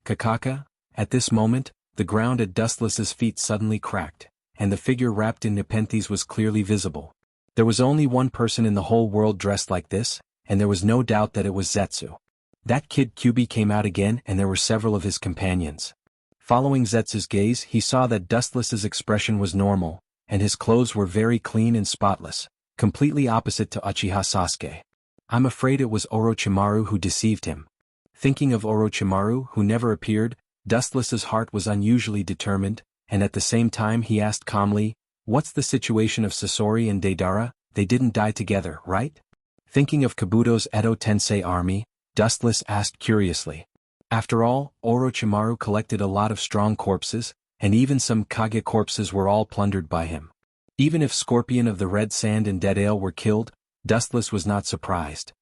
Speaker 1: Kakaka, at this moment, the ground at Dustless's feet suddenly cracked, and the figure wrapped in Nepenthes was clearly visible. There was only one person in the whole world dressed like this, and there was no doubt that it was Zetsu. That kid QB came out again and there were several of his companions. Following Zetsu's gaze, he saw that Dustless's expression was normal, and his clothes were very clean and spotless, completely opposite to Uchiha Sasuke. I'm afraid it was Orochimaru who deceived him. Thinking of Orochimaru, who never appeared, Dustless's heart was unusually determined, and at the same time he asked calmly, "What's the situation of Sasori and Deidara? They didn't die together, right?" Thinking of Kabuto's Edo Tensei army, Dustless asked curiously. After all, Orochimaru collected a lot of strong corpses, and even some Kage corpses were all plundered by him. Even if Scorpion of the Red Sand and Dead Ale were killed, Dustless was not surprised.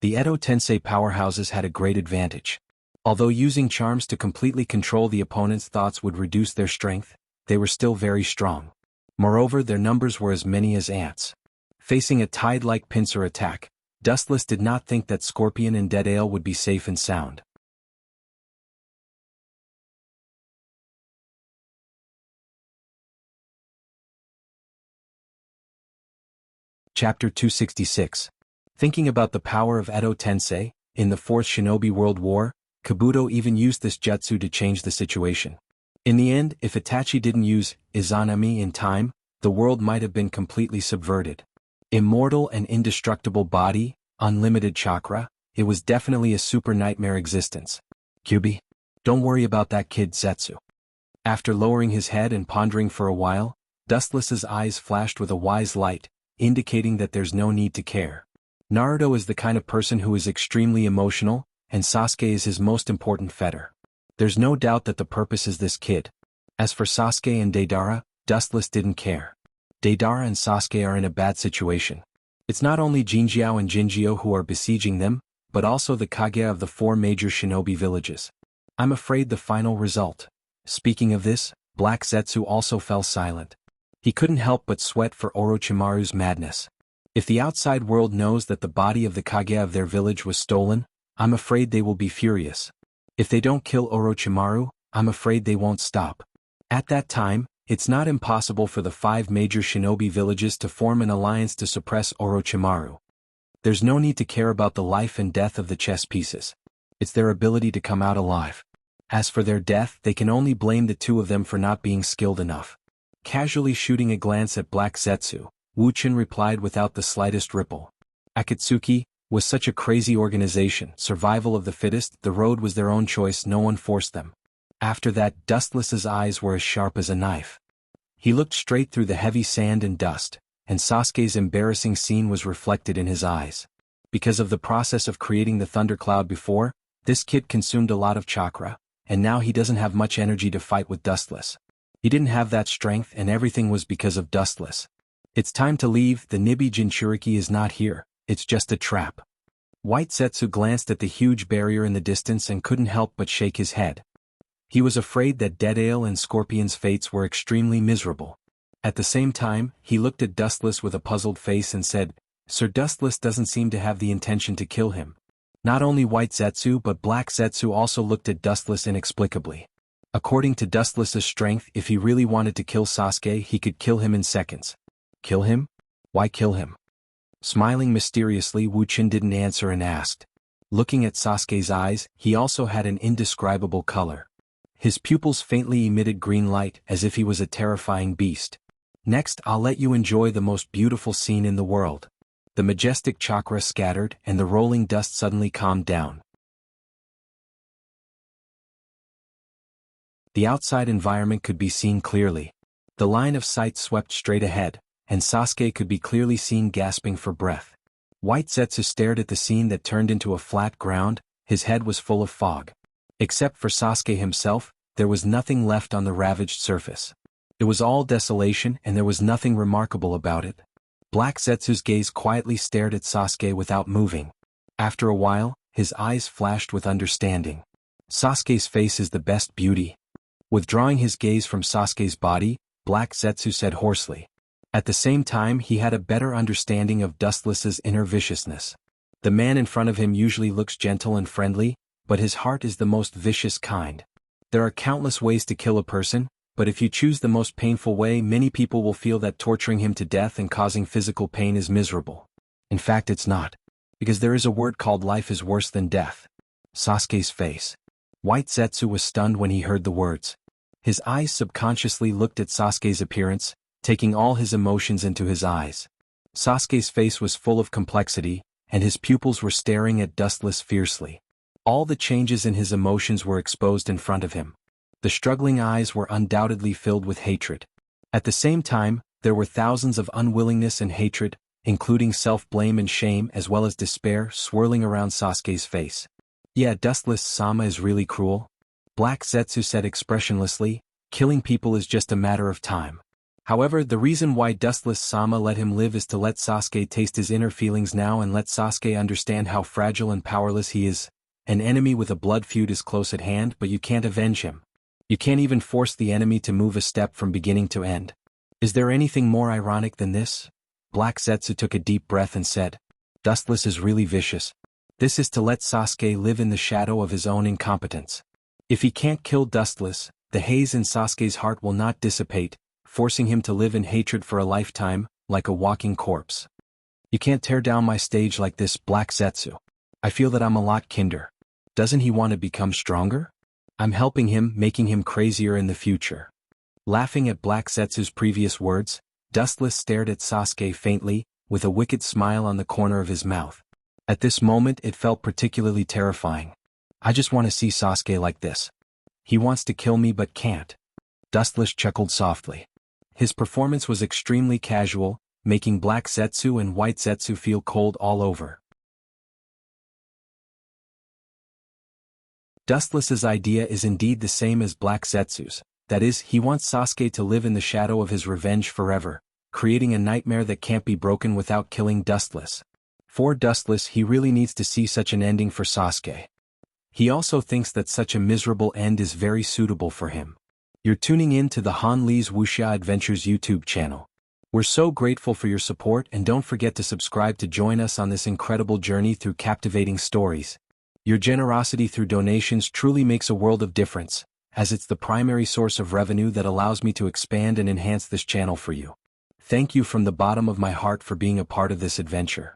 Speaker 1: The Edo Tensei powerhouses had a great advantage. Although using charms to completely control the opponent's thoughts would reduce their strength, they were still very strong. Moreover, their numbers were as many as ants. Facing a tide-like pincer attack, Dustless did not think that Scorpion and Dead Ale would be safe and sound. Chapter 266. Thinking about the power of Edo Tensei, in the Fourth Shinobi World War, Kabuto even used this jutsu to change the situation. In the end, if Itachi didn't use Izanami in time, the world might have been completely subverted. Immortal and indestructible body, unlimited chakra, it was definitely a super nightmare existence. QB? Don't worry about that kid Zetsu. After lowering his head and pondering for a while, Dustless's eyes flashed with a wise light, indicating that there's no need to care. Naruto is the kind of person who is extremely emotional, and Sasuke is his most important fetter. There's no doubt that the purpose is this kid. As for Sasuke and Deidara, Dustless didn't care. Deidara and Sasuke are in a bad situation. It's not only Jinjiao and Jinjio who are besieging them, but also the Kage of the 4 major shinobi villages. I'm afraid the final result. Speaking of this, Black Zetsu also fell silent. He couldn't help but sweat for Orochimaru's madness. If the outside world knows that the body of the Kage of their village was stolen, I'm afraid they will be furious. If they don't kill Orochimaru, I'm afraid they won't stop. At that time, it's not impossible for the 5 major shinobi villages to form an alliance to suppress Orochimaru. There's no need to care about the life and death of the chess pieces. It's their ability to come out alive. As for their death, they can only blame the 2 of them for not being skilled enough. Casually shooting a glance at Black Zetsu, Wuchen replied without the slightest ripple. Akatsuki was such a crazy organization, survival of the fittest, the road was their own choice, no one forced them. After that, Dustless's eyes were as sharp as a knife. He looked straight through the heavy sand and dust, and Sasuke's embarrassing scene was reflected in his eyes. Because of the process of creating the thundercloud before, this kid consumed a lot of chakra, and now he doesn't have much energy to fight with Dustless. He didn't have that strength, and everything was because of Dustless. It's time to leave, the Nibi Jinchuriki is not here, it's just a trap. White Zetsu glanced at the huge barrier in the distance and couldn't help but shake his head. He was afraid that Deadale and Scorpion's fates were extremely miserable. At the same time, he looked at Dustless with a puzzled face and said, Sir Dustless doesn't seem to have the intention to kill him. Not only White Zetsu but Black Zetsu also looked at Dustless inexplicably. According to Dustless's strength, if he really wanted to kill Sasuke, he could kill him in seconds. Kill him? Why kill him? Smiling mysteriously, Wuchen didn't answer and asked. Looking at Sasuke's eyes, he also had an indescribable color. His pupils faintly emitted green light, as if he was a terrifying beast. Next, I'll let you enjoy the most beautiful scene in the world. The majestic chakra scattered, and the rolling dust suddenly calmed down. The outside environment could be seen clearly. The line of sight swept straight ahead, and Sasuke could be clearly seen gasping for breath. White Zetsu stared at the scene that turned into a flat ground, his head was full of fog. Except for Sasuke himself, there was nothing left on the ravaged surface. It was all desolation, and there was nothing remarkable about it. Black Zetsu's gaze quietly stared at Sasuke without moving. After a while, his eyes flashed with understanding. Sasuke's face is the best beauty. Withdrawing his gaze from Sasuke's body, Black Zetsu said hoarsely. At the same time, he had a better understanding of Dustless's inner viciousness. The man in front of him usually looks gentle and friendly, but his heart is the most vicious kind. There are countless ways to kill a person, but if you choose the most painful way, many people will feel that torturing him to death and causing physical pain is miserable. In fact, it's not. Because there is a word called life is worse than death. Sasuke's face. White Zetsu was stunned when he heard the words. His eyes subconsciously looked at Sasuke's appearance, taking all his emotions into his eyes. Sasuke's face was full of complexity, and his pupils were staring at Dustless fiercely. All the changes in his emotions were exposed in front of him. The struggling eyes were undoubtedly filled with hatred. At the same time, there were thousands of unwillingness and hatred, including self-blame and shame as well as despair, swirling around Sasuke's face. Yeah, Dustless-sama is really cruel. Black Zetsu said expressionlessly, killing people is just a matter of time. However, the reason why Dustless-sama let him live is to let Sasuke taste his inner feelings now and let Sasuke understand how fragile and powerless he is. An enemy with a blood feud is close at hand, but you can't avenge him. You can't even force the enemy to move a step from beginning to end. Is there anything more ironic than this? Black Zetsu took a deep breath and said, Dustless is really vicious. This is to let Sasuke live in the shadow of his own incompetence. If he can't kill Dustless, the haze in Sasuke's heart will not dissipate, forcing him to live in hatred for a lifetime, like a walking corpse. You can't tear down my stage like this, Black Zetsu. I feel that I'm a lot kinder. Doesn't he want to become stronger? I'm helping him, making him crazier in the future. Laughing at Black Zetsu's previous words, Dustless stared at Sasuke faintly, with a wicked smile on the corner of his mouth. At this moment it felt particularly terrifying. I just want to see Sasuke like this. He wants to kill me but can't. Dustless chuckled softly. His performance was extremely casual, making Black Zetsu and White Zetsu feel cold all over. Dustless's idea is indeed the same as Black Zetsu's, that is, he wants Sasuke to live in the shadow of his revenge forever, creating a nightmare that can't be broken without killing Dustless. For Dustless, he really needs to see such an ending for Sasuke. He also thinks that such a miserable end is very suitable for him. You're tuning in to the Han Lee's Wuxia Adventures YouTube channel. We're so grateful for your support, and don't forget to subscribe to join us on this incredible journey through captivating stories. Your generosity through donations truly makes a world of difference, as it's the primary source of revenue that allows me to expand and enhance this channel for you. Thank you from the bottom of my heart for being a part of this adventure.